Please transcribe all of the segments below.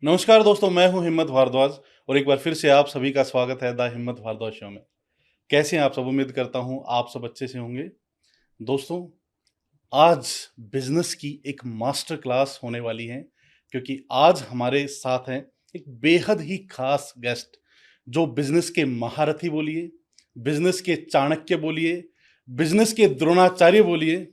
नमस्कार दोस्तों, मैं हूं हिम्मत भारद्वाज और एक बार फिर से आप सभी का स्वागत है द हिम्मत भारद्वाज शो में। कैसे हैं आप सब? उम्मीद करता हूं आप सब अच्छे से होंगे। दोस्तों, आज बिजनेस की एक मास्टर क्लास होने वाली है क्योंकि आज हमारे साथ हैं एक बेहद ही खास गेस्ट जो बिजनेस के महारथी बोलिए, बिजनेस के चाणक्य बोलिए, बिजनेस के द्रोणाचार्य बोलिए।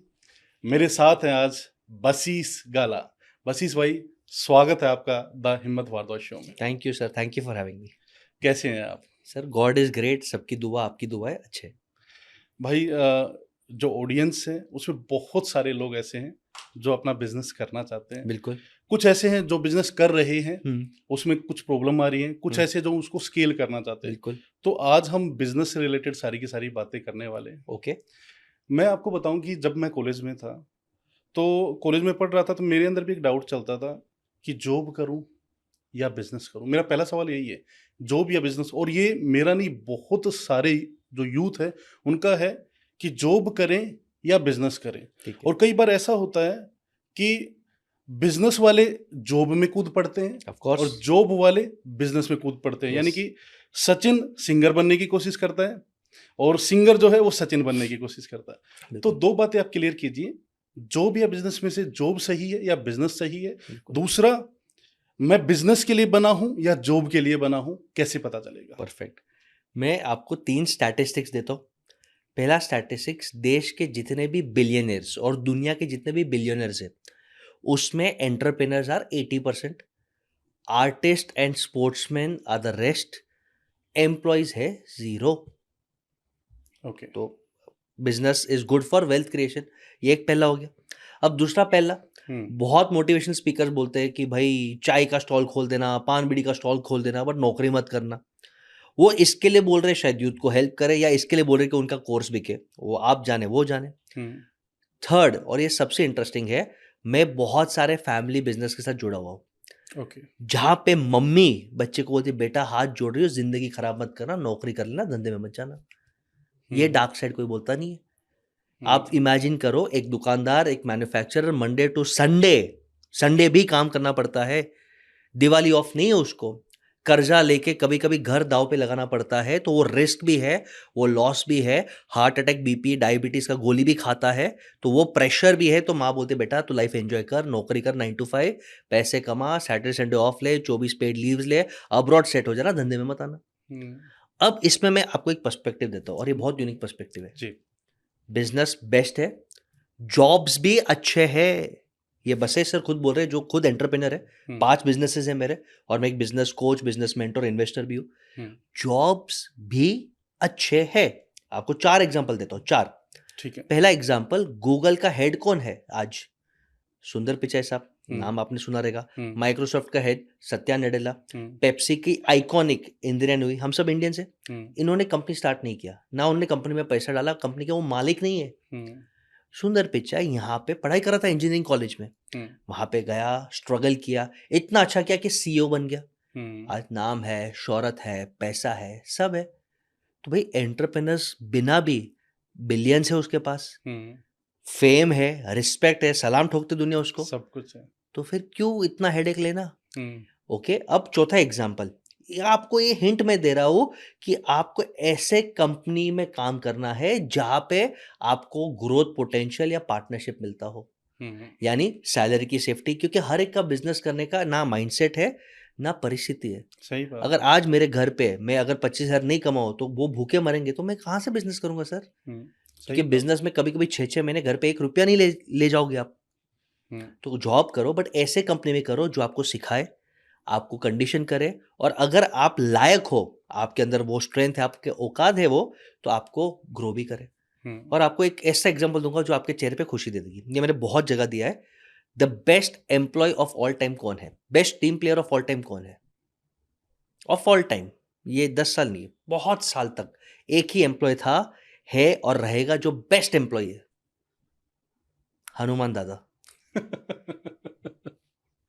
मेरे साथ हैं आज बसीस गाला। बसीस भाई, स्वागत है आपका द हिम्मत भारद्वाज शो में। Thank you sir, thank you for having me. कैसे हैं आप? सर गॉड इज ग्रेट, सबकी दुआ आपकी दुआ है अच्छे। भाई, जो ऑडियंस है उसमें बहुत सारे लोग ऐसे हैं जो अपना बिजनेस करना चाहते हैं। बिल्कुल। कुछ ऐसे हैं जो बिजनेस कर रहे हैं, हम्म। उसमें कुछ प्रॉब्लम आ रही है, कुछ हम्म। ऐसे जो उसको स्केल करना चाहते हैं। बिल्कुल। तो आज हम बिजनेस से रिलेटेड सारी की सारी बातें करने वाले हैं। ओके। मैं आपको बताऊं कि जब मैं कॉलेज में था, तो कॉलेज में पढ़ रहा था, तो मेरे अंदर भी एक डाउट चलता था कि जॉब करूं या बिजनेस करूं। मेरा पहला सवाल यही है, जॉब या बिजनेस। और ये मेरा नहीं, बहुत सारे जो यूथ है उनका है कि जॉब करें या बिजनेस करें। ठीक है। और कई बार ऐसा होता है कि बिजनेस वाले जॉब में कूद पड़ते हैं ऑफ कोर्स। और जॉब वाले बिजनेस में कूद पड़ते हैं। यानी यस। कि सचिन सिंगर बनने की कोशिश करता है और सिंगर जो है वो सचिन बनने की कोशिश करता है। तो बिल्कुल। दो बातें आप क्लियर कीजिए, जॉब या बिजनेस में से जॉब सही है या बिजनेस सही है? बिल्कुल। दूसरा, मैं बिजनेस के लिए बना हूं या जॉब के लिए बना हूं, कैसे पता चलेगा? परफेक्ट। मैं आपको 3 स्टैटिस्टिक्स देता हूँ। पहला स्टैटिस्टिक्स, देश के जितने भी बिलियनर्स और दुनिया के जितने भी बिलियनर्स हैं उसमें entrepreneurs are 80%, artist and sportsman are the rest, employees है 0। ओके। तो business is good for wealth creation, ये एक पहला हो गया। अब दूसरा पहला, हम्म। बहुत मोटिवेशनल स्पीकर बोलते हैं कि भाई चाय का स्टॉल खोल देना, पान बीड़ी का स्टॉल खोल देना, बट नौकरी मत करना। वो इसके लिए बोल रहे हैं शायद यूथ को हेल्प करे, या इसके लिए बोल रहे हैं कि उनका कोर्स बिके, वो आप जाने वो जाने। हम्म। थर्ड, और ये सबसे इंटरेस्टिंग है, मैं बहुत सारे फैमिली बिजनेस के साथ जुड़ा हुआ हूँ ओके। जहां पे मम्मी बच्चे को बोलती बेटा हाथ जोड़ रही हो, जिंदगी खराब मत करना, नौकरी कर लेना, धंधे में मत जाना। ये हम्म। डार्क साइड कोई बोलता नहीं है। आप हम्म। इमेजिन करो, एक दुकानदार, एक manufacturer, Monday to Sunday, Sunday भी काम करना पड़ता है, दिवाली ऑफ नहीं है उसको, कर्जा लेके कभी कभी घर दाव पे लगाना पड़ता है, तो वो रिस्क भी है, वो लॉस भी है, हार्ट अटैक, बीपी, डायबिटीज का गोली भी खाता है, तो वो प्रेशर भी है। तो माँ बोलते बेटा तू लाइफ एंजॉय कर, नौकरी कर 9 to 5, पैसे कमा, सैटरडे संडे ऑफ ले, 24 पेड लीव्स ले, अब्रॉड सेट हो जाना, धंधे में मत आना। हम्म। अब इसमें मैं आपको एक पर्सपेक्टिव देता हूँ और ये बहुत यूनिक पर्सपेक्टिव है। जी। बिजनेस बेस्ट है, जॉब्स भी अच्छे हैं। ये बसे सर खुद बोल रहे हैं, जो खुद एंटरप्रेन्योर है। हम्म। 5 बिजनेसेस हैं मेरे, और मैं एक business coach, business mentor, investor भी हूँ। हम्म। जॉब्स भी अच्छे हैं। आपको 4 एग्जांपल देता हूँ, 4। ठीक है। पहला एग्जांपल, गूगल का हेड कौन है आज? सुंदर पिचाई साहब, हम्म। नाम आपने सुना रहेगा। हम्म। माइक्रोसॉफ्ट का हेड सत्या नडेला। हम्म। पेप्सी की आइकॉनिक इंदिरा नूई, हम सब इंडियंस हैं। हम्म। इन्होंने कंपनी स्टार्ट नहीं किया ना, उन्होंने कंपनी में पैसा डाला, कंपनी के वो मालिक नहीं है। हम्म। सुंदर पिचाई यहाँ पे पढ़ाई कर रहा था इंजीनियरिंग कॉलेज में, हम्म। वहां पे गया, स्ट्रगल किया, इतना अच्छा किया कि सीईओ बन गया। हम्म। आज नाम है, शोहरत है, पैसा है, सब है। तो भाई एंटरप्रेनर्स बिना भी, बिलियंस है उसके पास, हम्म। फेम है, रिस्पेक्ट है, सलाम ठोकते दुनिया उसको, सब कुछ है। तो फिर क्यों इतना हेडेक लेना? हम्म। ओके, अब चौथा एग्जांपल, ये आपको ये हिंट मैं दे रहा हूं कि आपको ऐसे कंपनी में काम करना है जहां पे आपको ग्रोथ पोटेंशियल या पार्टनरशिप मिलता हो, हम्म। यानी सैलरी की सेफ्टी, क्योंकि हर एक का बिजनेस करने का ना माइंडसेट है ना परिस्थिति है। सही बात अगर है। आज मेरे घर पे मैं अगर 25,000 नहीं कमाऊं तो वो भूखे मरेंगे, तो मैं कहाँ से बिजनेस करूंगा सर? हम्म। क्योंकि सही बात है। बिजनेस में कभी कभी 6-6 महीने घर पे 1 रुपया नहीं ले जाओगे आप। हम्म। तो जॉब करो, बट ऐसे कंपनी में करो जो आपको सिखाए, आपको कंडीशन करे, और अगर आप लायक हो, आपके अंदर वो स्ट्रेंथ है, आपके औकात है वो, तो आपको ग्रो भी करे। हम्म। और आपको एक ऐसा एग्जांपल दूंगा जो आपके चेहरे पे खुशी दे देगी, ये मैंने बहुत जगह दिया है। The best employee of all time कौन है? Best team player of all time कौन है? ऑफ ऑल टाइम, ये 10 साल नहीं, बहुत साल तक एक ही एम्प्लॉय था, है और रहेगा जो बेस्ट एम्प्लॉय है, हनुमान दादा।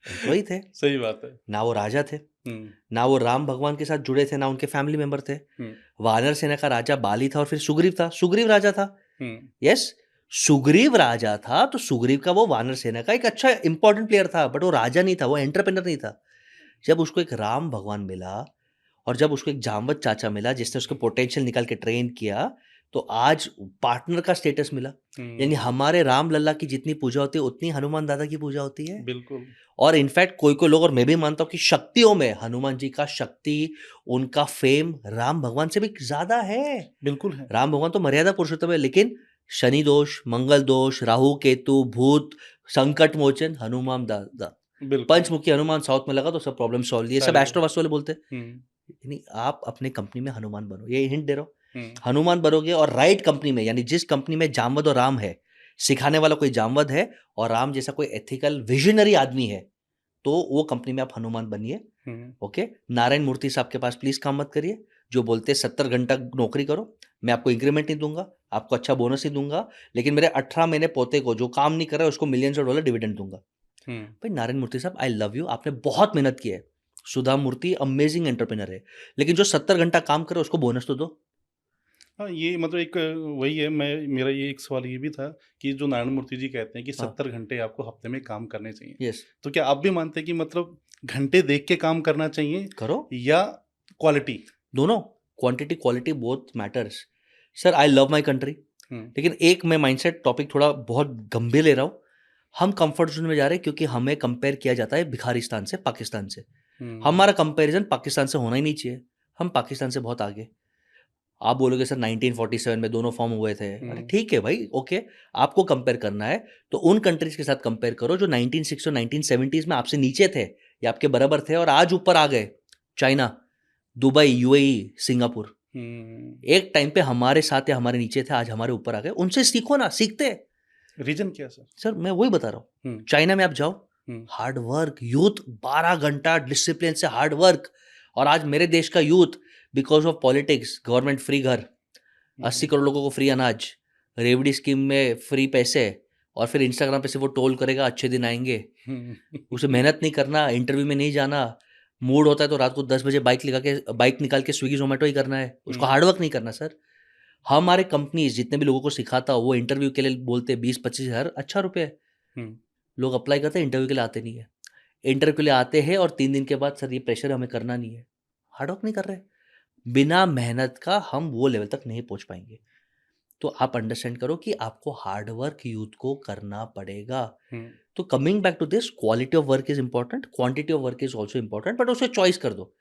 एम्प्लॉय थे, सही बात है। ना वो राजा थे, हम्म। ना वो राम भगवान के साथ जुड़े थे, ना उनके फैमिली मेंबर थे। हम्म। वानर सेना का राजा बाली था, और फिर सुग्रीव था, सुग्रीव राजा था। हम्म। यस, सुग्रीव राजा था, तो सुग्रीव का वो वानर सेना का एक अच्छा इंपॉर्टेंट प्लेयर था, बट वो राजा नहीं था, वो एंटरप्रेनर नहीं था। जब उसको एक राम भगवान मिला और जब उसको एक जामवंत चाचा मिला जिसने उसके पोटेंशियल निकाल के ट्रेन किया, तो आज पार्टनर का स्टेटस मिला। यानी हमारे राम लल्ला की जितनी पूजा होती है उतनी हनुमान दादा की पूजा होती है। बिल्कुल। और इनफैक्ट कोई कोई लोग, और मैं भी मानता हूँ कि शक्तियों में हनुमान जी का शक्ति, उनका फेम राम भगवान से भी ज्यादा है। बिल्कुल है। राम भगवान तो मर्यादा पुरुषोत्तम है, लेकिन शनि दोष, मंगल दोष, राहु केतु, भूत, संकट मोचन हनुमान दादा, बिल्कुल। पंचमुखी हनुमान साउथ में लगा तो सब प्रॉब्लम सॉल्व। ये सब सारे एस्ट्रोवास्तु वाले बोलते हैं। हम्म यानी आप अपने कंपनी में हनुमान बनो, ये हिंट दे रहा हूँ। हम्म हनुमान बनोगे और राइट कंपनी में, यानी जिस कंपनी में जामवद और राम है, सिखाने वाला कोई जामवद है और राम जैसा कोई एथिकल विजनरी आदमी है, तो वो कंपनी में आप हनुमान बनिए। ओके, नारायण मूर्ति साहब के पास प्लीज काम मत करिए, जो बोलते 70 घंटा नौकरी करो, मैं आपको इंक्रीमेंट नहीं दूंगा, आपको अच्छा बोनस नहीं दूंगा, लेकिन मेरे 18 महीने पोते को जो काम नहीं कर रहा है उसको मिलियंस ऑफ डॉलर डिविडेंड दूंगा। भाई नारायण मूर्ति साहब, आई लव यू, आपने बहुत मेहनत की है। सुधा मूर्ति अमेजिंग एंटरप्रेनर है, लेकिन जो 70 घंटा काम करे उसको बोनस तो दो। हाँ, ये मतलब एक वही है। मेरा ये एक सवाल ये भी था कि जो नारायण मूर्ति जी कहते हैं कि हाँ। 70 घंटे आपको हफ्ते में काम करने चाहिए, यस, तो क्या आप भी मानते हैं कि मतलब घंटे देख के काम करना चाहिए करो या क्वालिटी? दोनों, quantity quality both matters. Sir I love my country, लेकिन एक मैं माइंडसेट टॉपिक थोड़ा बहुत गंभीर ले रहा हूँ। हम कंफर्ट जोन में जा रहे हैं क्योंकि हमें कंपेयर किया जाता है भिखारिस्तान से, पाकिस्तान से। हमारा कंपैरिजन पाकिस्तान से होना ही नहीं चाहिए, हम पाकिस्तान से बहुत आगे। आप बोलोगे सर 1947 में दोनों फॉर्म हुए थे, अरे ठीक है भाई, ओके, आपको कंपेयर करना है तो उन कंट्रीज के साथ कंपेयर करो जो 1960 और 1970s में आपसे नीचे थे या आपके बराबर थे और आज ऊपर आ गए। चाइना, दुबई, यूएई, सिंगापुर, एक टाइम पे हमारे साथ या हमारे नीचे थे, आज हमारे ऊपर आ गए। उनसे सीखो ना, सीखते। रीजन क्या सर? सर मैं वही बता रहा हूँ, चाइना में आप जाओ, हार्ड वर्क, यूथ 12 घंटा डिसिप्लिन से हार्ड वर्क। और आज मेरे देश का youth because of politics, government free घर, 80 करोड़ लोगों को फ्री अनाज, रेवड़ी स्कीम में फ्री पैसे, और फिर इंस्टाग्राम पे से वो टोल करेगा अच्छे दिन आएंगे। उसे मेहनत नहीं करना, इंटरव्यू में नहीं जाना, मूड होता है तो रात को 10 बजे बाइक निकाल के स्विगी जोमेटो ही करना है, उसको हार्डवर्क नहीं करना। सर हमारे कंपनीज जितने भी लोगों को सिखाता हो वो इंटरव्यू के लिए बोलते 20-25 हज़ार, अच्छा रुपये। लोग अप्लाई करते हैं, इंटरव्यू के लिए आते नहीं है। इंटरव्यू के लिए आते हैं और 3 दिन के बाद सर ये प्रेशर हमें करना नहीं है। हार्डवर्क नहीं कर रहे, बिना मेहनत का हम वो लेवल तक नहीं पहुंच पाएंगे। तो आप अंडरस्टैंड करो कि आपको हार्डवर्क यूथ को करना पड़ेगा। तो coming back to this, quality of work is important, quantity of work is also important, but उसे चॉइस कर दो।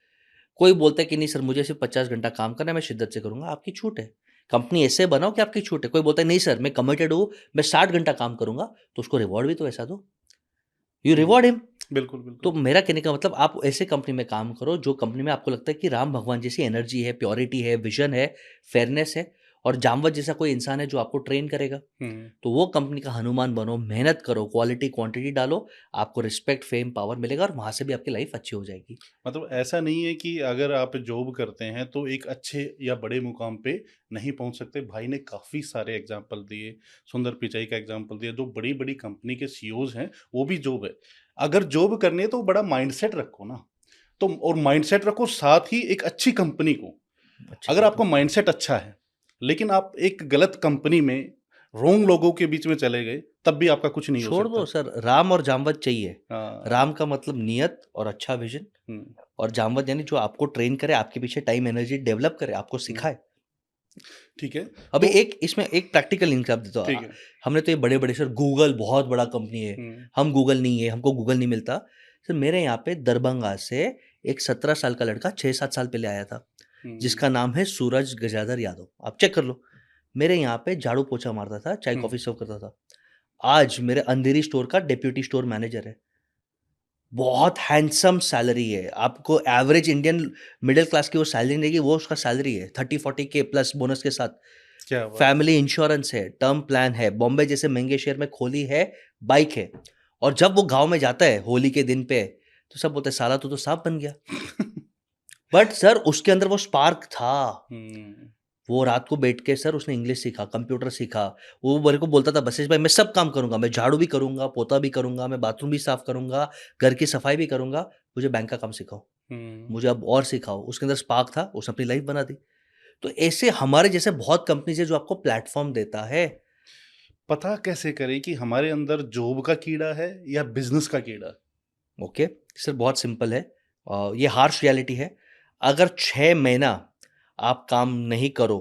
कोई बोलता है कि नहीं सर मुझे सिर्फ 50 घंटा काम करना है, मैं शिद्दत से करूंगा, आपकी छूट है। कंपनी ऐसे बनाओ कि आपकी छूट है। कोई बोलता है नहीं सर मैं कमिटेड हूँ, मैं 60 घंटा काम करूंगा, तो उसको रिवॉर्ड भी तो ऐसा दो, यू रिवॉर्ड हिम। बिल्कुल तो बिल्कुल। मेरा कहने का मतलब, आप ऐसे कंपनी में काम करो जो कंपनी में आपको लगता है कि राम भगवान जैसी एनर्जी है, प्योरिटी है, विजन है, फेयरनेस है, और जामवत जैसा कोई इंसान है जो आपको ट्रेन करेगा। तो वो कंपनी का हनुमान बनो, मेहनत करो, क्वालिटी क्वांटिटी डालो, आपको रिस्पेक्ट, फेम, पावर मिलेगा और वहां से भी आपकी लाइफ अच्छी हो जाएगी। मतलब ऐसा नहीं है कि अगर आप जॉब करते हैं तो एक अच्छे या बड़े मुकाम पे नहीं पहुंच सकते। भाई ने काफ़ी सारे एग्जाम्पल दिए, सुंदर पिचाई का एग्जाम्पल दिया, जो बड़ी बड़ी कंपनी के सीईओज हैं वो भी जॉब है। अगर जॉब करनी है तो बड़ा माइंडसेट रखो ना, तो और माइंडसेट रखो साथ ही एक अच्छी कंपनी को। अगर आपका माइंडसेट अच्छा है लेकिन आप एक गलत कंपनी में रोंग लोगों के बीच में चले गए, तब भी आपका कुछ नहीं हो छोड़ सकता। दो सर, राम और जामवत चाहिए। हाँ। राम का मतलब नियत और अच्छा विजन, और जामवत यानी जो आपको ट्रेन करे, आपके पीछे टाइम एनर्जी डेवलप करे, आपको सिखाए। ठीक है। अभी तो एक इसमें एक प्रैक्टिकल एग्जांपल देता ठीक हूँ। है। हमने तो ये बड़े बड़े, सर गूगल बहुत बड़ा कंपनी है, हम गूगल नहीं है, हमको गूगल नहीं मिलता। सर मेरे यहाँ पे दरभंगा से एक 17 साल का लड़का 6-7 साल पहले आया था, जिसका नाम है सूरज गजाधर यादव, आप चेक कर लो। मेरे यहाँ पे झाड़ू पोछा मारता था, चाय कॉफी सर्व करता था। आज मेरे अंधेरी स्टोर का डेप्यूटी स्टोर मैनेजर है, बहुत हैंडसम सैलरी है। आपको एवरेज इंडियन मिडिल क्लास की वो सैलरी नहीं, वो उसका सैलरी है 30-40 के प्लस बोनस के साथ। क्या बात। फैमिली इंश्योरेंस है, टर्म प्लान है, बॉम्बे जैसे महंगे शहर में खोली है, बाइक है। और जब वो गांव में जाता है होली के दिन पे, तो सब बोलते हैं साला तू तो सांप बन गया। बट सर उसके अंदर वो स्पार्क था। वो रात को बैठ के सर उसने इंग्लिश सीखा, कंप्यूटर सीखा। वो मेरे को बोलता था बसेश भाई मैं सब काम करूंगा, मैं झाड़ू भी करूंगा, पोता भी करूंगा, मैं बाथरूम भी साफ करूंगा, घर की सफाई भी करूंगा, मुझे बैंक का काम सिखाओ, मुझे अब और सिखाओ। उसके अंदर स्पार्क था, उसने अपनी लाइफ बना दी। तो ऐसे हमारे जैसे बहुत कंपनीज है जो आपको प्लेटफॉर्म देता है। पता कैसे करें कि हमारे अंदर जॉब का कीड़ा है या बिजनेस का कीड़ा? ओके सर, बहुत सिंपल है। ये हार्श रियलिटी है। अगर 6 महीना आप काम नहीं करो,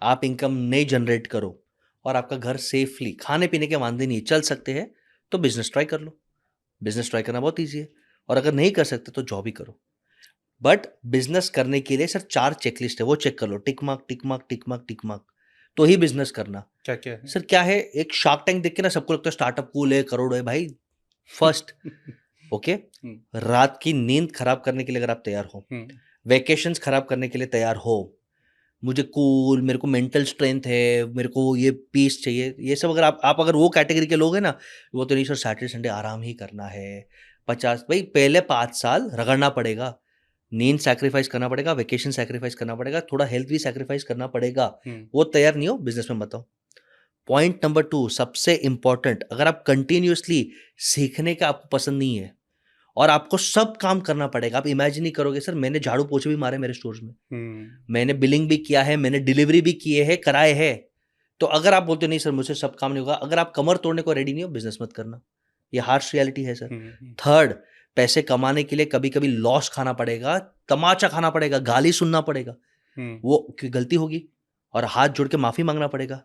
आप इनकम नहीं जनरेट करो और आपका घर सेफली खाने पीने के वांदे नहीं चल सकते हैं, तो बिजनेस ट्राई कर लो। बिजनेस ट्राई करना बहुत ईजी है। और अगर नहीं कर सकते तो जॉब ही करो। बट बिजनेस करने के लिए सर 4 चेकलिस्ट है, वो चेक कर लो। Tick mark tick mark tick mark tick mark, तो ही बिजनेस करना। क्या क्या है? सर क्या है, एक शार्क टैंक देख के ना सबको लगता है स्टार्टअप कूल है, करोड़ है भाई। फर्स्ट, ओके, रात की नींद खराब करने के लिए अगर आप तैयार हो, वेकेशंस खराब करने के लिए तैयार हो, मुझे कूल, मेरे को मेंटल स्ट्रेंथ है, मेरे को ये पीस चाहिए, ये सब अगर आप अगर वो कैटेगरी के लोग हैं ना, वो तो नहीं सर सैटरडे संडे आराम ही करना है। 50 भाई पहले 5 साल रगड़ना पड़ेगा, नींद सैक्रिफाइस करना पड़ेगा, वेकेशन सैक्रिफाइस करना पड़ेगा, थोड़ा हेल्थ भी सैक्रिफाइस करना पड़ेगा। वो तैयार नहीं हो, बिजनेस में बताओ। पॉइंट नंबर 2 सबसे इंपॉर्टेंट, अगर आप कंटिन्यूअसली सीखने का आपको पसंद नहीं है और आपको सब काम करना पड़ेगा, आप इमेजिन नहीं करोगे सर मैंने झाड़ू पोछे भी मारे मेरे स्टोर्स में, मैंने बिलिंग भी किया है, मैंने डिलीवरी भी किए हैं, कराए हैं। तो अगर आप बोलते हो नहीं सर मुझसे सब काम नहीं होगा, अगर आप कमर तोड़ने को रेडी नहीं हो, बिजनेस मत करना। ये हार्श रियलिटी है सर। थर्ड, पैसे कमाने के लिए कभी कभी लॉस खाना पड़ेगा, तमाचा खाना पड़ेगा, गाली सुनना पड़ेगा, वो गलती होगी और हाथ जोड़ के माफी मांगना पड़ेगा,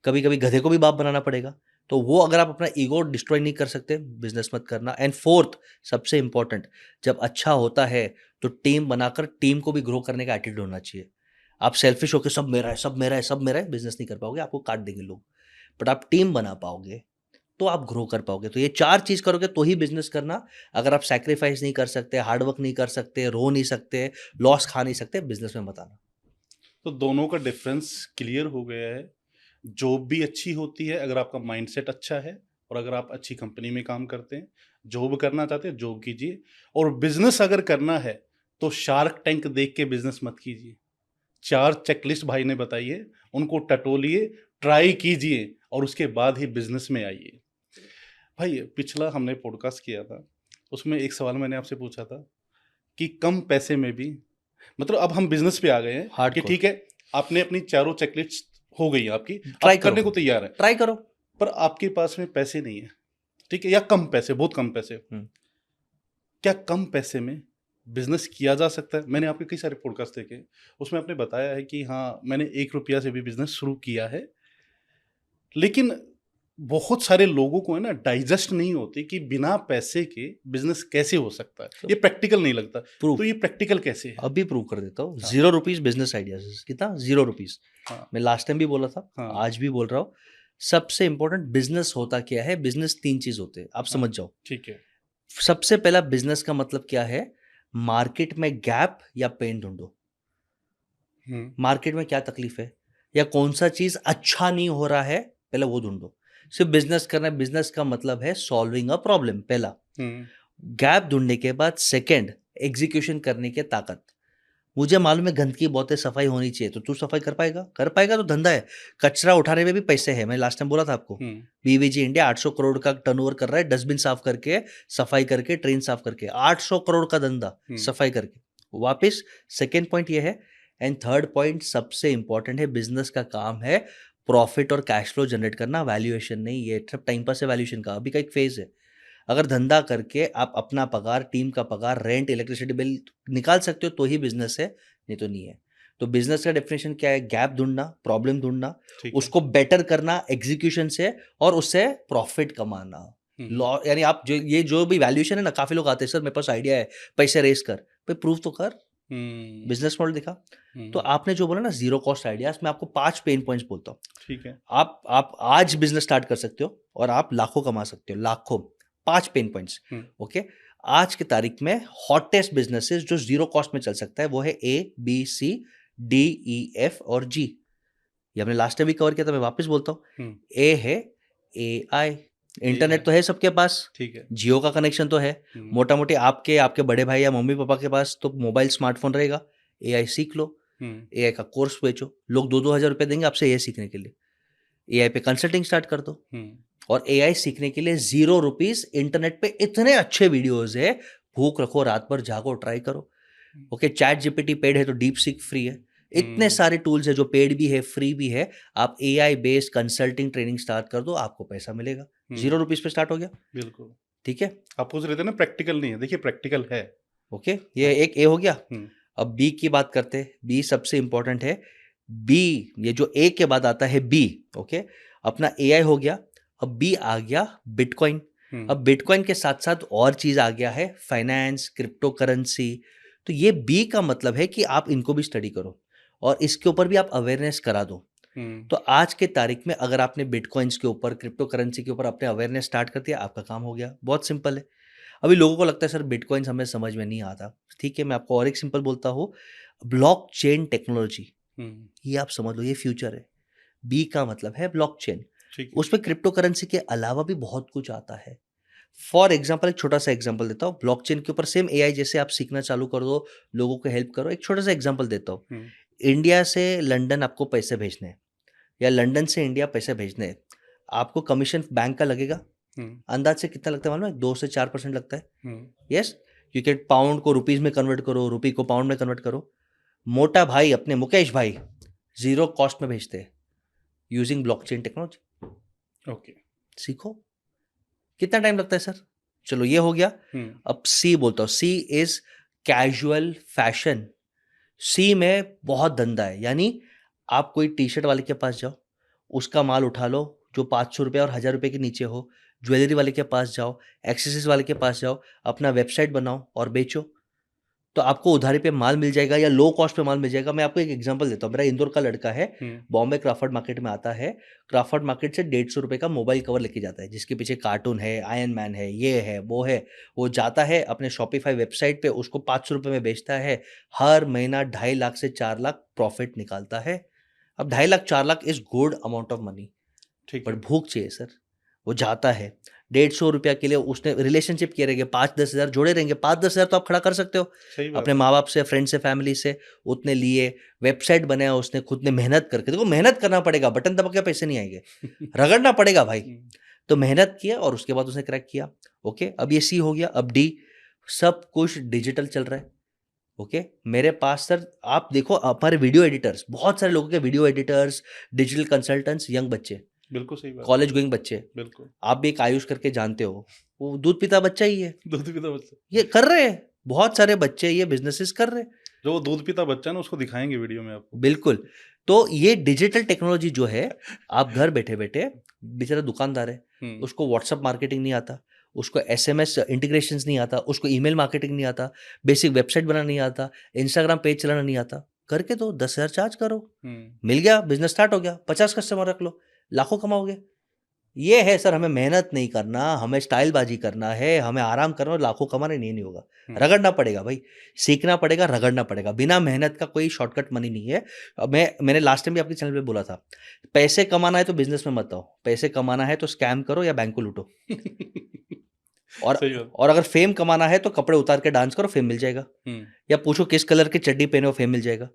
कभी कभी गधे को भी बाप बनाना पड़ेगा। तो वो अगर आप अपना ईगो डिस्ट्रॉय नहीं कर सकते, बिजनेस मत करना। एंड फोर्थ, सबसे इंपॉर्टेंट, जब अच्छा होता है तो टीम बनाकर टीम को भी ग्रो करने का एटीट्यूड होना चाहिए। आप सेल्फिश होकर सब मेरा है सब मेरा है सब मेरा है, बिजनेस नहीं कर पाओगे, आपको काट देंगे लोग। बट आप टीम बना पाओगे तो आप ग्रो कर पाओगे। तो ये 4 चीज करोगे तो ही बिजनेस करना। अगर आप सैक्रिफाइस नहीं कर सकते, हार्डवर्क नहीं कर सकते, रो नहीं सकते, लॉस खा नहीं सकते, बिजनेस में मत आना। तो दोनों का डिफरेंस क्लियर हो गया है। जॉब भी अच्छी होती है अगर आपका माइंडसेट अच्छा है और अगर आप अच्छी कंपनी में काम करते हैं। जॉब करना चाहते हैं जॉब कीजिए, और बिजनेस अगर करना है तो शार्क टैंक देख के बिजनेस मत कीजिए। 4 चेकलिस्ट भाई ने बताई है, उनको टटोलिए, ट्राई कीजिए और उसके बाद ही बिजनेस में आइए। भाई पिछला हमने पॉडकास्ट किया था, उसमें एक सवाल मैंने आपसे पूछा था कि कम पैसे में भी, मतलब अब हम बिजनेस पे आ गए हैं कि Hardcore. ठीक है, आपने अपनी चारों चेकलिस्ट हो गई हैं आपकी, ट्राई आप करने करो, को तैयार है, ट्राई करो। पर आपके पास में पैसे नहीं है, ठीक है, या कम पैसे, बहुत कम पैसे। क्या कम पैसे में बिजनेस किया जा सकता है? मैंने आपके कई सारे पॉडकास्ट देखे, उसमें आपने बताया है कि हाँ मैंने 1 रुपया से भी बिजनेस शुरू किया है, लेकिन बहुत सारे लोगों को है ना डाइजेस्ट नहीं होती कि बिना पैसे के बिजनेस कैसे हो सकता है, ये प्रैक्टिकल नहीं लगता। तो ये प्रैक्टिकल कैसे है? अभी प्रूव कर देता हूँ। हाँ। 0 रुपीज बिजनेस आइडियाज, कितना? 0 रुपीज। हाँ। मैं लास्ट टाइम भी बोला था, हाँ। आज भी बोल रहा हूँ। सबसे इंपॉर्टेंट बिजनेस होता क्या है, बिजनेस 3 चीज होते हैं, आप हाँ, समझ जाओ। ठीक है। सबसे पहला बिजनेस का मतलब क्या है, मार्केट में गैप या पेन ढूंढो। मार्केट में क्या तकलीफ है या कौन सा चीज अच्छा नहीं हो रहा है, पहले वो ढूंढो। सिर्फ बिजनेस करना है, बिजनेस का मतलब है सॉल्विंग अ प्रॉब्लम, पहला। गैप ढूंढने के बाद सेकंड, एग्जीक्यूशन करने की ताकत। मुझे मालूम है गंदगी बहुत है, सफाई होनी चाहिए, तो तू सफाई कर पाएगा? कर पाएगा तो धंधा है। कचरा उठाने में भी पैसे है, मैंने लास्ट टाइम बोला था आपको। बीवीजी इंडिया 800 करोड़ का टर्नओवर कर रहा है, डस्टबिन साफ करके, सफाई करके, ट्रेन साफ करके, 800 करोड़ का धंधा सफाई करके। वापस सेकेंड पॉइंट ये है। एंड थर्ड पॉइंट सबसे इंपॉर्टेंट है, बिजनेस का काम है प्रॉफिट और कैश फ्लो जनरेट करना, वैल्यूएशन नहीं। ये सब टाइम पास है वैल्यूएशन का, अभी का एक फेज है। अगर धंधा करके आप अपना पगार, टीम का पगार, रेंट, इलेक्ट्रिसिटी बिल निकाल सकते हो तो ही बिजनेस है, नहीं तो नहीं है। तो बिजनेस का डेफिनेशन क्या है, गैप ढूंढना, प्रॉब्लम ढूंढना, उसको बेटर करना एग्जीक्यूशन से, और उससे प्रॉफिट कमाना। लॉ यानी आप जो भी वैल्यूएशन है ना, काफी लोग आते हैं सर मेरे पास आइडिया है, पैसे रेस कर, भाई प्रूव तो कर, बिजनेस मॉडल दिखा। तो आपने जो बोला ना 0 कॉस्ट आइडियाज, मैं आपको 5 पेन पॉइंट्स बोलता हूँ। ठीक है, आप आज बिजनेस स्टार्ट कर सकते हो और आप लाखों कमा सकते हो, लाखों। 5 पेन पॉइंट्स, ओके। आज की तारीख में हॉटेस्ट बिजनेसेस जो 0 कॉस्ट में चल सकता है वो है ABCDEF और G। ये हमने लास्ट टाइम भी कवर किया था, मैं वापस बोलता हूँ। ए है AI, इंटरनेट तो है सबके पास, ठीक है, जियो का कनेक्शन तो है, मोटा मोटी आपके बड़े भाई या मम्मी पापा के पास तो मोबाइल स्मार्टफोन रहेगा। AI सीख लो, AI का कोर्स बेचो, लोग 2-2 हजार रुपए देंगे आपसे AI सीखने के लिए। AI पे कंसल्टिंग स्टार्ट कर दो। और AI सीखने के लिए 0 रुपीज, इंटरनेट पे इतने अच्छे वीडियोस है, भूख रखो, रात भर जागो, ट्राई करो। ओके, चैट जीपीटी पेड है तो डीप सीक फ्री है। इतने सारे टूल्स है जो पेड भी है, फ्री भी है। आप AI based consulting training start कर दो, आपको पैसा मिलेगा। 0 रुपीज पे स्टार्ट हो गया, बिल्कुल, ठीक है। आप पूछ रहे थे ना प्रैक्टिकल नहीं है, देखिए प्रैक्टिकल है। ओके, ये एक ए हो गया। हम्म, अब बी की बात करते हैं, बी सबसे इंपॉर्टेंट है। बी, ये जो ए के बाद आता है बी, ओके, अपना एआई हो गया। अब बी आ गया बिटकॉइन। हम्म, अब बिटकॉइन के साथ साथ और चीज आ गया है फाइनेंस, क्रिप्टो करेंसी। तो ये बी का मतलब है कि आप इनको भी स्टडी करो और इसके ऊपर भी आप अवेयरनेस करा दो। हम्म, तो आज के तारीख में अगर आपने बिटकॉइंस के ऊपर, क्रिप्टो करेंसी के ऊपर अपने अवेयरनेस स्टार्ट कर दिया, आपका काम हो गया। बहुत सिंपल है। अभी लोगों को लगता है सर बिटकॉइंस हमें समझ में नहीं आता। ठीक है, मैं आपको और एक सिंपल बोलता हूँ, ब्लॉकचेन टेक्नोलॉजी, हम्म, ये आप समझ लो, ये फ्यूचर है। बी का मतलब है ब्लॉकचेन। ठीक है। उसमें क्रिप्टो करेंसी के अलावा भी बहुत कुछ आता है। फॉर एग्जाम्पल, एक छोटा सा एग्जाम्पल देता हूँ, ब्लॉकचेन के ऊपर सेम एआई जैसे आप सीखना चालू कर दो, लोगों को हेल्प करो। एक छोटा सा एग्जाम्पल देता हूँ। हम्म, इंडिया से लंदन आपको पैसे भेजने हैं या लंदन से इंडिया पैसे भेजने हैं, आपको कमीशन बैंक का लगेगा। हम्म, अंदाज से कितना लगता है मालूम है? 2 से 4% लगता है। हम्म, यस, यू कैन पाउंड को रुपीज में कन्वर्ट करो, रुपी को पाउंड में कन्वर्ट करो। मोटा भाई अपने मुकेश भाई जीरो कॉस्ट में भेजते हैं यूजिंग ब्लॉकचेन टेक्नोलॉजी। ओके। सीखो। कितना टाइम लगता है सर? चलो ये हो गया। हम्म, अब सी बोलता हूँ, सी इज कैजुअल फैशन। सी में बहुत धंधा है, यानी आप कोई टी शर्ट वाले के पास जाओ, उसका माल उठा लो जो 500 रुपये और 1000 रुपये के नीचे हो। ज्वेलरी वाले के पास जाओ, एक्सेसरीज वाले के पास जाओ, अपना वेबसाइट बनाओ और बेचो। तो आपको उधारी पे माल मिल जाएगा या लो कॉस्ट पे माल मिल जाएगा। मैं आपको एक एग्जांपल देता हूँ। मेरा इंदौर का लड़का है, हम्म, बॉम्बे क्राफर्ड मार्केट में आता है। क्राफर्ड मार्केट से 150 रुपये का मोबाइल कवर लेके जाता है, जिसके पीछे कार्टून है, आयरन मैन है, ये है वो है। वो जाता है अपने शॉपिफाई वेबसाइट पे, उसको 500 रुपये में बेचता है। हर महीना 2.5 लाख से 4 लाख प्रॉफिट निकालता है। अब 2.5 lakh 4 lakh is good amount of money. ठीक बट है। भूख चाहिए सर। वो जाता है 150 रुपया के लिए, उसने रिलेशनशिप किए रहेंगे, 5-10 हज़ार जोड़े रहेंगे। 5-10 हज़ार तो आप खड़ा कर सकते हो सही अपने बात है। माँ बाप से, फ्रेंड से, फैमिली से। उतने लिए वेबसाइट बनाया उसने, खुद ने मेहनत करके। देखो मेहनत करना पड़ेगा, बटन दबा के पैसे नहीं आएंगे, रगड़ना पड़ेगा भाई। हम्म, तो मेहनत किया और उसके बाद उसने क्रैक किया। ओके, अब ये सी हो गया। अब डी, सब कुछ डिजिटल चल रहा है। ओके, मेरे पास सर आप देखो, हमारे वीडियो एडिटर्स, बहुत सारे लोगों के video editors, digital consultants, young बच्चे, बिल्कुल सही बात है। कॉलेज गोइंग बच्चे। बिल्कुल। आप भी एक आयुष करके जानते हो, वो दूध पीता बच्चा ही है। दूध पीता बच्चा। ये कर रहे हैं, बहुत सारे बच्चे ये बिजनेसेस कर रहे हैं। जो वो दूध पीता बच्चा है ना, उसको दिखाएंगे वीडियो में आपको। बिल्कुल। तो ये डिजिटल टेक्नोलॉजी जो है, आप घर बैठे बैठे, बेचारा दुकानदार है, हम्म, उसको व्हाट्सअप मार्केटिंग नहीं आता, उसको एसएमएस इंटीग्रेशंस नहीं आता, उसको ईमेल मार्केटिंग नहीं आता, बेसिक वेबसाइट बनाना नहीं आता, इंस्टाग्राम पेज चलाना नहीं आता। करके तो 10,000 चार्ज करो, हम्म, मिल गया, बिजनेस स्टार्ट हो गया। 50 कस्टमर रख लो, लाखों कमाओगे। ये है सर, हमें मेहनत नहीं करना, हमें स्टाइलबाजी करना है, हमें आराम करना और लाखों कमाना नहीं होगा। हम्म, रगड़ना पड़ेगा भाई, सीखना पड़ेगा, रगड़ना पड़ेगा। बिना मेहनत का कोई शॉर्टकट मनी नहीं है। अब मैंने लास्ट टाइम भी आपके चैनल पे बोला था, पैसे कमाना है तो बिजनेस में मत आओ, पैसे कमाना है तो स्कैम करो या बैंक को लूटो। और सही बात। और अगर फेम कमाना है तो कपड़े उतार के डांस करो, फेम मिल जाएगा। हम्म, या पूछो किस कलर की चड्डी पहने हो, फेम मिल जाएगा।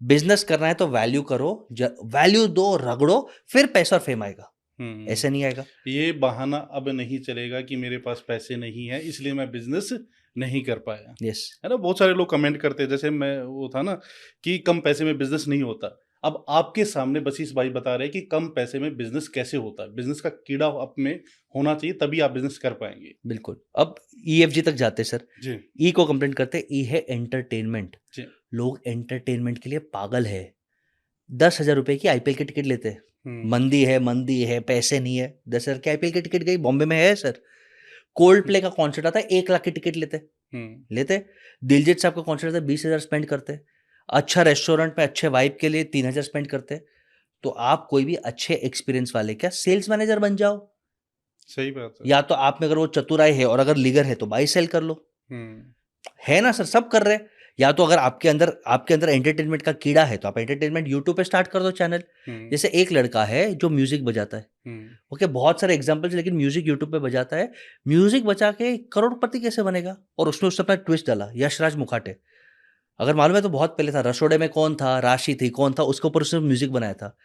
बिजनेस करना है तो वैल्यू करो, वैल्यू दो, रगड़ो, फिर पैसा और फेम आएगा। हम्म। ऐसे नहीं आएगा। ये बहाना अब नहीं चलेगा कि मेरे पास पैसे नहीं है इसलिए मैं बिजनेस नहीं कर पाया। यस, है ना, बहुत सारे लोग कमेंट करते हैं, जैसे मैं वो था ना कि कम पैसे में बिजनेस नहीं होता। अब आपके सामने बसीस भाई बता रहे हैं कि कम पैसे में बिजनेस कैसे होता है। बिजनेस का कीड़ा आप में होना चाहिए, तभी आप बिजनेस कर पाएंगे। बिल्कुल। अब ईएफजी तक जाते हैं सर। जी, ई को कंप्लेंट करते हैं। ई है एंटरटेनमेंट। जी। लोग एंटरटेनमेंट के लिए पागल है। 10,000 रुपए की आईपीएल की टिकट लेते हैं। हम्म, मंदी है, पैसे नहीं है। 10,000 की आईपीएल की टिकट गई, बॉम्बे में है सर। कोल्ड प्ले का कॉन्सर्ट आता है, 1 लाख की टिकट लेते हैं। हम्म, लेते। दिलजीत साहब का कॉन्सर्ट आता है, 20,000 स्पेंड करते। अच्छा रेस्टोरेंट में अच्छे वाइब के लिए 3,000 स्पेंड करते। तो आप कोई भी अच्छे एक्सपीरियंस वाले क्या सेल्स मैनेजर बन जाओ। सही बात है। या तो आप में अगर वो चतुराई है और अगर लीगर है तो बाई सेल कर लो। हम्म, है ना सर, सब कर रहे हैं। या तो अगर आपके अंदर एंटरटेनमेंट का कीड़ा है तो आप एंटरटेनमेंट यूट्यूब पे स्टार्ट कर दो चैनल। हम्म, जैसे एक लड़का है जो म्यूजिक बजाता है। हम्म, ओके, बहुत सारे एग्जांपल्स, लेकिन म्यूजिक यूट्यूब पे बजाता है। म्यूजिक बजा के करोड़पति कैसे बनेगा? और उसने उसने अपना ट्विस्ट डाला, यशराज मुखाटे। अगर मालूम है तो बहुत पहले था, रसोड़े में कौन था, राशि थी, कौन था, उसके ऊपर उसने म्यूजिक बनाया था।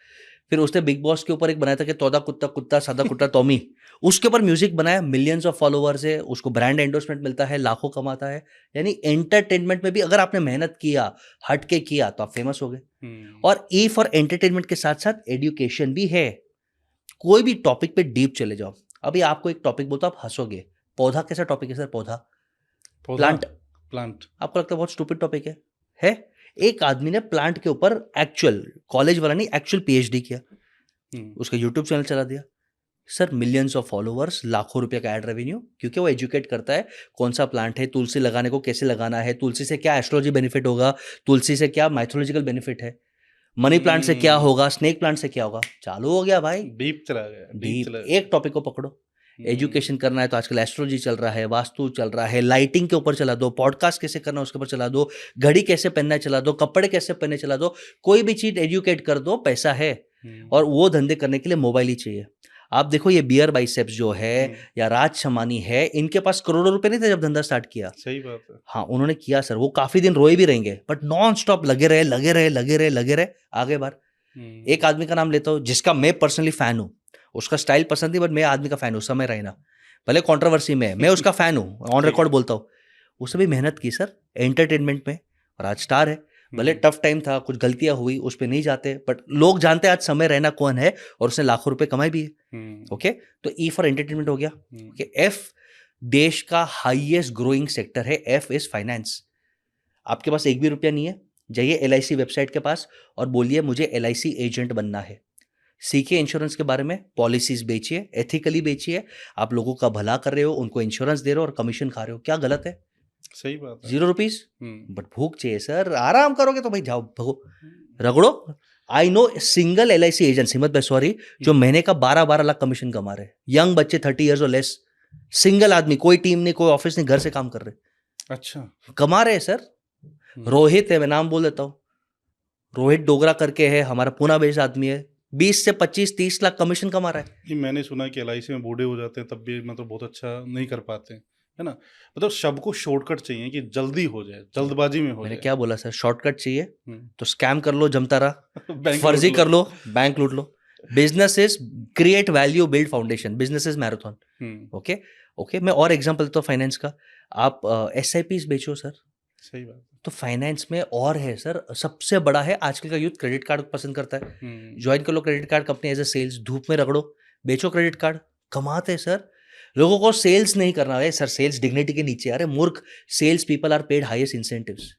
फिर उसने बिग बॉस के ऊपर एक बनाया था कि तौदा कुत्ता कुत्ता सादा कुत्ता टॉमी। उसके ऊपर म्यूजिक बनाया, मिलियंस ऑफ फॉलोअर्स है, उसको ब्रांड एंडोर्समेंट मिलता है, लाखों कमाता है। यानी एंटरटेनमेंट में भी अगर आपने मेहनत किया, हट के किया, तो आप फेमस हो गए। हम्म, और ई फॉर एंटरटेनमेंट के साथ साथ एजुकेशन भी है। कोई भी टॉपिक पे डीप चले जाओ। अभी आपको एक टॉपिक बोलता हूं, आप हंसोगे। पौधा कैसा टॉपिक है सर? पौधा, पौधा। प्लांट। प्लांट। आपको लगता है बहुत स्टूपिड टॉपिक है? एक आदमी ने प्लांट के ऊपर एक्चुअल, कॉलेज वाला नहीं, एक्चुअल पीएचडी किया, उसका यूट्यूब चैनल चला दिया सर, मिलियंस ऑफ फॉलोअर्स, लाखों रुपए का एड रेवेन्यू, क्योंकि वो एजुकेट करता है कौन सा प्लांट है, तुलसी लगाने को कैसे लगाना है, तुलसी से क्या एस्ट्रोलॉजी बेनिफिट होगा, तुलसी से क्या माइथोलॉजिकल बेनिफिट है, मनी प्लांट से क्या होगा, स्नेक प्लांट से क्या होगा। चालू हो गया भाई, डीप चला गया, डीप। एक टॉपिक को पकड़ो, एजुकेशन करना है तो आजकल एस्ट्रोलॉजी चल रहा है, वास्तु चल रहा है, लाइटिंग के ऊपर चला दो, पॉडकास्ट कैसे करना है उसके ऊपर चला दो, घड़ी कैसे पहनना है चला दो, कपड़े कैसे पहनने चला दो, कोई भी चीज एजुकेट कर दो, पैसा है। और वो धंधे करने के लिए मोबाइल ही चाहिए। आप देखो ये बियर बाइसेप्स जो है या राज शमानी है, इनके पास करोड़ों रुपए नहीं थे जब धंधा स्टार्ट किया। सही बात है। हाँ, उन्होंने किया सर, वो काफी दिन रोए भी रहेंगे, बट नॉन स्टॉप लगे रहे लगे रहे लगे रहे लगे रहे, आगे बार। एक आदमी का नाम लेता हूँ जिसका मैं पर्सनली फैन हूँ, उसका स्टाइल पसंद नहीं, बट मैं आदमी का फैन हूँ, समय रैना, भले कंट्रोवर्सी में, मैं उसका फैन हूँ, ऑन रिकॉर्ड बोलता हूँ। उसने भी मेहनत की सर एंटरटेनमेंट में, और आज स्टार है। भले टफ टाइम था, कुछ गलतियां हुई, उस पर नहीं जाते, बट लोग जानते हैं आज समय रैना कौन है, और उसने लाखों रुपए कमाए भी है। ओके, तो ई फॉर एंटरटेनमेंट हो गया। ओके, एफ देश का हाईएस्ट ग्रोइंग सेक्टर है, एफ इज फाइनेंस। आपके पास एक भी रुपया नहीं है, जाइए LIC वेबसाइट के पास और बोलिए मुझे LIC एजेंट बनना है। सीखिए इंश्योरेंस के बारे में, पॉलिसीज बेचिए, एथिकली बेचिए, आप लोगों का भला कर रहे हो, उनको इंश्योरेंस दे रहे हो और कमीशन खा रहे हो, क्या गलत है? सही बात है। 0 रुपीज, बट भूख चाहिए सर, आराम करोगे तो भाई जाओ भगो, रगड़ो। I know single LIC agent, हिम्मत भाई सॉरी, जो महीने का 12-12 लाख कमीशन कमा रहे, यंग बच्चे 30 इयर्स और लेस, सिंगल आदमी, कोई टीम नहीं, कोई ऑफिस नहीं, घर से काम कर रहे, अच्छा कमा रहे हैं सर। रोहित है, मैं नाम बोल देता हूँ, रोहित डोगरा करके है, हमारा पुणे बेस्ड आदमी है, 20 से 25-30 लाख कमीशन कमा रहा है। कि मैंने सुना कि LIC में बूढ़े हो जाते हैं तब भी मतलब बहुत अच्छा नहीं कर पाते हैं, है ना? मतलब सबको शॉर्टकट चाहिए कि जल्दी हो जाए, जल्दबाजी में हो मैंने जाए। क्या बोला सर, शॉर्टकट चाहिए तो स्कैम कर लो, जमता रहा, बैंक फर्जी लूट कर लो, बैंक लूट लो। Business is create value, build foundation, business is marathon. Okay okay, मैं और एग्जांपल देता हूँ फाइनेंस का। आप SIPs बेचो सर, सही बात तो फाइनेंस में और है सर, सबसे बड़ा है, आजकल का यूथ क्रेडिट कार्ड पसंद करता है, ज्वाइन कर लो credit card company as a sales, धूप में रगड़ो, बेचो क्रेडिट कार्ड, कमाते हैं सर। लोगों को सेल्स नहीं करना है सर, सेल्स डिग्निटी के नीचे, अरे मूर्ख, sales people are paid highest incentives.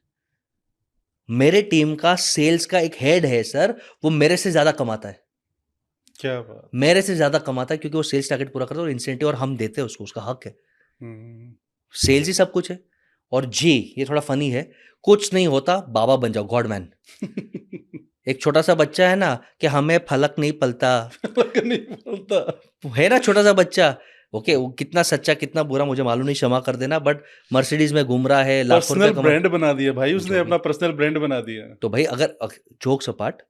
मेरे टीम का सेल्स का एक हेड है सर, वो मेरे से ज्यादा कमाता है, क्या बात। मेरे से ज्यादा कमाता है, क्योंकि वो सेल्स टारगेट पूरा करता है और इंसेंटिव और हम देते हैं उसको, उसका हक है। सेल्स ही सब कुछ है। और जी, ये थोड़ा फनी है, कुछ नहीं होता बाबा बन जाओ, गॉड मैन। एक छोटा सा बच्चा है ना कि हमें फलक नहीं पलता, नहीं पलता है ना, छोटा सा बच्चा। ओके, वो कितना सच्चा कितना बुरा मुझे मालूम नहीं, क्षमा कर देना, बट मर्सिडीज में घूम रहा है, लाखों रुपए पर्सनल ब्रांड बना दिया भाई उसने, अपना पर्सनल ब्रांड बना दिया। तो भाई अगर जोक्स अपार्ट,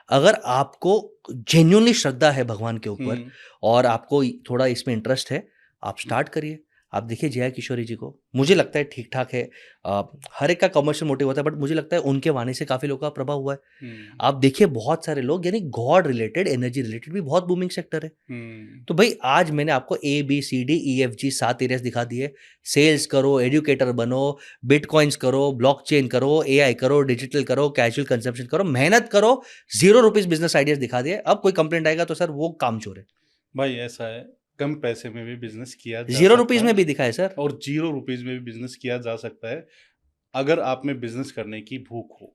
अगर आपको जेन्युइनली श्रद्धा है भगवान के ऊपर और आपको थोड़ा इसमें इंटरेस्ट है, आप स्टार्ट करिए। आप देखिए जया किशोरी जी को, मुझे लगता है ठीक ठाक है, हर एक का कमर्शियल मोटिव होता है, बट मुझे लगता है उनके वाणी से काफी लोगों का प्रभाव हुआ है। आप देखिए बहुत सारे लोग, यानी गॉड रिलेटेड, एनर्जी रिलेटेड भी बहुत बूमिंग सेक्टर है। तो भाई आज मैंने आपको ABCDEFG 7 एरियाज दिखा दिए। सेल्स करो, एजुकेटर बनो, बिटकॉइंस करो, ब्लॉकचेन करो, AI करो, डिजिटल करो, कैजुअल कंजम्पशन करो, मेहनत करो, 0 रुपीज बिजनेस आइडियाज दिखा दिए। अब कोई कंप्लेंट आएगा तो सर वो काम चोर है। भाई ऐसा है, कम पैसे में भी बिजनेस किया जा 0 सकता रुपीज है, में भी दिखाए सर, और 0 रुपीज में भी बिजनेस किया जा सकता है, अगर आप में बिजनेस करने की भूख हो।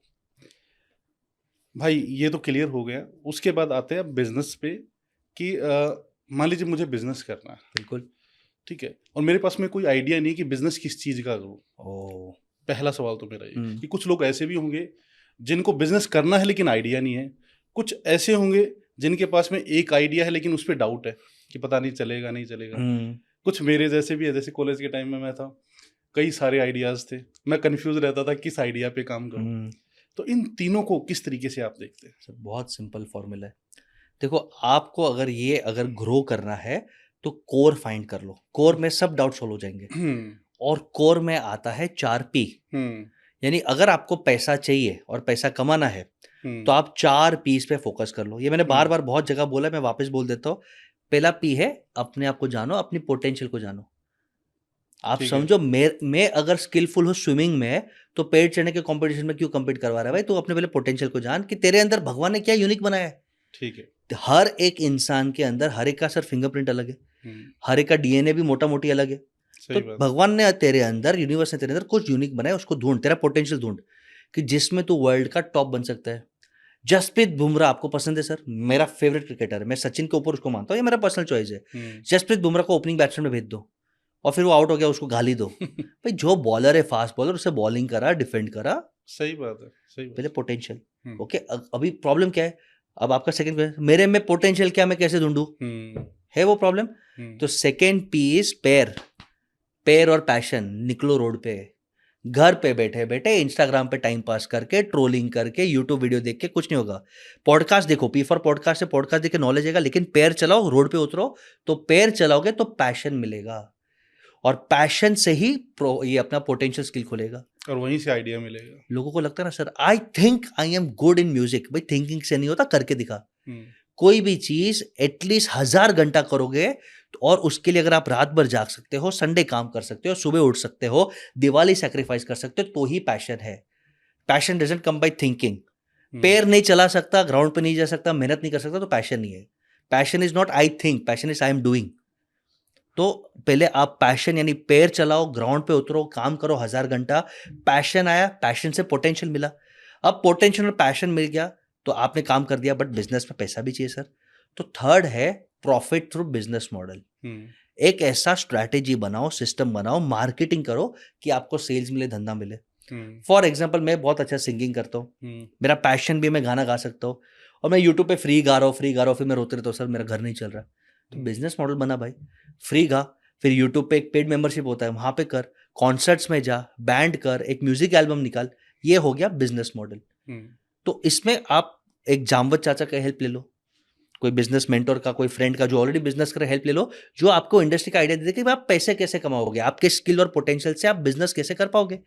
भाई ये तो क्लियर हो गया। उसके बाद आते हैं बिजनेस पे कि मान लीजिए मुझे बिजनेस करना है, बिल्कुल ठीक है, और मेरे पास में कोई आइडिया नहीं कि बिजनेस किस चीज का करूँ। ओ, पहला सवाल तो मेरा ये कि कुछ लोग ऐसे भी होंगे जिनको बिजनेस करना है लेकिन आइडिया नहीं है, कुछ ऐसे होंगे जिनके पास में एक आइडिया है लेकिन उस पर डाउट है कि पता नहीं चलेगा नहीं चलेगा। कुछ मेरे जैसे भी है, जैसे कॉलेज के टाइम में मैं था, कई सारे आइडियाज थे, मैं कंफ्यूज रहता था किस आइडिया पे काम करूं। तो इन तीनों को किस तरीके से आप देखते हैं? सर बहुत सिंपल फॉर्मूला है। देखो आपको अगर ग्रो करना है तो कोर फाइंड कर लो, कोर में सब डाउट सॉल्व हो जाएंगे। और कोर में आता है 4P, यानी अगर आपको पैसा चाहिए और पैसा कमाना है तो आप 4 P's पे फोकस कर लो। ये मैंने बार बार बहुत जगह बोला, मैं वापस बोल देता हूँ। पहला P है अपने आप को जानो, अपनी पोटेंशियल को जानो। आप समझो मैं अगर स्किलफुल हूँ स्विमिंग में, तो पेड़ चढ़ने के कंपटीशन में क्यों compete करवा रहा है भाई? तो अपने पहले पोटेंशियल को जान कि तेरे अंदर भगवान ने क्या यूनिक बनाया है। ठीक है, हर एक इंसान के अंदर हर एक का सर फिंगरप्रिंट अलग है, हर एक का DNA भी मोटा मोटी अलग है, सही तो बात। भगवान ने तेरे अंदर, यूनिवर्स ने तेरे अंदर कुछ यूनिक बनाया, उसको ढूंढ, तेरा पोटेंशियल ढूंढ कि जिसमें तू वर्ल्ड का टॉप बन सकता है। जसप्रीत बुमराह आपको पसंद है सर, मेरा फेवरेट क्रिकेटर है, मैं सचिन के ऊपर उसको मानता हूँ, ये मेरा पर्सनल चॉइस है। जसप्रीत बुमराह को ओपनिंग बैट्समैन में भेज दो और फिर वो आउट हो गया, उसको गाली दो। भाई जो बॉलर है, फास्ट बॉलर, उसे बॉलिंग करा, डिफेंड करा, सही बात है, सही पहले बात। पोटेंशियल। हम्म, ओके, अभी प्रॉब्लम क्या है? अब आपका सेकंड क्वेश्चन, मेरे में पोटेंशियल क्या, मैं कैसे ढूंढूं? हम्म, है वो प्रॉब्लम? तो सेकंड पीस पैर, पैर और पैशन। निकलो रोड पे, घर पे बैठे बैठे इंस्टाग्राम पे टाइम पास करके, ट्रोलिंग करके, यूट्यूब वीडियो देख के कुछ नहीं होगा। पॉडकास्ट देखो, पी फॉर पॉडकास्ट से पॉडकास्ट देख के नॉलेज आएगा, लेकिन पैर चलाओ, रोड पे उतरो, तो पैर चलाओगे तो पैशन मिलेगा, और पैशन से ही ये अपना पोटेंशियल स्किल खुलेगा। और वहीं से आइडिया मिलेगा। लोगों को लगता है ना sir, I think I am good in music, भाई थिंकिंग से नहीं होता, करके दिखा। हम्म, कोई भी चीज एटलीस्ट 1000 घंटा करोगे और उसके लिए अगर आप रात भर जाग सकते हो, संडे काम कर सकते हो, सुबह उठ सकते हो, दिवाली सैक्रिफाइस कर सकते हो, तो ही पैशन है। Passion doesn't come by thinking. पैर नहीं चला सकता, ग्राउंड पे नहीं जा सकता, मेहनत नहीं कर सकता, तो पैशन नहीं है। Passion is not I think, passion is I am doing. तो पहले आप पैशन यानी पैर चलाओ, ग्राउंड पे उतरो, काम करो 1000 घंटा। पैशन आया, पैशन से पोटेंशियल मिला। अब पोटेंशियल और पैशन मिल गया तो आपने काम कर दिया, बट बिजनेस में पैसा भी चाहिए सर। तो थर्ड है प्रॉफिट थ्रू बिजनेस मॉडल। एक ऐसा स्ट्रैटेजी बनाओ, सिस्टम बनाओ, मार्केटिंग करो कि आपको सेल्स मिले, धंधा मिले। फॉर एग्जाम्पल, मैं बहुत अच्छा सिंगिंग करता हूँ, मेरा पैशन भी, मैं गाना गा सकता हूँ, और मैं यूट्यूब पे फ्री गा रहा हूँ, फिर मैं रोते रहता हूँ सर मेरा घर नहीं चल रहा। तो बिजनेस मॉडल बना भाई, फ्री गा, फिर यूट्यूब पे एक पेड मेंबरशिप होता है, वहां पे कर, कॉन्सर्ट्स में जा, बैंड कर, एक म्यूजिक एल्बम निकाल, ये हो गया बिजनेस मॉडल। तो इसमें आप एक जामवत चाचा का हेल्प ले लो, कोई बिजनेस मेंटोर का, कोई फ्रेंड का जो ऑलरेडी बिजनेस करे हेल्प ले लो, जो आपको इंडस्ट्री का आइडिया दे दे कि आप पैसे कैसे कमाओगे, आपके स्किल और पोटेंशियल से आप बिजनेस कैसे कर पाओगे।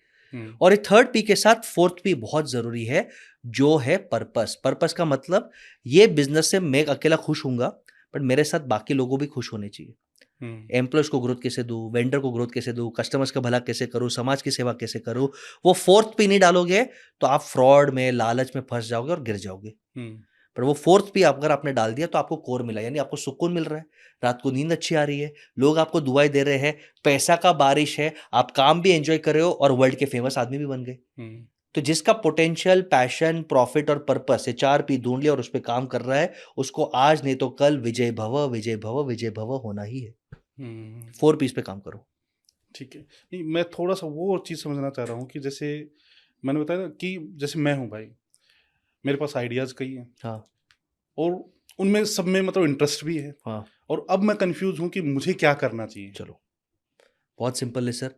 और ये थर्ड पी के साथ फोर्थ पी बहुत जरूरी है, जो है पर्पस। पर्पस का मतलब, ये बिजनेस से मैं अकेला खुश हूंगा, बट मेरे साथ बाकी लोगों भी खुश होने चाहिए। एम्प्लॉयज को ग्रोथ कैसे दूं, वेंडर को ग्रोथ कैसे दूं, कस्टमर्स का भला कैसे करूं, समाज की सेवा कैसे करूं, वो फोर्थ पी नहीं डालोगे तो आप फ्रॉड में, लालच में फंस जाओगे और गिर जाओगे। पर वो फोर्थ पी अगर आपने डाल दिया तो आपको कोर मिला, यानी आपको सुकून मिल रहा है, रात को नींद अच्छी आ रही है, लोग आपको दुआएं दे रहे हैं, पैसा का बारिश है, आप काम भी एंजॉय कर रहे हो और वर्ल्ड के फेमस आदमी भी बन गए। तो जिसका पोटेंशियल, पैशन, प्रॉफिट और पर्पस, ये 4 पी ढूंढ लिया और उस पर काम कर रहा है, उसको आज नहीं तो कल विजय भव, विजय भव, विजय भव होना ही है। 4 पीस पे काम करो। ठीक है। नहीं, मैं थोड़ा सा वो चीज़ समझना चाह रहा हूँ कि जैसे मैंने बताया ना कि जैसे मैं हूँ भाई, मेरे पास आइडियाज़ कई हैं, हाँ और उनमें सब में मतलब इंटरेस्ट भी है, हाँ, और अब मैं कंफ्यूज हूँ कि मुझे क्या करना चाहिए। चलो बहुत सिंपल है सर।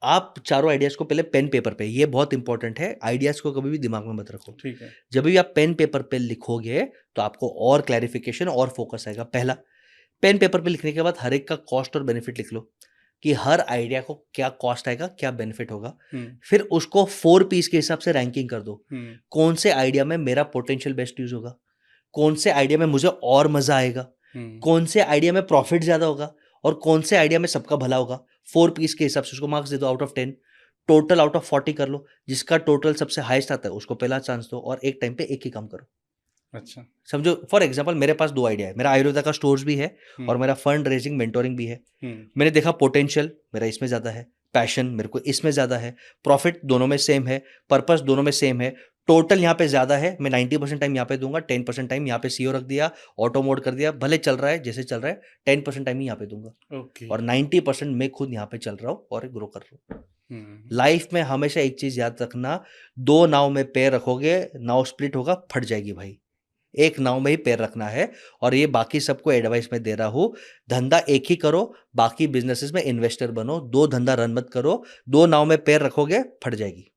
आप चारों आइडियाज को पहले पेन पेपर पे, ये बहुत इंपॉर्टेंट है, आइडियाज को कभी भी दिमाग में मत रखो। ठीक है। जब भी आप पेन पेपर पे लिखोगे तो आपको और क्लैरिफिकेशन और फोकस आएगा। पहला, पेन पेपर पे लिखने के बाद हर एक का कॉस्ट और बेनिफिट लिख लो कि हर आइडिया को क्या कॉस्ट आएगा, क्या बेनिफिट होगा। फिर उसको 4 पीस के हिसाब से रैंकिंग कर दो, कौन से आइडिया में मेरा पोटेंशियल बेस्ट यूज होगा, कौन से आइडिया में मुझे और मजा आएगा, कौन से आइडिया में प्रॉफिट ज्यादा होगा, और कौन से आइडिया में सबका भला होगा। 4 पीस के हिसाब से उसको मार्क्स दे दो out of 10। Total out of 40 कर लो, जिसका टोटल सबसे हाईएस्ट आता है उसको पहला चांस दो, और एक टाइम पे एक ही काम करो। अच्छा। समझो, फॉर एग्जांपल मेरे पास 2 आइडिया है, मेरा आयुर्वेदा का स्टोर्स भी है और मेरा फंड रेजिंग मेंटोरिंग भी है। मैंने देखा पोटेंशियल मेरा इसमें ज्यादा है, पैशन मेरे को इसमें ज्यादा है, प्रॉफिट दोनों में सेम है, पर्पस दोनों में सेम है, टोटल यहाँ पे ज्यादा है, मैं 90% टाइम यहाँ पे दूंगा, 10% टाइम यहाँ पे सीओ रख दिया, ऑटो मोड कर दिया, भले चल रहा है जैसे चल रहा है, 10% टाइम ही यहाँ पे दूंगा। ओके। और 90% मैं खुद यहाँ पे चल रहा हूँ और ग्रो कर रहा हूँ। लाइफ में हमेशा एक चीज याद रखना, 2 नाव में पैर रखोगे, नाव स्प्लिट होगा, फट जाएगी भाई। एक नाव में ही पैर रखना है, और ये बाकी सबको एडवाइस में दे रहा हूं। धंधा एक ही करो, बाकी बिजनेसेस में इन्वेस्टर बनो, 2 धंधा रन मत करो, 2 नाव में पैर रखोगे फट जाएगी।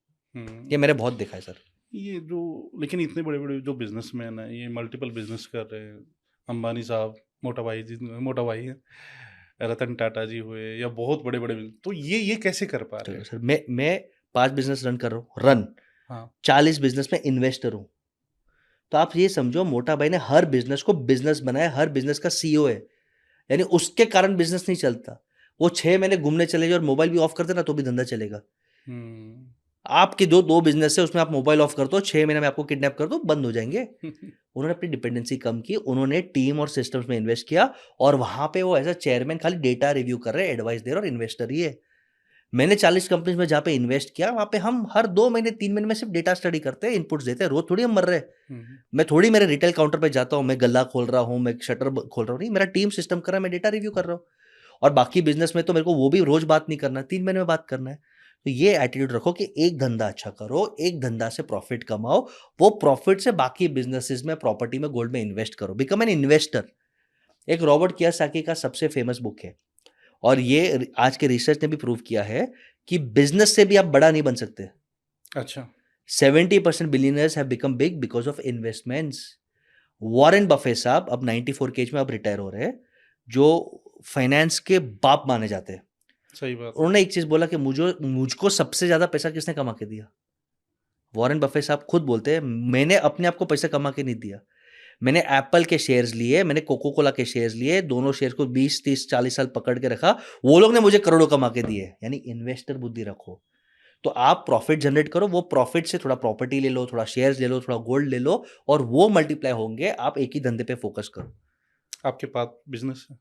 ये मैंने बहुत देखा है सर। ये जो, लेकिन इतने बड़े बड़े जो बिजनेसमैन हैं, ये मल्टीपल बिजनेस कर रहे हैं, अंबानी साहब, मोटा भाई है, रतन टाटा जी हुए, या बहुत बड़े बड़े, तो ये कैसे कर पा रहे हैं सर? मैं 5 बिजनेस रन कर रहा हूँ, रन। हाँ। 40 बिजनेस में इन्वेस्टर हूँ। तो आप ये समझो, मोटा भाई ने हर बिजनेस को बिजनेस बनाया, हर बिजनेस का सीईओ है, यानी उसके कारण बिजनेस नहीं चलता। वो 6 महीने घूमने चले जाए और मोबाइल भी ऑफ कर देना तो भी धंधा चलेगा। आपके जो 2 बिजनेस है उसमें आप मोबाइल ऑफ कर दो, 6 महीने में आपको किडनैप कर दो, बंद हो जाएंगे। उन्होंने अपनी डिपेंडेंसी कम की, उन्होंने टीम और सिस्टम्स में इन्वेस्ट किया, और वहां पे वो एज अ चेयरमैन खाली डेटा रिव्यू कर रहे हैं, एडवाइस दे रहे हैं, और इन्वेस्टर ही है। मैंने 40 कंपनीज में जहाँ पे इन्वेस्ट किया, वहां पे हम हर 2 महीने 3 महीने में सिर्फ डेटा स्टडी करते हैं, इनपुट्स देते हैं, रोज थोड़ी हम मर रहे हैं। मैं थोड़ी मेरे रिटेल काउंटर पे जाता हूँ, मैं गल्ला खोल रहा हूँ, मैं शटर खोल रहा हूँ, नहीं, मेरा टीम सिस्टम कर रहा है, मैं डेटा रिव्यू कर रहा हूँ। और बाकी बिजनेस में तो मेरे को वो भी रोज बात नहीं करना है, 3 महीने में बात करना है। तो ये एटीट्यूड रखो कि एक धंधा अच्छा करो, एक धंधा से प्रॉफिट कमाओ, वो प्रॉफिट से बाकी बिजनेसेस में, प्रॉपर्टी में, गोल्ड में इन्वेस्ट करो, बिकम एन इन्वेस्टर। एक रॉबर्ट कियोसाकी का सबसे फेमस बुक है, और ये आज के रिसर्च ने भी प्रूव किया है कि बिजनेस से भी आप बड़ा नहीं बन सकते। अच्छा। 70% billionaires have become big because of investments. Warren Buffett साहब अब 94 के एज में अब रिटायर हो रहे हैं, जो फाइनेंस के बाप माने जाते हैं। सही बात। उन्होंने एक चीज बोला कि मुझको सबसे ज्यादा पैसा किसने कमा के दिया? वॉरेन बफे साहब खुद बोलते हैं, मैंने अपने आप को पैसा कमा के नहीं दिया, मैंने एप्पल के शेयर्स लिए, मैंने कोको कोला के शेयर्स लिए, दोनों शेयर को 20 30 40 साल पकड़ के रखा, वो लोग ने मुझे करोड़ों कमा के दिए। यानी इन्वेस्टर बुद्धि रखो, तो आप प्रॉफिट जनरेट करो, वो प्रॉफिट से थोड़ा प्रॉपर्टी ले लो, थोड़ा शेयर्स ले लो, थोड़ा गोल्ड ले लो, और वो मल्टीप्लाई होंगे। आप एक ही धंधे पे फोकस करो। आपके पास बिजनेस है?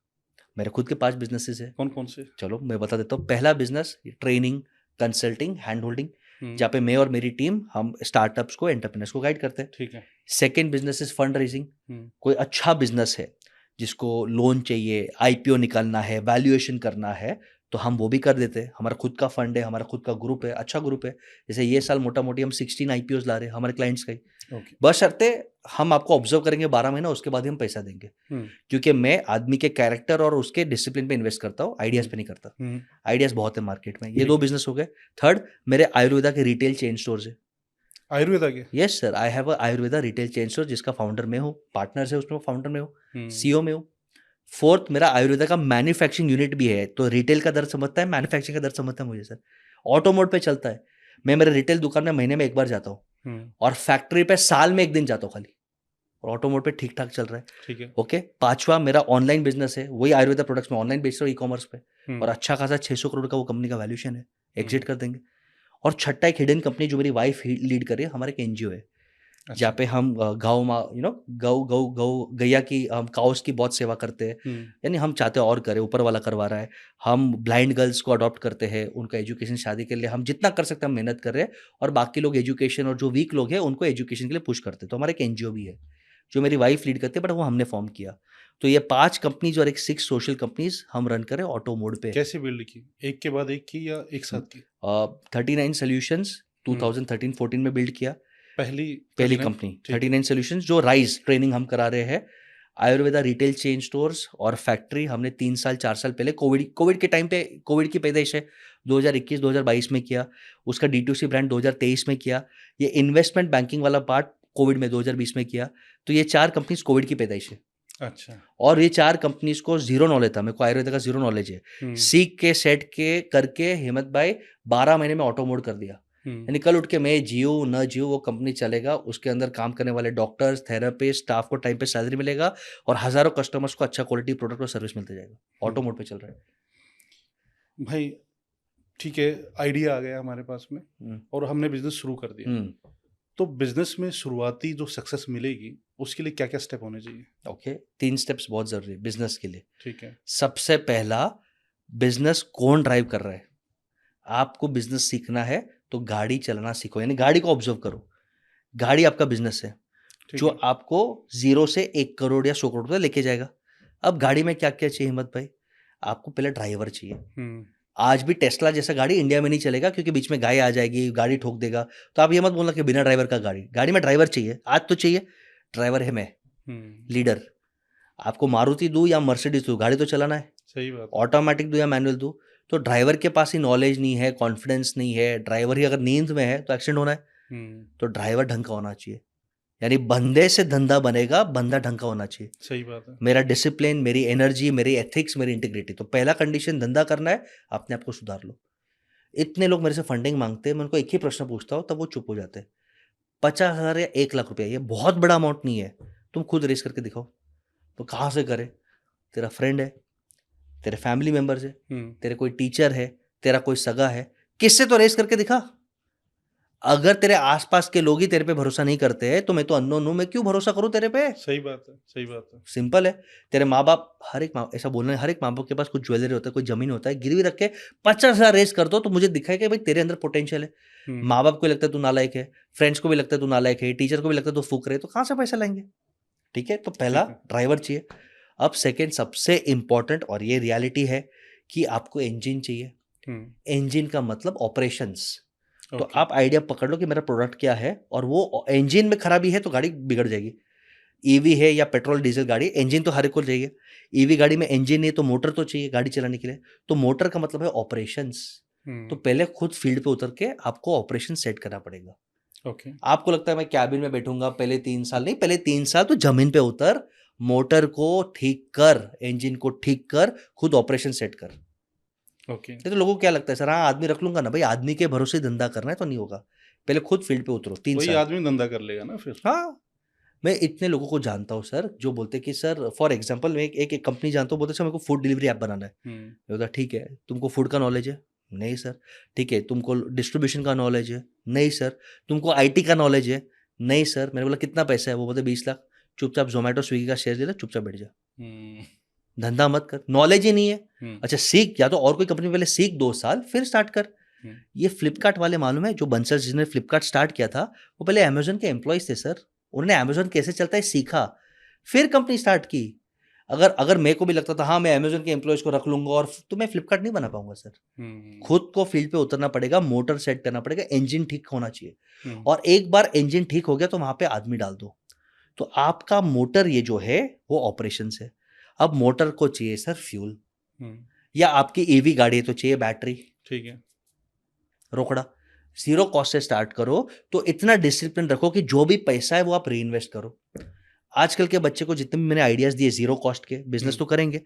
मेरे खुद के 5 बिजनेसेस है। कौन कौन से? चलो मैं बता देता हूँ। पहला business training, consulting, hand holding, hmm, जहाँ पे मैं और मेरी टीम हम स्टार्टअप्स को, एंटरप्रेन्योर्स को गाइड करते हैं। ठीक है। Second business is fund raising. Hmm, कोई अच्छा बिजनेस है जिसको लोन चाहिए, आईपीओ निकालना है, वैल्यूएशन करना है, तो हम वो भी कर देते हैं। हमारा खुद का फंड है, हमारा खुद का ग्रुप है, अच्छा ग्रुप है। जैसे ये साल मोटा मोटी हम 16 आईपीओज ला रहे हैं हमारे क्लाइंट्स का ही। ओके। बशर्ते हम आपको ऑब्जर्व करेंगे 12 महीना, उसके बाद ही हम पैसा देंगे, हम्म, क्योंकि मैं आदमी के कैरेक्टर और उसके डिसिप्लिन पे इन्वेस्ट करता हूँ, आइडियाज हम्म, पे नहीं करता। हम्म, आइडियाज बहुत है मार्केट में। ये ठीक 2 है। बिजनेस हो गए। थर्ड, मेरे आयुर्वेदा के रिटेल चेन स्टोर्स है। आयुर्वेदा के? Yes sir, I have a Ayurveda retail chain store, जिसका फाउंडर मैं हूँ, पार्टनर्स है उसमें, फाउंडर में हूँ, सीईओ में हूँ। फोर्थ, मेरा आयुर्वेदा का मैन्युफैक्चरिंग यूनिट भी है। तो रिटेल का दर्द समझता है, मैन्युफैक्चरिंग का दर्द समझता है मुझे सर। ऑटो मोड पे चलता है। मैं मेरे रिटेल दुकान में महीने में 1 बार जाता हूँ, और फैक्ट्री पे साल में 1 दिन जाता हूँ खाली, और ऑटो मोड पे ठीक ठाक चल रहा है। ठीक है। ओके। पांचवा, मेरा ऑनलाइन बिजनेस है, वही आयुर्वेदा प्रोडक्ट्स में ऑनलाइन बेच रहा हूँ, ई कॉमर्स पे, और अच्छा खासा 600 करोड़ का वो कंपनी का वैल्यूएशन है, एग्जिट कर देंगे। और छठा, एक हिडन कंपनी जो मेरी वाइफ लीड कर रही है, हमारे एक एनजीओ है, अच्छा। जहाँ पे हम गाँव में गौ गौ गौ गैया की, हम काउस की बहुत सेवा करते हैं। यानी हम चाहते हैं और करें, ऊपर वाला करवा रहा है। हम ब्लाइंड गर्ल्स को अडॉप्ट करते हैं, उनका एजुकेशन, शादी के लिए हम जितना कर सकते हैं हम मेहनत कर रहे हैं, और बाकी लोग एजुकेशन, और जो वीक लोग हैं उनको एजुकेशन के लिए पुश करते हैं। तो हमारा एक एनजीओ भी है जो मेरी वाइफ लीड करती है, बट वो हमने फॉर्म किया। तो ये 5 कंपनीज और एक 6 सोशल कंपनीज हम रन करें ऑटो मोड पे। कैसे बिल्ड की? एक के बाद एक की या एक साथ की? 39 सोल्यूशंस 2013-14 में बिल्ड किया। पहली पहली 39? कंपनी ठीक है। 39 सॉल्यूशंस, जो राइज ट्रेनिंग हम करा रहे हैं। आयुर्वेदा रिटेल चेन स्टोर्स और फैक्ट्री हमने 3 साल 4 साल पहले, कोविड के टाइम पे, कोविड की पैदाइश है, 2021-2022 में किया। उसका D2C ब्रांड 2023 में किया। ये इन्वेस्टमेंट बैंकिंग वाला पार्ट कोविड में 2020 में किया। तो ये 4 कंपनीज कोविड की पैदाइश है, अच्छा। और ये 4 कंपनीज को जीरो नॉलेज था। मेरे को आयुर्वेदा का जीरो नॉलेज है। सीख के सेट के करके हिम्मत भाई 12 महीने में ऑटो मोड कर दिया। यानी कल उठ के मैं जियो न जियो, वो कंपनी चलेगा, उसके अंदर काम करने वाले डॉक्टर्स, थेरेपिस्ट, स्टाफ को टाइम पे सैलरी मिलेगा, और हजारों कस्टमर्स को अच्छा क्वालिटी प्रोडक्ट और सर्विस मिलते जाएगा। ऑटो मोड पे चल रहा है भाई। ठीक है, आइडिया आ गया हमारे पास में, और हमने बिजनेस शुरू कर दिया। तो बिजनेस में शुरुआती जो सक्सेस मिलेगी उसके लिए क्या क्या स्टेप होने चाहिए? ओके, 3 स्टेप्स बहुत जरूरी है बिजनेस के लिए। ठीक है। सबसे पहला, बिजनेस कौन ड्राइव कर रहा है। आपको बिजनेस सीखना है तो गाड़ी चलाना सीखो, यानी गाड़ी को ऑब्जर्व करो। गाड़ी आपका बिजनेस है, ठीक जो है। आपको 0 से 1 करोड़ या 100 करोड़ तक लेके जाएगा। अब गाड़ी में क्या क्या चाहिए हिम्मत भाई? आपको पहले ड्राइवर चाहिए। आज भी टेस्ला जैसा गाड़ी इंडिया में नहीं चलेगा, क्योंकि बीच में गाय आ जाएगी, गाड़ी ठोक देगा। तो आप ये मत बोलना कि बिना ड्राइवर का गाड़ी, गाड़ी में ड्राइवर चाहिए, आज तो चाहिए। ड्राइवर है मैं, लीडर। आपको मारुति दूं या मर्सिडीज दूं, गाड़ी तो चलाना है। सही बात। ऑटोमेटिक दूं या मैनुअल दूं, तो ड्राइवर के पास ही नॉलेज नहीं है, कॉन्फिडेंस नहीं है, ड्राइवर ही अगर नींद में है तो एक्सीडेंट होना है। तो ड्राइवर ढंग का होना चाहिए। यानी बंदे से धंधा बनेगा, बंदा ढंग का होना चाहिए। सही बात है। मेरा डिसिप्लिन, मेरी एनर्जी, मेरी एथिक्स, मेरी इंटीग्रिटी। तो पहला कंडीशन, धंधा करना है, अपने आप को सुधार लो। इतने लोग मेरे से फंडिंग मांगते हैं, मैं उनको एक ही प्रश्न पूछता हूँ, तब वो चुप हो जाते हैं। 50,000 या 1 लाख रुपया, ये बहुत बड़ा अमाउंट नहीं है, तुम खुद रेस करके दिखाओ। तो कहाँ से करे? तेरा फ्रेंड है, तेरे फैमिली मेंबर्स है, तेरे कोई टीचर है, तेरा कोई सगा है, किससे तो रेस करके दिखा। अगर तेरे आसपास के लोग ही तेरे पे भरोसा नहीं करते हैं तो मैं तो अननोन हूं, मैं क्यों भरोसा करूं तेरे पे? सही बात है, सही बात है। सिंपल है। तेरे माँ बाप, हर एक माँ, ऐसा बोलना है, हर एक माँ बाप के पास कुछ ज्वेलरी होता है, कोई जमीन होता है, गिरवी रख के 50,000 रेस कर दो तो मुझे दिखाई कि भाई तेरे अंदर पोटेंशियल है। माँ बाप को भी लगता है तू नालायक है, फ्रेंड्स को भी लगता है तू नालायक है, टीचर को भी लगता है तू फूक रहे, तो कहाँ से पैसा लाएंगे? ठीक है, तो पहला ठीक है। ड्राइवर चाहिए। अब सेकंड सबसे इंपॉर्टेंट, और ये रियलिटी है, कि आपको इंजन चाहिए। इंजन का मतलब ऑपरेशंस। तो ओके। आप आइडिया पकड़ लो कि मेरा प्रोडक्ट क्या है, और वो इंजन में खराबी है तो गाड़ी बिगड़ जाएगी। ईवी है या पेट्रोल डीजल गाड़ी, इंजन तो हर एक को चाहिए। ईवी गाड़ी में इंजन नहीं तो मोटर तो चाहिए गाड़ी चलाने के लिए। तो मोटर का मतलब है ऑपरेशंस। तो पहले खुद फील्ड पे उतर के आपको ऑपरेशन सेट करना पड़ेगा। ओके। आपको लगता है मैं कैबिन में बैठूंगा पहले 3 साल, नहीं, पहले 3 साल तो जमीन पे उतर, मोटर को ठीक कर, इंजन को ठीक कर, खुद ऑपरेशन सेट कर। ओके। नहीं तो लोगों को क्या लगता है, सर हाँ आदमी रख लूंगा ना, भाई आदमी के भरोसे धंधा करना है तो नहीं होगा। पहले खुद फील्ड पे उतरो 3 वही साल आदमी धंधा कर लेगा ना फिर। हाँ, मैं इतने लोगों को जानता हूँ सर जो बोलते हैं कि सर फॉर एग्जांपल मैं एक कंपनी जानता हूँ, बोलते सर मेरे को फूड डिलीवरी ऐप बनाना है। मैं बोलता ठीक है, तुमको फूड का नॉलेज है? नहीं सर। ठीक है, तुमको डिस्ट्रीब्यूशन का नॉलेज है? नहीं सर। तुमको आईटी का नॉलेज है? नहीं सर। मैंने बोला कितना पैसा है? वो बोलते 20 लाख। चुपचाप जोमेटो स्विगी का शेयर ले ले, चुपचाप बैठ जा, धंधा मत कर, नॉलेज ही नहीं है। अच्छा सीख, या तो और कोई कंपनी में पहले सीख 2 साल फिर स्टार्ट कर। ये फ्लिपकार्ट वाले मालूम है, जो बंसल जिसने फ्लिपकार्ट स्टार्ट किया था वो पहले अमेजोन के एम्प्लॉयज थे सर। उन्होंने अमेजोन कैसे चलता है सीखा, फिर कंपनी स्टार्ट की। अगर अगर मेरे को भी लगता था हाँ मैं अमेजोन के एम्प्लॉयज को रख लूंगा और तो मैं फ्लिपकार्ट नहीं बना पाऊंगा सर। खुद को फील्ड पे उतरना पड़ेगा, मोटर सेट करना पड़ेगा, इंजन ठीक होना चाहिए। और एक बार इंजन ठीक हो गया तो वहां पे आदमी डाल दो। तो आपका मोटर ये जो है वो ऑपरेशन है। अब मोटर को चाहिए सर फ्यूल, या आपकी ईवी गाड़ी है तो चाहिए बैटरी। ठीक है। रोकड़ा, जीरो कॉस्ट से स्टार्ट करो। तो इतना डिसिप्लिन रखो कि जो भी पैसा है वो आप री इन्वेस्ट करो। आजकल के बच्चे को जितने भी मैंने आइडियाज दिए जीरो कॉस्ट के, बिजनेस तो करेंगे,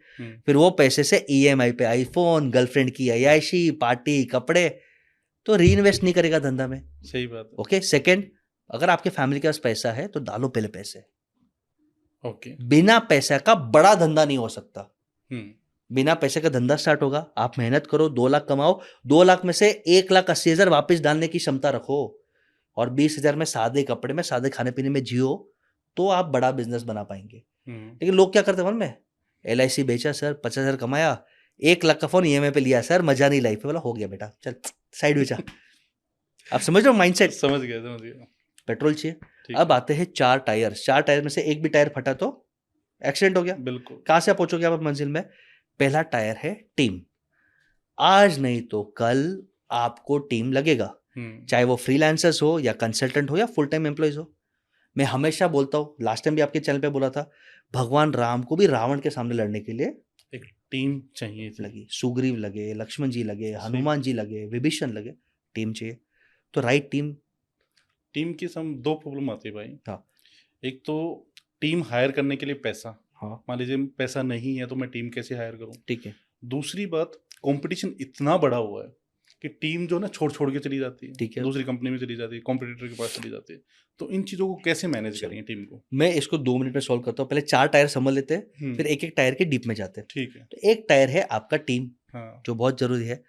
फिर वो पैसे से ईएमआई पे आईफोन, गर्लफ्रेंड की अयाशी, पार्टी, कपड़े, तो री इन्वेस्ट नहीं करेगा धंधा में। सही बात है। ओके, सेकंड, अगर आपके फैमिली के पास पैसा है तो डालो पहले पैसे। ओके। बिना पैसा का बड़ा धंधा नहीं हो सकता। बिना पैसे का धंधा स्टार्ट होगा, आप मेहनत करो, 2 लाख कमाओ, 2 लाख में से 1,80,000 वापस डालने की क्षमता रखो, और 20,000 में सादे कपड़े में, सादे खाने पीने में जियो, तो आप बड़ा बिजनेस बना पाएंगे। लेकिन लोग क्या करते हैं मन में, LIC बेचा सर, 50,000 कमाया, 1 लाख का फोन EMI पे लिया सर, मजा नहीं लाइफ में, बोला हो गया बेटा चल साइड बेचा। आप समझ रहे हो माइंडसेट? समझ गया, समझ गया। पेट्रोल चाहिए। अब आते हैं 4 टायर। 4 टायर में से एक भी टायर फटा तो एक्सीडेंट हो गया। बिल्कुल। कहां से आप पहुंचोगे आप मंजिल में? पहला टायर है टीम। आज नहीं तो कल आपको टीम लगेगा, चाहे वो फ्रीलांसर्स हो या कंसल्टेंट हो या फुल टाइम एम्प्लॉयज हो। मैं हमेशा बोलता हूं, लास्ट टाइम भी आपके चैनल पे बोला था, भगवान राम को भी रावण के सामने लड़ने के लिए एक टीम चाहिए थी। लगी, सुग्रीव लगे, लक्ष्मण जी लगे, हनुमान जी लगे, विभीषण लगे, टीम चाहिए। तो राइट टीम की सम 2 प्रॉब्लम आती है भाई। हाँ। एक तो टीम हायर करने के लिए पैसा, हाँ मान लीजिए पैसा नहीं है तो मैं टीम कैसे हायर करूं। ठीक है। दूसरी बात, कंपटीशन इतना बड़ा हुआ है कि टीम जो ना छोड़ छोड़ के चली जाती ठीक है, है। दूसरी कंपनी में चली जाती है, कॉम्पिटिटर के पास चली जाती है। तो इन चीजों को कैसे मैनेज करेंगे टीम को? मैं इसको 2 मिनट में सॉल्व करता हूँ। पहले 4 टायर समझ लेते हैं, फिर एक एक टायर के डीप में जाते हैं। ठीक है। तो एक टायर है आपका टीम, हाँ। जो बहुत जरूरी है।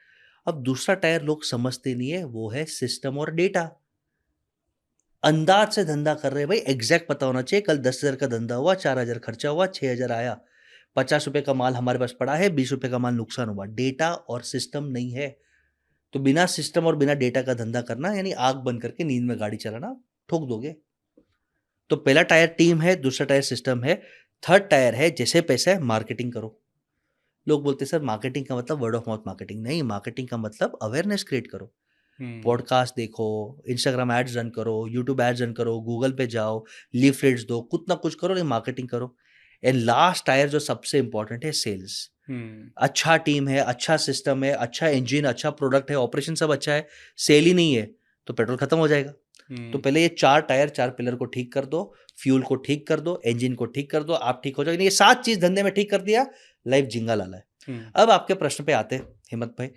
अब दूसरा टायर लोग समझते नहीं है, वो है सिस्टम और डेटा। अंदाज से धंधा कर रहे हैं भाई, एग्जैक्ट पता होना चाहिए कल 10,000 का धंधा हुआ, 4,000 खर्चा हुआ, 6,000 आया, 50 रुपए का माल हमारे पास पड़ा है, 20 रुपए का माल नुकसान हुआ। डेटा और सिस्टम नहीं है। तो बिना सिस्टम और बिना डेटा का धंधा करना यानी आग बंद करके नींद में गाड़ी चलाना, ठोक दोगे। तो पहला टायर टीम है, दूसरा टायर सिस्टम है, थर्ड टायर है जैसे पैसा है मार्केटिंग करो। लोग बोलते हैं सर मार्केटिंग का मतलब वर्ड ऑफ माउथ मार्केटिंग नहीं, मार्केटिंग का मतलब अवेयरनेस क्रिएट करो। पॉडकास्ट देखो, इंस्टाग्राम एड्स रन करो, यूट्यूब एड्स रन करो, गूगल पे जाओ, लीफलेट्स दो, कुछ ना कुछ करो, लेकिन मार्केटिंग करो। एंड लास्ट टायर जो सबसे इंपॉर्टेंट है, सेल्स। अच्छा टीम है, अच्छा सिस्टम है, अच्छा इंजन, अच्छा प्रोडक्ट है, ऑपरेशन सब अच्छा है, सेल ही नहीं है तो पेट्रोल खत्म हो जाएगा। तो पहले ये 4 टायर, 4 पिलर को ठीक कर दो, फ्यूल को ठीक कर दो, इंजन को ठीक कर दो, आप ठीक हो जाएंगे। ये 7 चीज धंधे में ठीक कर दिया, लाइफ जिंगा लाला है। अब आपके प्रश्न पे आते हैं हिम्मत भाई,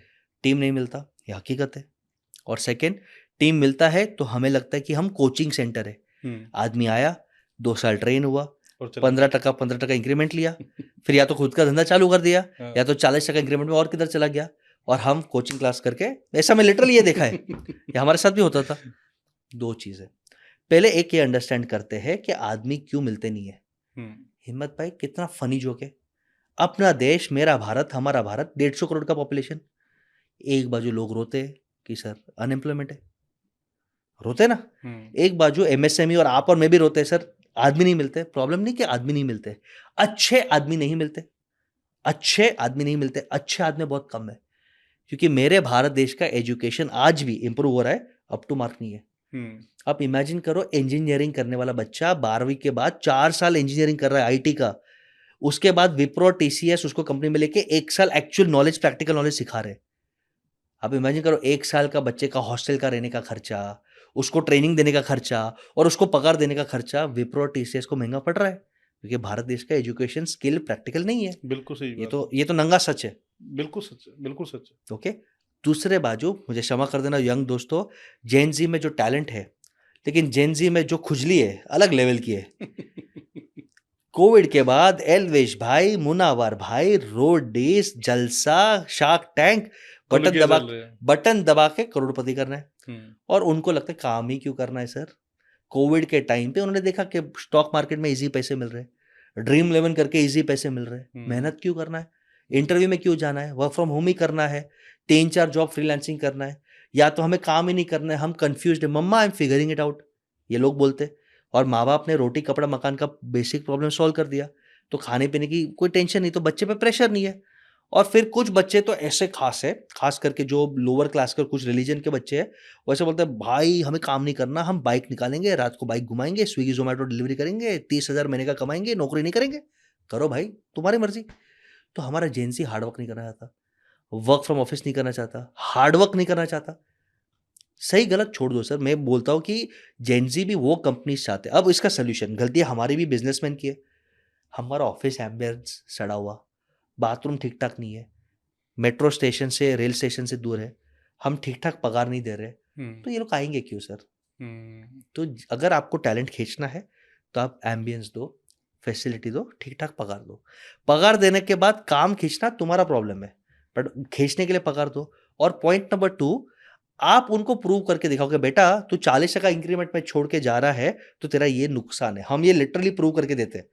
टीम नहीं मिलता, ये हकीकत है। और सेकंड, टीम मिलता है तो हमें लगता है कि हम कोचिंग सेंटर है। आदमी आया, 2 साल ट्रेन हुआ, 15% इंक्रीमेंट लिया, फिर या तो खुद का धंधा चालू कर दिया, या तो 40% इंक्रीमेंट में और किधर चला गया, और हम कोचिंग क्लास करके, ऐसा मैं लिटरली ये देखा है, ये हमारे साथ भी होता था। दो चीजें। पहले एक ये अंडरस्टैंड करते हैं कि आदमी क्यों मिलते नहीं है। हिम्मत भाई कितना फनी जोक है। अपना देश, मेरा भारत, हमारा भारत, 150 करोड़ का पॉपुलेशन। एक बाजू लोग रोते हैं कि सर अनएम्प्लॉयमेंट है, रोते ना। एक बाजू एमएसएमई और आप और मैं भी रोते हैं सर आदमी नहीं मिलते। प्रॉब्लम नहीं कि आदमी नहीं मिलते, अच्छे आदमी नहीं मिलते। अच्छे आदमी नहीं मिलते, अच्छे आदमी बहुत कम है। क्योंकि मेरे भारत देश का एजुकेशन आज भी इंप्रूव हो रहा है, अप टू मार्क नहीं है। आप इमेजिन करो, इंजीनियरिंग करने वाला बच्चा 12वीं के बाद 4 साल इंजीनियरिंग कर रहा है आईटी का, उसके बाद विप्रो टीसीएस उसको कंपनी में लेके 1 साल एक्चुअल नॉलेज, प्रैक्टिकल नॉलेज सिखा रहे। आप इमेजिन करो, 1 साल का बच्चे का हॉस्टल का रहने का खर्चा, उसको ट्रेनिंग देने का खर्चा और उसको पगार देने का खर्चा विप्रो टीसीएस को महंगा पड़ रहा है। क्योंकि भारत देश का एजुकेशन स्किल प्रैक्टिकल नहीं है। बिल्कुल सही ये बात तो नंगा सच है। बिल्कुल सच है, बिल्कुल सच है। ओके। दूसरे बाजू, मुझे क्षमा कर देना यंग दोस्तों, जेन जी में जो टैलेंट है, लेकिन जेन जी में जो खुजली है अलग लेवल की है। कोविड के बाद एलवेश भाई, मुनावर भाई, रोड डेज, जलसा, शार्क टैंक, बटन दबा के करोड़पति करना है। और उनको लगता है काम ही क्यों करना है सर। कोविड के टाइम पे उन्होंने देखा कि स्टॉक मार्केट में इजी पैसे मिल रहे हैं, ड्रीम 11 करके इजी पैसे मिल रहे हैं, मेहनत क्यों करना है, इंटरव्यू में क्यों जाना है, वर्क फ्रॉम होम ही करना है, 3-4 जॉब फ्रीलांसिंग करना है, या तो हमें काम ही नहीं करना है, हम कंफ्यूज्ड है, mama I am figuring it out, ये लोग बोलते। और माँ बाप ने रोटी कपड़ा मकान का बेसिक प्रॉब्लम सॉल्व कर दिया, तो खाने पीने की कोई टेंशन नहीं, तो बच्चे पे प्रेशर नहीं है। और फिर कुछ बच्चे तो ऐसे खास है, खास करके जो लोअर क्लास के और कुछ रिलीजन के बच्चे हैं, वैसे बोलते हैं भाई हमें काम नहीं करना, हम बाइक निकालेंगे, रात को बाइक घुमाएंगे, स्विगी जोमेटो डिलीवरी करेंगे, 30,000 महीने का कमाएंगे, नौकरी नहीं करेंगे। करो भाई, तुम्हारी मर्जी। तो हमारा जेंसी हार्डवर्क नहीं करना चाहता, वर्क फ्रॉम ऑफिस नहीं करना चाहता, हार्डवर्क नहीं करना चाहता। सही गलत छोड़ दो सर, मैं बोलता हूं कि जेंजी भी वो कंपनीज चाहते हैं। अब इसका सोल्यूशन, गलती हमारी भी बिजनेसमैन की है। हमारा ऑफिस एम्बियंस सड़ा हुआ, बाथरूम ठीक ठाक नहीं है, मेट्रो स्टेशन से, रेल स्टेशन से दूर है, हम ठीक ठाक पगार नहीं दे रहे, तो ये लोग आएंगे क्यों सर। तो अगर आपको टैलेंट खींचना है तो आप एम्बियंस दो, फैसिलिटी दो, ठीक ठाक पगार दो। पगार देने के बाद काम खींचना तुम्हारा प्रॉब्लम है, बट खींचने के लिए पगार दो। और पॉइंट नंबर 2, आप उनको प्रूव करके दिखाओ कि बेटा तू 40 का इंक्रीमेंट में छोड़ के जा रहा है तो तेरा ये नुकसान है। हम ये लिटरली प्रूव करके देते हैं।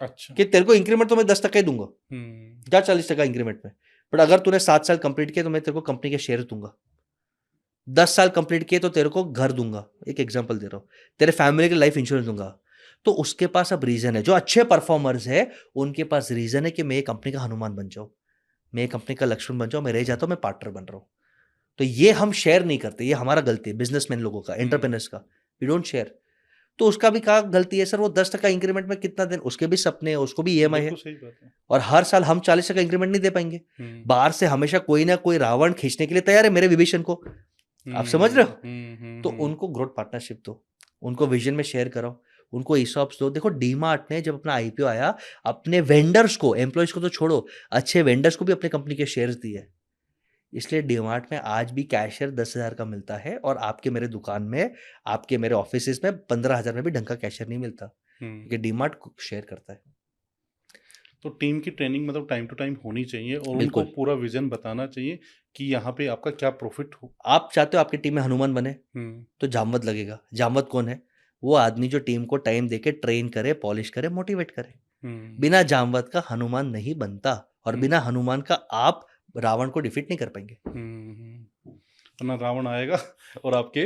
अच्छा। कि तेरे को इंक्रीमेंट तो मैं 10% ही दूंगा, जा 40% इंक्रीमेंट में, बट अगर तूने 7 साल कंप्लीट किया तो मैं तेरे को कंपनी के शेयर दूंगा, 10 साल कंप्लीट किए तो तेरे को घर दूंगा, एक एग्जांपल दे रहा हूं, तेरे फैमिली के लाइफ इंश्योरेंस दूंगा। तो उसके पास अब रीजन है, जो अच्छे परफॉर्मर्स है उनके पास रीजन है कि मैं ये कंपनी का हनुमान बन जाऊं, मैं ये कंपनी का लक्ष्मण बन जाऊं, मैं रह जाता हूं, मैं पार्टनर बन रहा हूं। तो ये हम शेयर नहीं करते, ये हमारा गलती है बिजनेसमैन लोगों का, एंटरप्रेन्योर्स का, वी डोंट शेयर। तो उसका भी क्या गलती है सर, वो 10% इंक्रीमेंट में कितना दिन, उसके भी सपने हैं, उसको भी ईएमआई है। सही बात है। और हर साल हम 40% इंक्रीमेंट नहीं दे पाएंगे। बाहर से हमेशा कोई ना कोई रावण खींचने के लिए तैयार है मेरे विभीषण को, आप समझ रहे हो। तो उनको ग्रोथ पार्टनरशिप दो, उनको विजन में शेयर कराओ, उनको ईसॉप्स दो। देखो डीमार्ट ने जब अपना आईपीओ आया, अपने वेंडर्स को, एम्प्लॉयज को तो छोड़ो, अच्छे वेंडर्स को भी अपने कंपनी के शेयर्स दिए। इसलिए डीमार्ट में आज भी कैशियर 10,000 का मिलता है, और आपके मेरे दुकान में, आपके मेरे ऑफिस में 15,000 में भी ढंग का कैशियर नहीं मिलता, क्योंकि डीमार्ट शेयर करता है। तो टीम की ट्रेनिंग मतलब टाइम टू टाइम होनी चाहिए, और उनको पूरा विजन बताना चाहिए कि यहाँ पे आपका क्या प्रॉफिट हो। आप चाहते हो आपकी टीम में हनुमान बने, तो जामवंत लगेगा। जामवंत कौन है? वो आदमी जो टीम को टाइम देके ट्रेन करे, पॉलिश करे, मोटिवेट करे। बिना जामवंत का हनुमान नहीं बनता, और बिना हनुमान का आप रावण को डिफीट नहीं कर पाएंगे। वरना रावण आएगा और आपके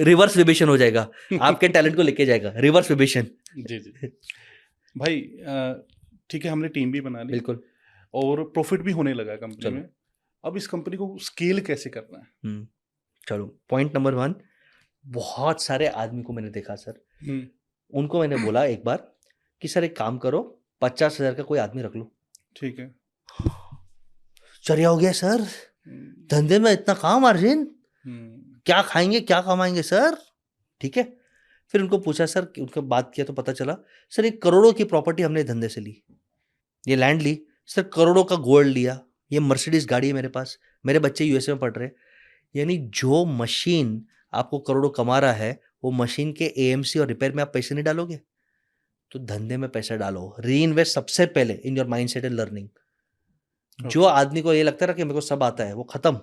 रिवर्स विभीषण हो जाएगा, आपके टैलेंट को लेके जाएगा, रिवर्स विभीषण। जी जी भाई, ठीक है, हमने टीम भी बना ली, बिल्कुल, और प्रॉफिट भी होने लगा कंपनी में। अब इस कंपनी को स्केल कैसे करना है? चलो, पॉइंट नंबर 1, बहुत सारे आदमी को मैंने देखा सर, उनको मैंने बोला एक बार कि सर एक काम करो, 50,000 का कोई आदमी रख लो। ठीक है, चरिया हो गया सर, धंधे में इतना काम अर्जिन, क्या खाएंगे क्या कमाएंगे सर। ठीक है, फिर उनको पूछा सर, उनको बात किया तो पता चला सर ये करोड़ों की प्रॉपर्टी हमने धंधे से ली, ये लैंड ली सर, करोड़ों का गोल्ड लिया, ये मर्सिडीज गाड़ी है मेरे पास, मेरे बच्चे यूएसए में पढ़ रहे। यानी जो मशीन आपको करोड़ों कमा रहा है, वो मशीन के एएमसी और रिपेयर में आप पैसे नहीं डालोगे, तो धंधे में पैसा डालो, री इन्वेस्ट सबसे पहले in your mind set and learning. जो आदमी को ये लगता है कि मेरे को सब आता है, वो खत्म।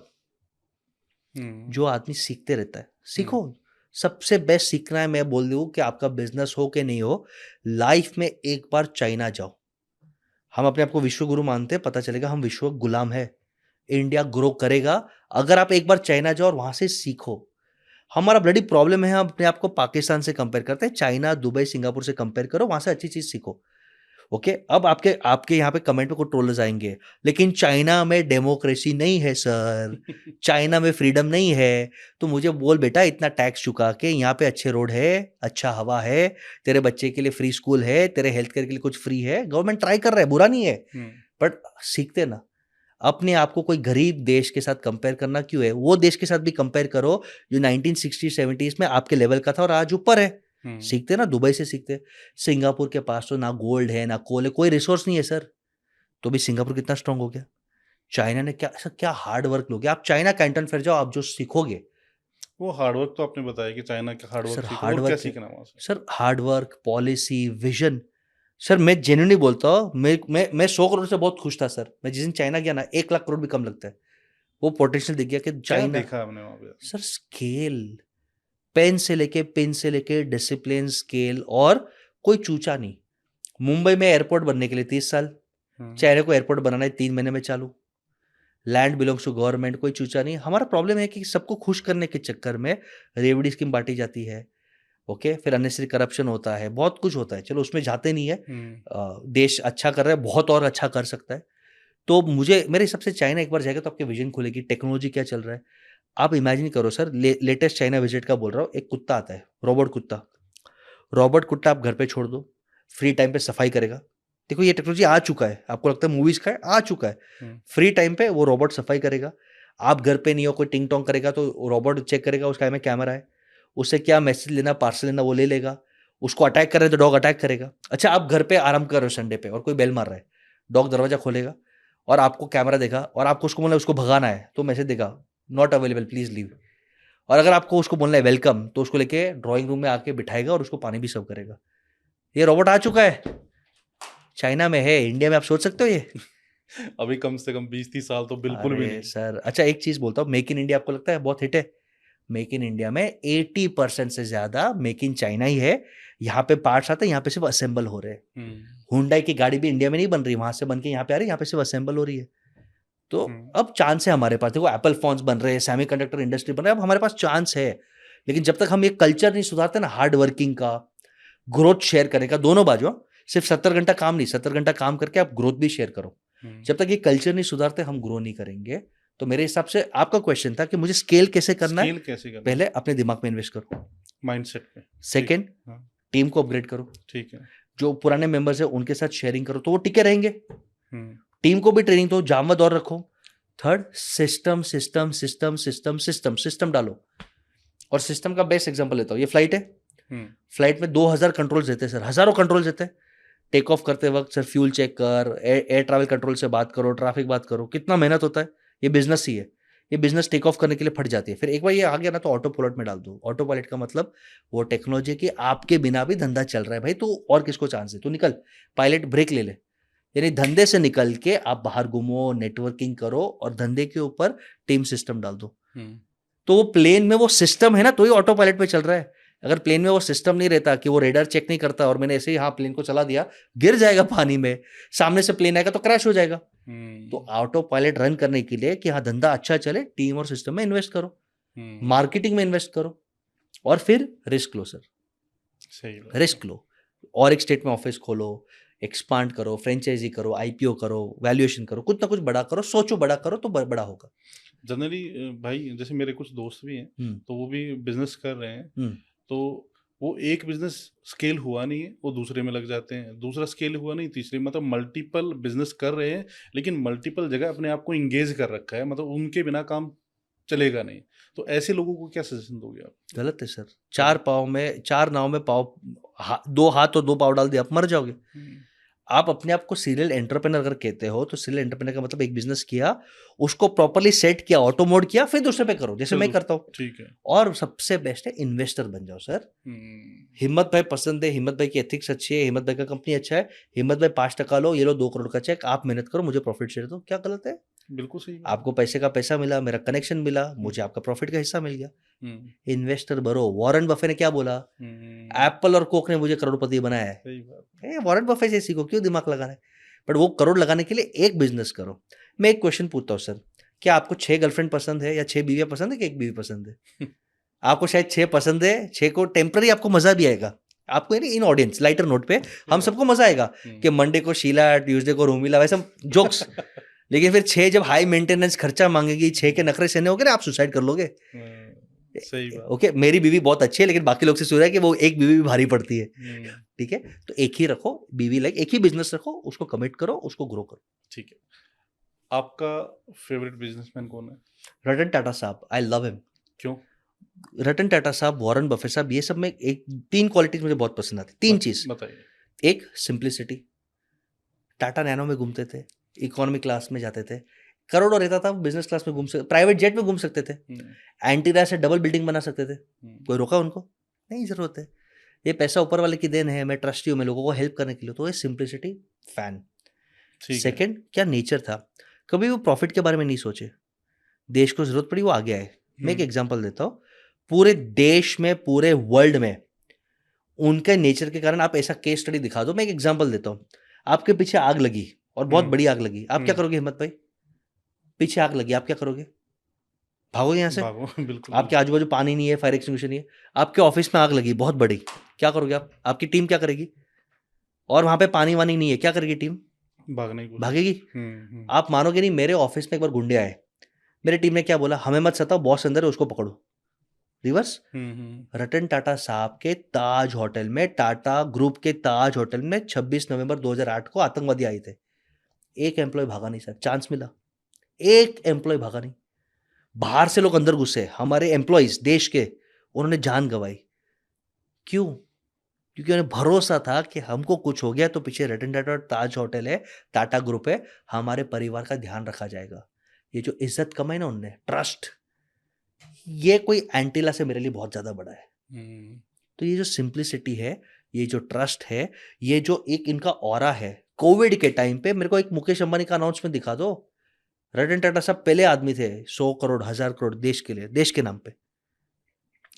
जो आदमी सीखते रहता है, सीखो, सबसे बेस्ट सीखना है, मैं बोल दूँ कि आपका बिजनेस हो कि नहीं हो, लाइफ में एक बार चाइना जाओ। हम अपने आप को विश्व गुरु मानते हैं, पता चलेगा हम विश्व गुलाम है। इंडिया ग्रो करेगा अगर आप एक बार चाइना जाओ और वहां से सीखो। हमारा ब्लडी प्रॉब्लम है, हम अपने आप को पाकिस्तान से कंपेयर करते हैं। चाइना, दुबई, सिंगापुर से कंपेयर करो, वहां से अच्छी चीज सीखो। ओके, अब आपके आपके यहाँ पे कमेंट पे कुछ ट्रोलर्स आएंगे, लेकिन चाइना में डेमोक्रेसी नहीं है सर, चाइना में फ्रीडम नहीं है। तो मुझे बोल बेटा, इतना टैक्स चुका के यहाँ पे अच्छे रोड है, अच्छा हवा है, तेरे बच्चे के लिए फ्री स्कूल है, तेरे हेल्थ केयर के लिए कुछ फ्री है, गवर्नमेंट ट्राई कर रहा है, बुरा नहीं है। बट सीखते ना, अपने आप को कोई गरीब देश के साथ कंपेयर करना क्यों है? वो देश के साथ भी कंपेयर करो जो 1960-70s में आपके लेवल का था और आज ऊपर है। सीखते ना, दुबई से सीखते। सिंगापुर के पास तो ना गोल्ड है ना कोल है, कोई रिसोर्स नहीं है सर, तो भी सिंगापुर कितना स्ट्रांग हो गया। चाइना ने क्या सर, क्या हार्ड वर्क लोगे आप। चाइना कैंटन फिर जाओ, आप जो सीखोगे वो हार्डवर्क तो आपने बताया कि चाइना का हार्डवर्क सर, सीखो, हार्ड और क्या वर्क सीखना वहां से? Sir, hard work, policy, vision. Sir मैं जेन्युइनली बोलता हूँ, मैं 100 करोड़ से बहुत खुश था सर। मैं जिस दिन चाइना गया ना, 1 लाख करोड़ भी कम लगता है। वो पोटेंशियल दिख गया कि क्या चाइना। देखा आपने वहां पे? सर स्केल, पेन से लेके पिन से लेके डिसिप्लिन, स्केल, और कोई चूचा नहीं। मुंबई में एयरपोर्ट बनने के लिए 30 साल, चाइना को एयरपोर्ट बनाना है 3 महीने में चालू। लैंड बिलोंग्स टू गवर्नमेंट, कोई चूचा नहीं। हमारा प्रॉब्लम है कि सबको खुश करने के चक्कर में रेवड़ी स्कीम बांटी जाती है। ओके, फिर अननेसेसरी करप्शन होता है, बहुत कुछ होता है, चलो उसमें जाते नहीं है। देश अच्छा कर रहा है, बहुत और अच्छा कर सकता है। तो मुझे, मेरे हिसाब से चाइना एक बार जाएगा तो आपके विजन खुलेगी, टेक्नोलॉजी क्या चल रहा है। आप इमेजिन करो सर, लेटेस्ट चाइना विजिट का बोल रहा हूँ, एक कुत्ता आता है, रोबोट कुत्ता। रोबोट कुत्ता आप घर पे छोड़ दो, फ्री टाइम पे सफाई करेगा। देखो ये टेक्नोलॉजी आ चुका है, आपको लगता है मूवीज का है, आ चुका है। फ्री टाइम पे वो रोबोट सफाई करेगा। आप घर पे नहीं हो, कोई टिंग टोंग करेगा तो रोबोट चेक करेगा, उसका में कैमरा है, उससे क्या मैसेज लेना, पार्सल लेना, वो ले लेगा। उसको अटैक कर रहे हैं तो डॉग अटैक करेगा। अच्छा, आप घर पे आराम कर रहे हो संडे पे और कोई बेल मार रहा है, डॉग दरवाजा खोलेगा और आपको कैमरा देखा और आपको उसको बोलना है उसको भगाना है, तो मैसेज देगा, नॉट अवेलेबल, प्लीज लीव। और अगर आपको उसको बोलना है वेलकम, तो उसको लेके ड्राइंग रूम में आके बिठाएगा और उसको पानी भी सर्व करेगा। ये रोबोट आ चुका है, चाइना में है, इंडिया में आप सोच सकते हो ये? अभी कम से कम 20-30 साल तो बिल्कुल भी अरे नहीं। सर, अच्छा एक चीज बोलता हूँ, मेक इन इंडिया आपको लगता है बहुत हिट है? मेक इन इंडिया में 80% से ज्यादा मेक इन चाइना ही है। यहाँ पे पार्ट्स आते हैं, यहाँ पे सिर्फ असेंबल हो रहे हैं। हुंडई की गाड़ी भी इंडिया में नहीं बन रही, वहां से बन के यहाँ पे आ रही है, यहाँ पे सिर्फ असेंबल हो रही है। तो अब चांस है हमारे पास, देखो एप्पल फोन्स बन रहे हैं, सेमीकंडक्टर इंडस्ट्री बन रहा है, अब हमारे पास चांस है। लेकिन जब तक हम ये कल्चर नहीं सुधारते ना, हार्ड वर्किंग का, ग्रोथ शेयर करने का, दोनों बाजू, सिर्फ 70 घंटा काम नहीं, 70 घंटा काम करके आप ग्रोथ भी शेयर करो। जब तक ये कल्चर नहीं सुधारते, हम ग्रो नहीं करेंगे। तो मेरे हिसाब से आपका क्वेश्चन था कि मुझे स्केल कैसे करना है। स्केल कैसे करना? पहले अपने दिमाग में इन्वेस्ट करो, माइंडसेट पे। सेकंड टीम को अपग्रेड करो, ठीक है। जो पुराने मेंबर्स है उनके साथ शेयरिंग करो तो वो टिके रहेंगे। टीम को भी ट्रेनिंग दो, जामवद और रखो। Third, system system system system system system डालो। और सिस्टम का बेस्ट एग्जांपल लेता हूँ, ये फ्लाइट है, फ्लाइट में 2000 कंट्रोल्स देते हैं सर, हजारों कंट्रोल्स देते हैं। टेक ऑफ करते वक्त सर फ्यूल चेक कर, एयर ट्रैवल कंट्रोल से बात करो, ट्रैफिक बात करो, कितना मेहनत होता है। ये बिजनेस ही है, ये बिजनेस टेक ऑफ करने के लिए फट जाती है। फिर एक बार ये आ गया ना तो ऑटो पायलट में डाल दो। ऑटो पायलट का मतलब वो टेक्नोलॉजी की आपके बिना भी धंधा चल रहा है भाई, तो और किसको चांस है, तो निकल, पायलट ब्रेक ले ले। यानी धंधे से निकल के आप बाहर घूमो, नेटवर्किंग करो और धंधे के ऊपर टीम सिस्टम डाल दो। तो वो प्लेन में वो सिस्टम है ना, तो ही ऑटो पायलट पे चल रहा है। अगर प्लेन में वो सिस्टम नहीं रहता कि वो रेडार चेक नहीं करता और मैंने ऐसे ही हाँ प्लेन को चला दिया, गिर जाएगा पानी में, सामने से प्लेन आएगा तो क्रैश हो जाएगा। तो ऑटो पायलट रन करने के लिए कि हाँ धंधा अच्छा चले, टीम और सिस्टम में इन्वेस्ट करो, मार्केटिंग में इन्वेस्ट करो, और फिर रिस्क लो सर। सही रिस्क लो और एक स्टेट में ऑफिस खोलो, एक्सपांड करो, फ्रेंचाइजी करो, आईपीओ करो, वैल्यूएशन करो, कुछ ना कुछ बड़ा करो, सोचो बड़ा करो तो बड़ा होगा। जनरली भाई जैसे मेरे कुछ दोस्त भी हैं, तो वो भी बिजनेस कर रहे हैं, तो वो एक बिजनेस स्केल हुआ नहीं है, वो दूसरे में लग जाते हैं, दूसरा स्केल हुआ नहीं, तीसरे, मतलब मल्टीपल बिजनेस कर रहे हैं, लेकिन मल्टीपल जगह अपने आप को इंगेज कर रखा है, मतलब उनके बिना काम चलेगा नहीं। तो ऐसे लोगों को क्या सजेशन दोगे आप? गलत है सर, 4 नाव में पाव, 2 हाथ और 2 पाव डाल दिया आप मर जाओगे। आप अपने आप को सीरियल एंटरप्रेन्योर अगर कहते हो तो सीरियल एंटरप्रेन्योर का मतलब एक बिजनेस किया, उसको प्रॉपर्ली सेट किया, ऑटो मोड किया, फिर दूसरे पे करो, जैसे मैं करता हूँ। ठीक है। और सबसे बेस्ट है इन्वेस्टर बन जाओ सर। हिम्मत भाई पसंद है, हिम्मत भाई की एथिक्स अच्छी है, हिम्मत भाई का कंपनी अच्छा है, हिम्मत भाई 5% लो, ये लो 2 करोड़ का चेक, आप मेहनत करो, मुझे प्रॉफिट शेयर दो, क्या गलत है? बिल्कुल सही बात। आपको पैसे का पैसा मिला, मेरा कनेक्शन मिला, मुझे आपका प्रॉफिट का हिस्सा मिल गया। हम्म, इन्वेस्टर बनो। वॉरेन बफे ने क्या बोला? हम्म, एप्पल और कोक ने मुझे करोड़पति बनाया है। सही बात। वॉरेन बफे से सीखो, क्यों दिमाग लगाना है? बट वो करोड़ लगाने के लिए एक बिजनेस करो। मैं एक क्वेश्चन पूछता हूँ सर, क्या आपको 6 गर्लफ्रेंड पसंद है या 6 बीवियां पसंद है कि एक बीवी पसंद है? आपको शायद 6 पसंद है, 6 को टेम्पररी आपको मजा भी आएगा, आपको इन ऑडियंस लाइटर नोट पे हम सबको मजा आएगा कि मंडे को शीला, ट्यूसडे को रोमिला, वैसा जोक्स। लेकिन फिर 6 जब हाई मेंटेनेंस खर्चा मांगेगी, 6 के नखरे सहने होगे ना, आप सुसाइड कर लोगे। सही बात। ओके, मेरी बीवी बहुत अच्छी है, लेकिन बाकी लोग से सुन रहा है कि वो एक बीवी भी भारी पड़ती है। ठीक है, तो एक ही रखो बीवी, लाइक एक ही बिजनेस रखो, उसको कमिट करो, उसको ग्रो करो। ठीक है, आपका फेवरेट बिजनेसमैन कौन है? रतन टाटा साहब, आई लव हिम। क्यों? रतन टाटा साहब, वॉरेन बफे साहब, ये सब में एक 3 क्वालिटीज मुझे बहुत पसंद आती, 3 चीज। बताइए। एक, सिंप्लिसिटी। टाटा नैनो में घूमते थे, इकोनॉमी क्लास में जाते थे, करोड़ों रहता था, बिजनेस क्लास में घूम सकते, प्राइवेट जेट में घूम सकते थे, एंटीरा से डबल बिल्डिंग बना सकते थे। कोई रोका उनको? नहीं, जरूरत है। ये पैसा ऊपर वाले की देन है, मैं ट्रस्टी हूँ, मैं लोगों को हेल्प करने के लिए, तो ये सिंप्लिसिटी, फैन। सेकंड, क्या नेचर था, कभी वो प्रॉफिट के बारे में नहीं सोचे, देश को जरूरत पड़ी वो आगे आए। मैं एक एग्जांपल देता हूँ, पूरे देश में, पूरे वर्ल्ड में उनके नेचर के कारण, आप ऐसा केस स्टडी दिखा दो। मैं एक एग्जांपल देता हूँ, आपके पीछे आग लगी और बहुत बड़ी आग लगी, आप क्या करोगे हिम्मत भाई? पीछे आग लगी, आप क्या करोगे? भागोगे यहाँ से? भागो, बिल्कुल। आपके आजू बाजू पानी नहीं है, फायर एक्सटिंग्विशर नहीं है। आपके ऑफिस में आग लगी बहुत बड़ी, क्या करोगे आप? आपकी टीम क्या करेगी? और वहां पे पानी वानी नहीं है, क्या करेगी टीम? भागने की कोशिश। भागेगी। आप मानोगे नहीं, मेरे ऑफिस में एक बार गुंडे आए, मेरी टीम ने क्या बोला, हमें मत सताओ, बॉस अंदर है, उसको पकड़ो। रिवर्स। रतन टाटा साहब के ताज होटल में, टाटा ग्रुप के ताज होटल में 26 नवंबर 2008 को आतंकवादी आए थे। एक एम्प्लॉय भागा नहीं सर, चांस मिला, एक एम्प्लॉय भागा नहीं। बाहर से लोग अंदर घुसे, हमारे एम्प्लॉइज देश के, उन्होंने जान गंवाई। क्यों? क्योंकि उन्हें भरोसा था कि हमको कुछ हो गया तो पीछे रतन टाटा ताज होटल है, टाटा ग्रुप है, हमारे परिवार का ध्यान रखा जाएगा। ये जो इज्जत कमाई ना उनने, ट्रस्ट, ये कोई एंटीला से मेरे लिए बहुत ज्यादा बड़ा है। तो ये जो सिंप्लिसिटी है, ये जो ट्रस्ट है, ये जो एक इनका ऑरा है, कोविड के टाइम पे मेरे को एक मुकेश अंबानी का अनाउंसमेंट दिखा दो। रतन टाटा साहब पहले आदमी थे 100 करोड़ 1000 करोड़ देश के लिए, देश के नाम पे।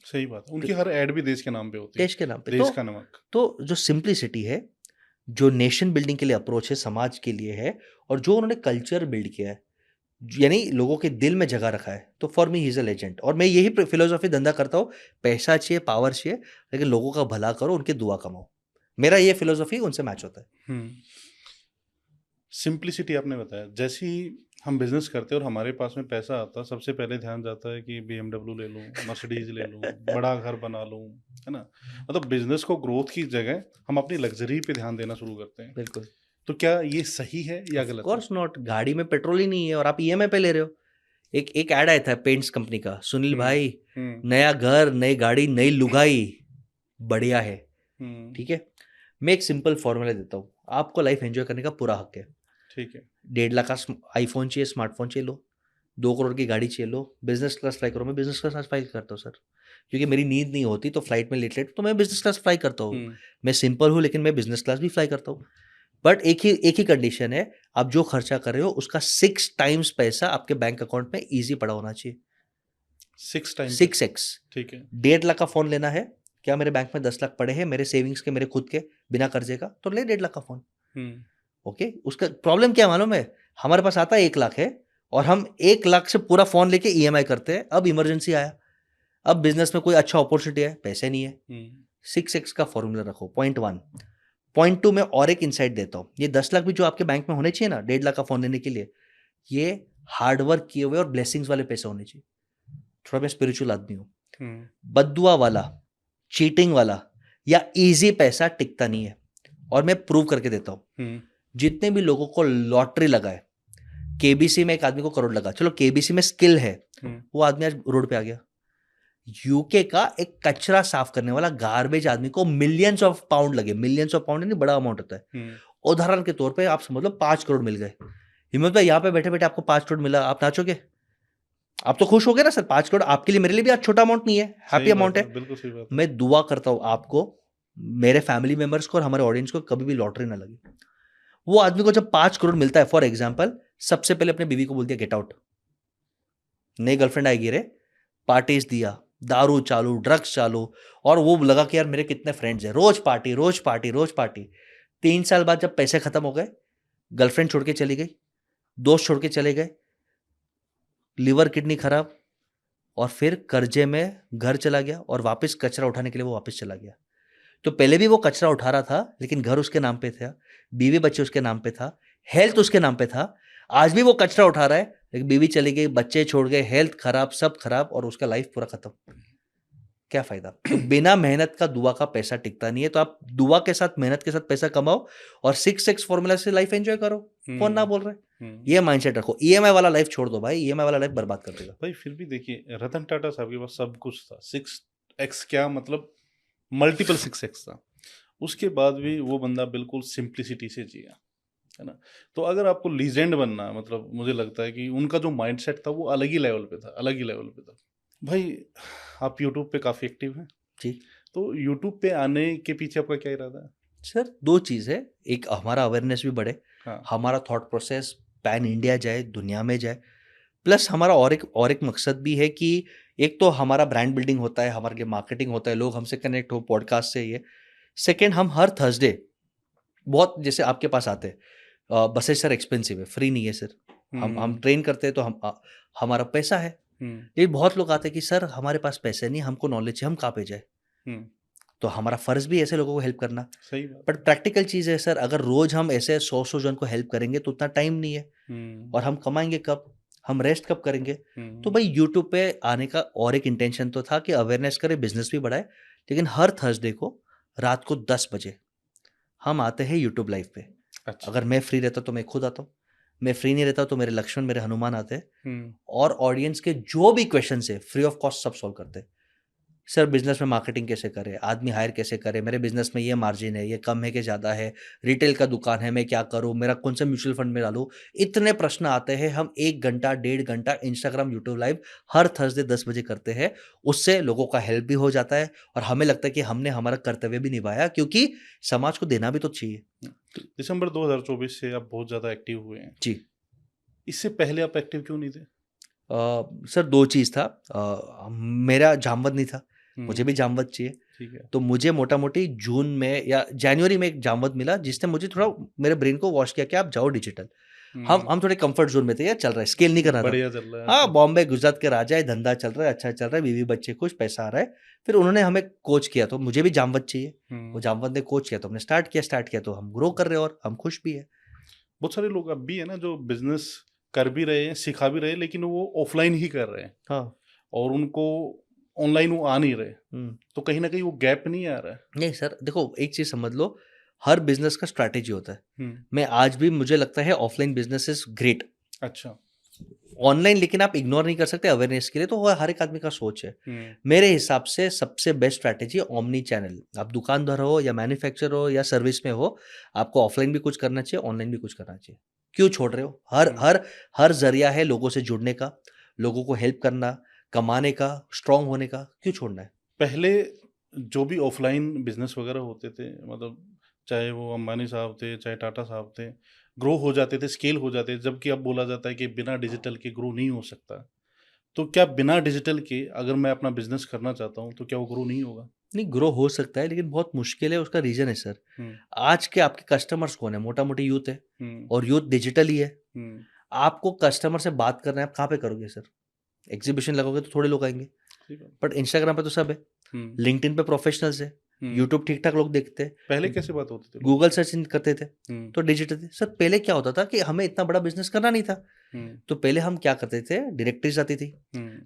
सही बात, उनकी हर एड भी देश के नाम पे होती है, देश के नाम पे। देश का नमक। तो जो सिंप्लिसिटी है, जो नेशन बिल्डिंग के लिए अप्रोच है, समाज के लिए है, और जो उन्होंने कल्चर बिल्ड किया है, यानी लोगों के दिल में जगह रखा है, तो for me he is a legend. और मैं यही फिलोसॉफी धंधा करता हूँ, पैसा चाहिए, पावर चाहिए, लेकिन लोगों का भला करो, उनकी दुआ कमाओ। मेरा ये फिलोसॉफी उनसे मैच होता है। सिंप्लिसिटी आपने बताया, जैसे ही हम बिजनेस करते हैं और हमारे पास में पैसा आता है, सबसे पहले ध्यान जाता है कि BMW ले लूं, मर्सिडीज ले लूं, बड़ा घर बना लूं, है ना। मतलब बिजनेस को ग्रोथ की जगह हम अपनी लग्जरी पे ध्यान देना शुरू करते हैं। बिल्कुल। तो क्या ये सही है या गलत है? कोर्स नॉट, गाड़ी में पेट्रोल ही नहीं है और आप EMI पे ले रहे हो। एक ऐड आया था पेंट्स कंपनी का, सुनील भाई, नया घर, नई गाड़ी, नई लुगाई, बढ़िया है। ठीक है, मैं एक सिंपल फॉर्मूला देता हूँ, आपको लाइफ एंजॉय करने का पूरा हक है। ठीक है, 1.5 लाख का आईफोन चाहिए, स्मार्टफोन चाहिए, लो। 2 करोड़ की गाड़ी चाहिए, लो। बिजनेस क्लास फ्लाई करो, मैं बिजनेस क्लास आज फ्लाई करता हूँ सर, क्योंकि मेरी नींद नहीं होती तो फ्लाइट में लेट तो मैं बिजनेस क्लास फ्लाई करता हूँ। मैं सिंपल हूँ, लेकिन मैं बिजनेस क्लास भी फ्लाई करता हूँ। बट एक ही कंडीशन है, आप जो खर्चा कर रहे हो उसका 6 टाइम्स पैसा आपके बैंक अकाउंट में इजी पड़ा होना चाहिए। 6 टाइम्स, 6x। ठीक है। 1.5 लाख का फोन लेना है, क्या मेरे बैंक में 10 लाख पड़े हैं, मेरे सेविंग्स के, मेरे खुद के, बिना कर्जे का, तो ले 1.5 लाख का फोन। ओके, उसका प्रॉब्लम क्या मालूम है, हमारे पास आता है 1 लाख है और हम 1 लाख से पूरा फोन लेके EMI करते हैं। अब इमरजेंसी आया, अब बिजनेस में कोई अच्छा अपॉर्चुनिटी है, पैसे नहीं है। 6x का फॉर्मूला रखो, पॉइंट 1। पॉइंट 2 में और एक इंसाइट देता हूँ, ये 10 लाख भी जो आपके बैंक में होने चाहिए ना 1.5 लाख का फोन लेने के लिए, ये हार्डवर्क किए हुए और ब्लेसिंग्स वाले पैसे होने चाहिए। थोड़ा मैं स्पिरिचुअल आदमी हूँ, बद्दुआ वाला, चीटिंग वाला या इजी पैसा टिकता नहीं है। और मैं प्रूव करके देता हूँ, जितने भी लोगों को लॉटरी लगा है, KBC में एक आदमी को करोड़ लगा, चलो KBC में स्किल है, वो आदमी आज रोड पे आ गया। यूके का एक कचरा साफ करने वाला गार्बेज आदमी को मिलियंस ऑफ पाउंड लगे, मिलियंस ऑफ पाउंड नहीं, बड़ा अमाउंट होता है। उदाहरण के तौर पे आप समझ लो 5 करोड़ मिल गए। हिम्मत भाई, यहाँ पे बैठे बैठे आपको 5 करोड़ मिला, आप नाचोगे? आप तो खुश हो गए ना सर, 5 करोड़ आपके लिए, मेरे लिए भी आज छोटा अमाउंट नहीं है, हैप्पी अमाउंट है। बिल्कुल सही बात। मैं दुआ करता हूँ आपको, मेरे फैमिली मेंबर्स को और हमारे ऑडियंस को कभी भी लॉटरी ना लगे। वो आदमी को जब 5 करोड़ मिलता है, फॉर एग्जाम्पल सबसे पहले अपने बीवी को बोल दिया गेट आउट, नई गर्लफ्रेंड आएगी रे, पार्टीज दिया, दारू चालू, ड्रग्स चालू, और वो लगा कि यार मेरे कितने फ्रेंड्स हैं, रोज पार्टी रोज पार्टी रोज पार्टी। 3 साल बाद जब पैसे खत्म हो गए, गर्लफ्रेंड छोड़ के चली गई, दोस्त छोड़ के चले गए, लिवर किडनी खराब, और फिर कर्जे में घर चला गया, और वापस कचरा उठाने के लिए वो वापस चला गया। तो पहले भी वो कचरा उठा रहा था, लेकिन घर उसके नाम पे था, बीवी बच्चे उसके नाम पे था, हेल्थ उसके नाम पे था। आज भी वो कचरा उठा रहा है, लेकिन बीवी चली गई, बच्चे छोड़ गए, हेल्थ खराब, सब खराब, और उसका लाइफ पूरा खत्म। क्या फायदा? तो बिना मेहनत का दुआ का पैसा टिकता नहीं है। तो आप दुआ के साथ, मेहनत के साथ पैसा कमाओ, और 6x फॉर्मूला से लाइफ एंजॉय करो। कौन ना बोल रहे? ये माइंडसेट रखो। ईएमआई वाला लाइफ छोड़ दो भाई, ईएमआई वाला लाइफ बर्बाद कर देगा भाई। फिर भी देखिए, रतन टाटा साहब के पास सब कुछ था, 6x क्या मतलब मल्टीपल 6x था, उसके बाद भी वो बंदा बिल्कुल सिंप्लिसिटी से जिया, है ना। तो अगर आपको लीजेंड बनना, मतलब मुझे लगता है कि उनका जो माइंडसेट था वो अलग ही लेवल पे था, अलग ही लेवल पे था। भाई, आप यूट्यूब पे काफ़ी एक्टिव हैं जी। तो यूट्यूब पे आने के पीछे आपका क्या इरादा है? सर 2 चीज़ है, एक हमारा अवेयरनेस भी बढ़े, हाँ। हमारा थॉट प्रोसेस पैन इंडिया जाए, दुनिया में जाए, प्लस हमारा और एक मकसद भी है कि एक तो हमारा ब्रांड बिल्डिंग होता है, हमारे लिए मार्केटिंग होता है, लोग हमसे कनेक्ट हो पॉडकास्ट से। ये सेकेंड, हम हर थर्सडे बहुत, जैसे आपके पास आते हैं, बसेस सर एक्सपेंसिव है, फ्री नहीं है सर, हम ट्रेन करते हैं तो हमारा पैसा है, लेकिन बहुत लोग आते हैं कि सर हमारे पास पैसे नहीं, हमको नॉलेज है, हम कहाँ पे जाए। तो हमारा फर्ज भी ऐसे लोगों को हेल्प करना। सही बात। बट प्रैक्टिकल चीज़ है सर, अगर रोज हम ऐसे 100 जन को हेल्प करेंगे तो उतना टाइम नहीं है, और हम कमाएंगे कब, हम रेस्ट कब करेंगे। तो भाई यूट्यूब पे आने का और एक इंटेंशन तो था कि अवेयरनेस करे, बिजनेस भी बढ़ाए, लेकिन हर थर्सडे को रात को 10 बजे हम आते हैं यूट्यूब लाइव पे। अच्छा। अगर मैं फ्री रहता तो मैं खुद आता हूँ, मैं फ्री नहीं रहता तो मेरे लक्ष्मण, मेरे हनुमान आते हैं, और ऑडियंस के जो भी क्वेश्चन है फ्री ऑफ कॉस्ट सब सॉल्व करते हैं। सर बिजनेस में मार्केटिंग कैसे करें, आदमी हायर कैसे करें, मेरे बिजनेस में ये मार्जिन है, ये कम है कि ज़्यादा है, रिटेल का दुकान है, मैं क्या करूं, मेरा कौन सा म्यूचुअल फंड में डालूं, इतने प्रश्न आते हैं। हम 1 घंटा 1.5 घंटा इंस्टाग्राम यूट्यूब लाइव हर थर्सडे 10 बजे करते हैं। उससे लोगों का हेल्प भी हो जाता है, और हमें लगता है कि हमने हमारा कर्तव्य भी निभाया, क्योंकि समाज को देना भी तो चाहिए। दिसंबर 2024 से आप बहुत ज़्यादा एक्टिव हुए हैं जी। इससे पहले आप एक्टिव क्यों नहीं थे? सर 2 चीज़ था, मेरा जामवंत नहीं था, मुझे भी जामवंत चाहिए। ठीक है। तो मुझे मोटा मोटी जून में या जनवरी में एक जामवंत मिला, जिसने मुझे थोड़ा मेरे ब्रेन को वॉश किया कि आप जाओ डिजिटल। हम थोड़े कंफर्ट जोन में थे, यार चल रहा है, स्केल नहीं करना था। बढ़िया चल रहा है। हाँ, बॉम्बे गुजरात के राजा है, धंधा चल रहा है, अच्छा चल रहा है, बीवी बच्चे खुश, पैसा आ रहा है। फिर उन्होंने हमें कोच किया, तो मुझे भी जामवंत चाहिए। वो जामवंत ने कोच किया तो हमने स्टार्ट किया, तो हम ग्रो कर रहे हैं और हम खुश भी है। बहुत सारे लोग अब भी है ना जो बिजनेस कर भी रहे हैं, सिखा भी रहे हैं, लेकिन वो ऑफलाइन ही कर रहे हैं। हाँ। और उनको ऑनलाइन वो आ नहीं रहे, तो कहीं ना कहीं वो गैप नहीं आ रहा है। नहीं सर, देखो एक चीज समझ लो, हर बिजनेस का स्ट्रैटेजी होता है। मैं आज भी, मुझे लगता है ऑफलाइन बिजनेस इज ग्रेट। अच्छा। ऑनलाइन लेकिन आप इग्नोर नहीं कर सकते अवेयरनेस के लिए, तो वो हर एक आदमी का सोच है। मेरे हिसाब से सबसे बेस्ट स्ट्रैटेजी ओमनी चैनल। आप दुकानदार हो या मैन्युफैक्चरर हो या सर्विस में हो, आपको ऑफलाइन भी कुछ करना चाहिए, ऑनलाइन भी कुछ करना चाहिए। क्यों छोड़ रहे हो? हर जरिया है लोगों से जुड़ने का, लोगों को हेल्प करना, कमाने का, स्ट्रांग होने का, क्यों छोड़ना है? पहले जो भी ऑफलाइन बिजनेस वगैरह होते थे, मतलब चाहे वो अंबानी साहब थे, चाहे टाटा साहब थे, ग्रो हो जाते थे, स्केल हो जाते थे। जबकि अब बोला जाता है कि बिना डिजिटल के ग्रो नहीं हो सकता। तो क्या बिना डिजिटल के अगर मैं अपना बिजनेस करना चाहता हूँ तो क्या वो ग्रो नहीं होगा? नहीं, ग्रो हो सकता है, लेकिन बहुत मुश्किल है। उसका रीजन है सर, आज के आपके कस्टमर्स कौन है? मोटा मोटी यूथ है, और यूथ डिजिटल ही है। आपको कस्टमर से बात करना है, आप कहाँ पे करोगे सर? एग्जीबिशन लगोगे तो थोड़े लोग आएंगे, बट इंस्टाग्राम पे तो सब है, लिंक्डइन पे प्रोफेशनल्स है, यूट्यूब ठीक ठाक लोग देखते हैं। पहले कैसे बात होती थी? गूगल सर्च करते थे, तो डिजिटल थे सर। पहले क्या होता था कि हमें इतना बड़ा बिजनेस करना नहीं था, तो पहले हम क्या करते थे, डायरेक्टरीज आती थी,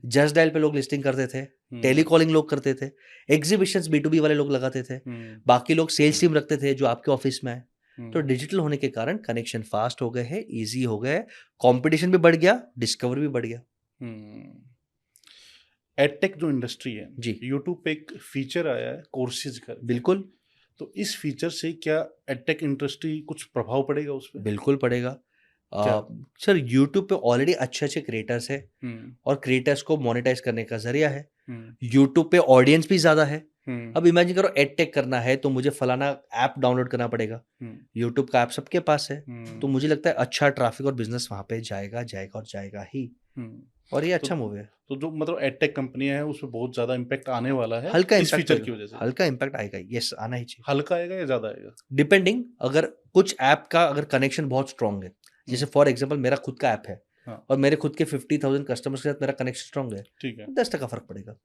जस्ट डायल पे लोग लिस्टिंग करते थे, टेलीकॉलिंग लोग करते थे, एग्जीबिशंस B2B वाले लोग लगाते थे, बाकी लोग सेल्स टीम रखते थे जो आपके ऑफिस में है। तो डिजिटल होने के कारण कनेक्शन फास्ट हो गए हैं, ईजी हो गए, कंपटीशन भी बढ़ गया, डिस्कवर भी बढ़ गया। एडटेक जो इंडस्ट्री है जी, यूट्यूब पे एक फीचर आया है कोर्सेज का। बिल्कुल। तो इस फीचर से क्या एडटेक इंडस्ट्री कुछ प्रभाव पड़ेगा उस पर? बिल्कुल पड़ेगा। सर यूट्यूब पे ऑलरेडी अच्छे अच्छे क्रिएटर्स है, और क्रिएटर्स को मोनेटाइज करने का जरिया है। यूट्यूब पे ऑडियंस भी ज्यादा है, अब इमेजिन करो एड टेक करना है तो मुझे फलाना ऐप डाउनलोड करना पड़ेगा, यूट्यूब का ऐप सबके पास है, तो मुझे लगता है अच्छा ट्रैफिक और बिजनेस वहां पे जाएगा जाएगा और जाएगा ही। और ये अच्छा मूव है। तो जो मतलब एडटेक कंपनियां हैं उसमें बहुत ज्यादा इम्पैक्ट आने वाला है हल्का इस फीचर इम्पैक्ट की वजह से। हल्का इम्पैक्ट आएगा, यस आना ही चाहिए। हल्का आएगा या ज्यादा आएगा? डिपेंडिंग, अगर कुछ ऐप का अगर कनेक्शन बहुत स्ट्रांग है, जैसे फॉर एग्जांपल मेरा खुद का ऐप है हाँ। और मेरे खुद के 50,000 कस्टमर्स के साथ मेरा कनेक्शन स्ट्रांग है, ठीक है। 10% फर्क पड़ेगा।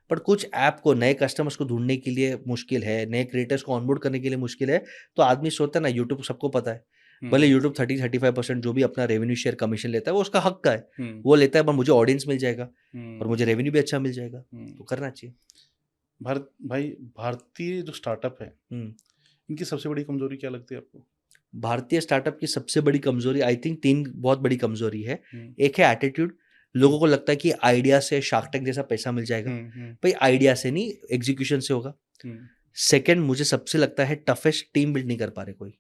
पर कुछ ऐप को नए कस्टमर्स को ढूंढने के लिए मुश्किल है, नए क्रिएटर्स को ऑनबोर्ड करने के लिए मुश्किल है, तो आदमी सोचता है ना, यूट्यूब सबको पता है, भले यूट्यूब 30-35% जो भी अपना रेवेन्यू शेयर कमीशन लेता है वो उसका हक का है, वो लेता है, पर मुझे ऑडियंस मिल जाएगा और मुझे रेवेन्यू भी अच्छा मिल जाएगा, तो करना चाहिए। भारतीय जो स्टार्टअप है इनकी सबसे बड़ी कमजोरी क्या लगती है आपको? भारतीय स्टार्टअप की सबसे बड़ी कमजोरी आई थिंक 3 बहुत बड़ी कमजोरी है। एक है एटीट्यूड, लोगों को लगता है कि आइडिया से शार्क टैंक जैसा पैसा मिल जाएगा, भाई आइडिया से नहीं, एग्जीक्यूशन से होगा। सेकंड, मुझे सबसे लगता है टफेस्ट टीम बिल्ड नहीं कर पा रहे कोई,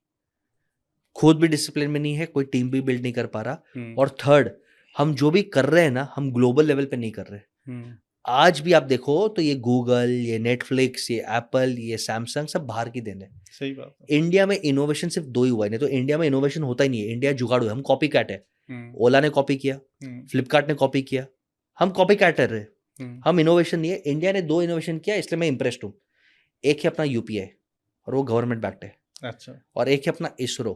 खुद भी डिसिप्लिन में नहीं है, कोई टीम भी बिल्ड नहीं कर पा रहा। और थर्ड, हम जो भी कर रहे हैं ना, हम ग्लोबल लेवल पे नहीं कर रहे। आज भी आप देखो तो ये गूगल, ये नेटफ्लिक्स, ये एप्पल, ये सैमसंग सब बाहर की देन है। सही बात है। इंडिया में इनोवेशन सिर्फ 2 ही हुआ है, नहीं तो इंडिया में इनोवेशन होता ही नहीं है। इंडिया जुगाड़ू है, हम कॉपी कैट है। ओला ने कॉपी किया, फ्लिपकार्ट ने कॉपी किया, हम कॉपी कैट रहे, हम इनोवेशन नहीं है। इंडिया ने 2 इनोवेशन किया, इसलिए मैं इंप्रेस्ड हूँ। एक है अपना यूपीआई और वो गवर्नमेंट बैक्ड है। अच्छा। और एक है अपना इसरो,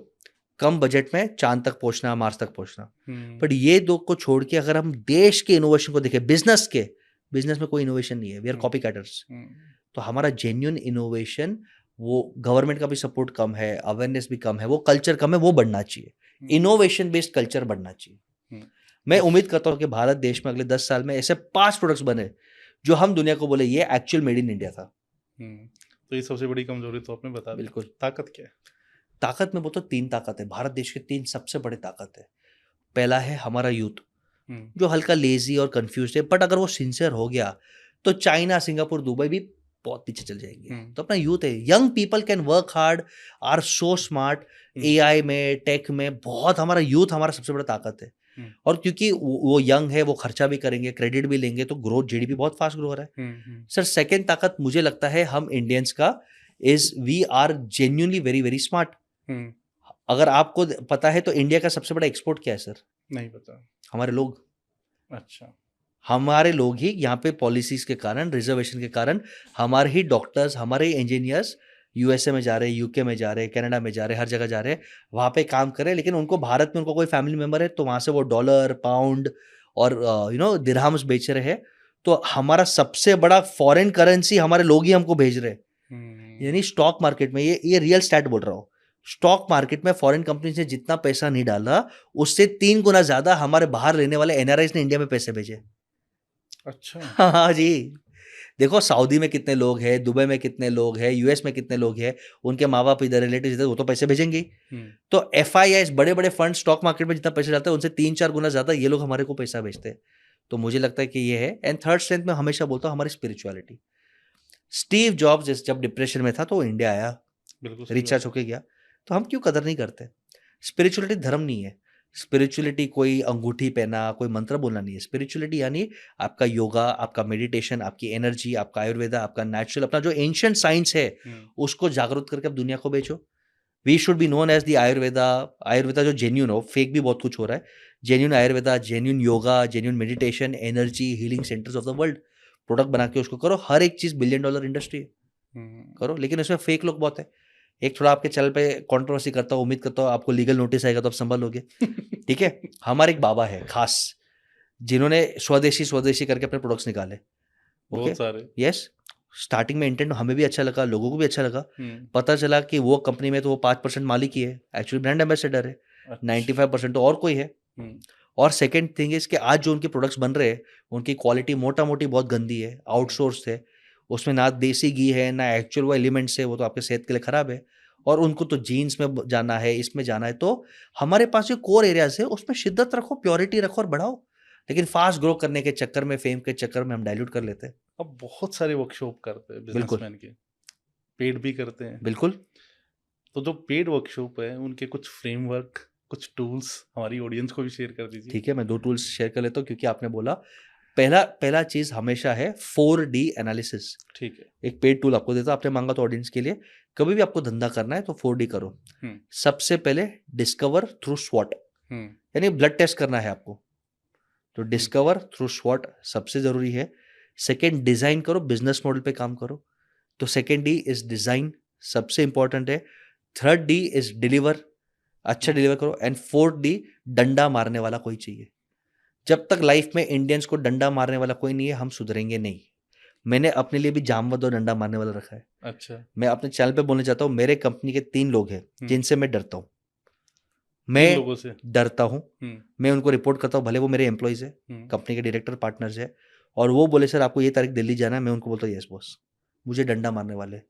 कम बजट में चांद तक पहुंचना, मार्स तक पहुंचना। बट ये 2 को छोड़ के अगर हम देश के इनोवेशन को देखें, बिजनेस में कोई इनोवेशन नहीं है, वी आर कॉपी कैटर्स। तो हमारा जेन्युइन इनोवेशन, वो गवर्नमेंट का भी सपोर्ट कम है, अवेयरनेस भी कम है, वो कल्चर कम है, वो बढ़ना चाहिए। इनोवेशन बेस्ड कल्चर बढ़ना चाहिए। मैं उम्मीद करता हूँ कि भारत देश में अगले 10 साल में ऐसे 5 प्रोडक्ट्स बने जो हम दुनिया को बोले ये एक्चुअल मेड इन इंडिया था। तो ये सबसे बड़ी कमजोरी तो आपने बता दी। बिल्कुल। ताकत क्या है? ताकत में बोलता 3 ताकत है, भारत देश के 3 सबसे बड़े ताकत है। पहला है हमारा यूथ, जो हल्का लेजी और कंफ्यूज है, बट अगर वो सिंसियर हो गया तो चाइना, सिंगापुर, दुबई भी बहुत पीछे चल जाएंगे। तो अपना यूथ है, young people can work hard, are so smart, AI में, टेक में बहुत हमारा यूथ हमारा सबसे बड़ा ताकत है। और क्योंकि वो यंग है, वो खर्चा भी करेंगे, क्रेडिट भी लेंगे, तो ग्रोथ, जीडीपी बहुत फास्ट ग्रो हो रहा है। सर सेकेंड ताकत मुझे लगता है हम इंडियंस का is we are genuinely very very smart. अगर आपको पता है तो इंडिया का सबसे बड़ा एक्सपोर्ट क्या है सर? नहीं पता। हमारे लोग। अच्छा। हमारे लोग ही यहाँ पे पॉलिसीज के कारण, रिजर्वेशन के कारण हमारे ही डॉक्टर्स, हमारे ही इंजीनियर्स यूएसए में जा रहे हैं, यूके में जा रहे हैं, कनाडा में जा रहे हैं, हर जगह जा रहे हैं, वहाँ पे काम कर रहे हैं। लेकिन उनको भारत में उनको कोई फैमिली मेम्बर है तो वहाँ से वो डॉलर, पाउंड और दिरहम्स बेच रहे हैं। तो हमारा सबसे बड़ा फॉरेन करेंसी हमारे लोग ही हमको भेज रहे हैं। यानी स्टॉक मार्केट में, ये रियल स्टैट बोल रहा हूँ, स्टॉक मार्केट में फॉरेन कंपनी ने जितना पैसा नहीं डाला उससे 3 गुना ज्यादा हमारे बाहर रहने वाले एनआरआईज ने इंडिया में पैसे भेजे। अच्छा। हाँ जी, देखो सऊदी में कितने लोग हैं, दुबई में कितने लोग हैं, यूएस में कितने लोग हैं, उनके माँ बाप इधर, रिलेटिव इधर, वो तो पैसे भेजेंगे। तो एफआईआई, बड़े बड़े फंड स्टॉक मार्केट में जितना पैसा डालते हैं उनसे 3-4 गुना ज्यादा ये लोग हमारे को पैसा भेजते हैं। तो मुझे लगता है कि ये है। एंड थर्ड स्ट्रेंथ में हमेशा बोलता हूँ हमारी स्पिरिचुअलिटी। स्टीव जॉब्स जब डिप्रेशन में था तो वो इंडिया आया, रिचार्ज होके गया, तो हम क्यों कदर नहीं करते? स्पिरिचुअलिटी धर्म नहीं है, स्पिरिचुअलिटी कोई अंगूठी पहना, कोई मंत्र बोलना नहीं है। स्पिरिचुअलिटी यानी आपका योगा, आपका मेडिटेशन, आपकी एनर्जी, आपका आयुर्वेदा, आपका नेचुरल, अपना जो एंशिएंट साइंस है उसको जागरूक करके आप दुनिया को बेचो। We should be known as the Ayurveda. Ayurveda जो जेन्यून हो, फेक भी बहुत कुछ हो रहा है, genuine Ayurveda, genuine yoga, genuine meditation, energy, healing centres of the world, product बना के उसको करो। हर एक चीज $1 बिलियन इंडस्ट्री करो, लेकिन उसमें फेक लोग बहुत है। एक थोड़ा आपके चैनल पे कंट्रोवर्सी करता हूँ, उम्मीद करता हूँ आपको लीगल नोटिस आएगा तो आप संभालोगे। ठीक है, हमारे एक बाबा है खास, जिन्होंने स्वदेशी करके अपने प्रोडक्ट्स निकाले। बहुत सारे। यस, स्टार्टिंग में इंटेंट हमें भी अच्छा लगा, लोगों को भी अच्छा लगा। पता चला कि वो कंपनी में तो वो 5% मालिक ही है, एक्चुअली ब्रांड एम्बेसडर है। 95% तो और कोई है। और सेकेंड थिंग इज कि आज जो उनके प्रोडक्ट्स बन रहे हैं उनकी क्वालिटी मोटा मोटी बहुत गंदी है, आउटसोर्स है, उसमें ना देसी घी है ना एक्चुअल वो एलिमेंट्स है, वो तो आपके सेहत के लिए खराब है। और उनको तो जीन्स में जाना है, इसमें जाना है। तो हमारे पास जो कोर एरियाज है उसमें शिद्दत रखो, प्योरिटी रखो और बढ़ाओ। लेकिन फास्ट ग्रो करने के चक्कर में, फेम के चक्कर में हम डाइल्यूट कर लेते हैं। अब बहुत सारे वर्कशॉप करते हैं बिजनेसमैन के, पेड भी करते हैं। बिल्कुल। तो जो पेड वर्कशॉप है उनके कुछ फ्रेमवर्क, कुछ टूल्स हमारी ऑडियंस को भी शेयर कर दीजिए। ठीक है, मैं 2 टूल्स शेयर कर लेता हूँ, क्योंकि आपने बोला पहला चीज हमेशा है 4D एनालिसिस। ठीक है। एक पेड टूल आपको देता हूं, आपने मांगा तो ऑडियंस के लिए। कभी भी आपको धंधा करना है तो 4D करो। सबसे पहले डिस्कवर थ्रू स्वॉट, यानी ब्लड टेस्ट करना है आपको, तो डिस्कवर थ्रू स्वॉट सबसे जरूरी है। सेकेंड, डिजाइन करो, बिजनेस मॉडल पे काम करो, तो सेकेंड डी इज डिजाइन, सबसे इंपॉर्टेंट है। थर्ड डी इज डिलीवर, अच्छा डिलीवर करो। एंड फोर्थ डी, डंडा मारने वाला कोई चाहिए। जब तक लाइफ में इंडियंस को डंडा मारने वाला कोई नहीं है, हम सुधरेंगे नहीं। मैंने अपने लिए भी जामवद और डंडा मारने वाला रखा है। अच्छा। मैं अपने चैनल पे बोलना चाहता हूँ, मेरे कंपनी के 3 लोग हैं जिनसे मैं डरता हूँ। 3 लोगों से डरता हूँ, मैं उनको रिपोर्ट करता हूँ, भले वो मेरे एम्प्लॉइज है, कंपनी के डायरेक्टर पार्टनर्स है, और वो बोले सर आपको ये तारीख दिल्ली जाना है, मैं उनको बोलता हूँ यस बॉस, मुझे डंडा मारने वाले।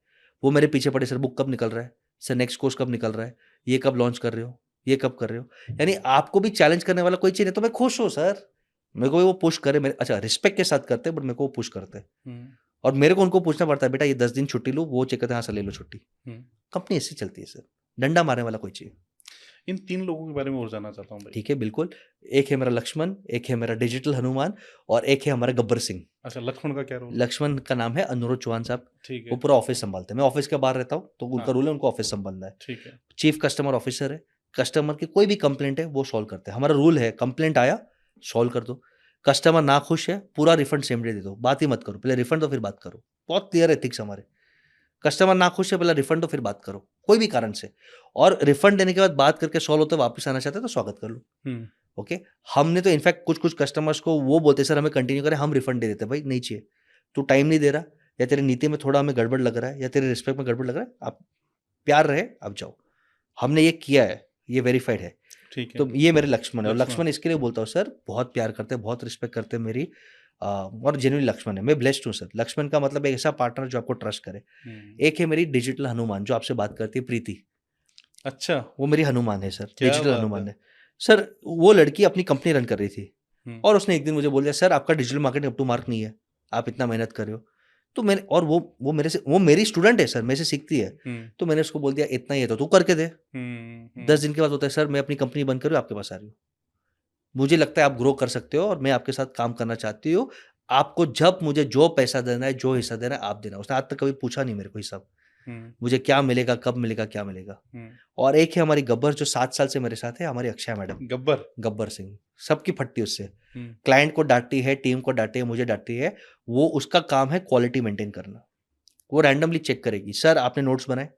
वो मेरे पीछे पड़े, सर बुक कब निकल रहा है, सर नेक्स्ट कोर्स कब निकल रहा है, ये कब लॉन्च कर रहे हो, ये कब कर रहे हो। यानी आपको भी चैलेंज करने वाला कोई चाहिए, तो मैं खुश हूँ सर। मेरे को वो पुश करे, मेरे अच्छा रिस्पेक्ट के साथ करते हैं, बट मेरे को वो पुश करते हैं। और मेरे को उनको पूछना पड़ता है, बेटा ये 10 दिन छुट्टी लो, वो चेक करते हैं, हाँ सर ले लो छुट्टी। कंपनी ऐसी चलती है सर, डंडा मारने वाला कोई चाहिए। इन 3 लोगों के बारे में और जानना चाहता हूँ भाई। ठीक है, बिल्कुल। एक है मेरा लक्ष्मण, एक है मेरा डिजिटल हनुमान, और एक है हमारा गब्बर सिंह। अच्छा, लक्ष्मण का क्या रोल? लक्ष्मण का नाम है अनुरोध चौहान साहब। ठीक है। वो पूरा ऑफिस संभालते हैं, मैं ऑफिस के बाहर रहता हूँ, तो उनका हाँ। रूल है उनको ऑफिस संभालना है। ठीक है। चीफ कस्टमर ऑफिसर है, कस्टमर की कोई भी कंप्लेंट है वो सॉल्व करते हैं। हमारा रूल है, कंप्लेंट आया सॉल्व कर दो, कस्टमर ना खुश है पूरा रिफंड सेम डे दे दो, बात ही मत करो, पहले रिफंड दो फिर बात करो। बहुत क्लियर एथिक्स हमारे। कस्टमर ना खुश है, पहले रिफंड दो फिर बात करो, कोई भी कारण से। और रिफंड देने के बाद बात करके सॉल्व होते वापस आना चाहते हैं तो स्वागत कर लो। ओके। हमने तो इनफैक्ट कुछ कस्टमर्स को वो बोलते सर हमें कंटिन्यू करें, हम रिफंड दे देते, भाई नहीं चाहिए, तू टाइम नहीं दे रहा, या तेरी नीति में थोड़ा हमें गड़बड़ लग रहा है, या तेरे रिस्पेक्ट में गड़बड़ लग रहा है, आप प्यार रहे आप जाओ। हमने ये किया है, ये वेरीफाइड है। ठीक है। तो ये मेरे लक्ष्मण है, और लक्ष्मण इसके लिए बोलता हूँ सर बहुत प्यार करते हैं, बहुत रिस्पेक्ट करते हैं मेरी, और जेन्युइनली लक्ष्मण है। मैं ब्लेस्ड हूँ सर। लक्ष्मण का मतलब एक ऐसा पार्टनर जो आपको ट्रस्ट करे। एक है मेरी डिजिटल हनुमान जो आपसे बात करती है, प्रीति। अच्छा, वो मेरी हनुमान है सर, क्या डिजिटल बात हनुमान है। है सर। वो लड़की अपनी कंपनी रन कर रही थी, और उसने एक दिन मुझे बोल दिया सर आपका digital marketing up to mark नहीं है, आप इतना मेहनत कर रहे हो। तो मैंने, और वो मेरे से, वो मेरी स्टूडेंट है सर, मेरे से सीखती है, तो मैंने उसको बोल दिया इतना ही है तो तू करके दे। 10 दिन के बाद होता है सर मैं अपनी कंपनी बंद कर रही हूँ, आपके पास आ रही हूँ, मुझे लगता है आप ग्रो कर सकते हो और मैं आपके साथ काम करना चाहती हूँ, आपको जब मुझे जो पैसा देना है, जो हिस्सा देना है आप देना। उसने आज तक कभी पूछा नहीं मेरे को हिसाब, मुझे क्या मिलेगा, कब मिलेगा, क्या मिलेगा। और एक है हमारी गब्बर जो 7 साल से मेरे साथ है, हमारी अक्षय मैडम। गब्बर सिंह, सबकी फटती उससे, क्लाइंट को डांटती है, टीम को डांटती है, मुझे डांटती है। वो उसका काम है क्वालिटी मेंटेन करना। वो रैंडमली चेक करेगी, सर आपने नोट्स बनाए,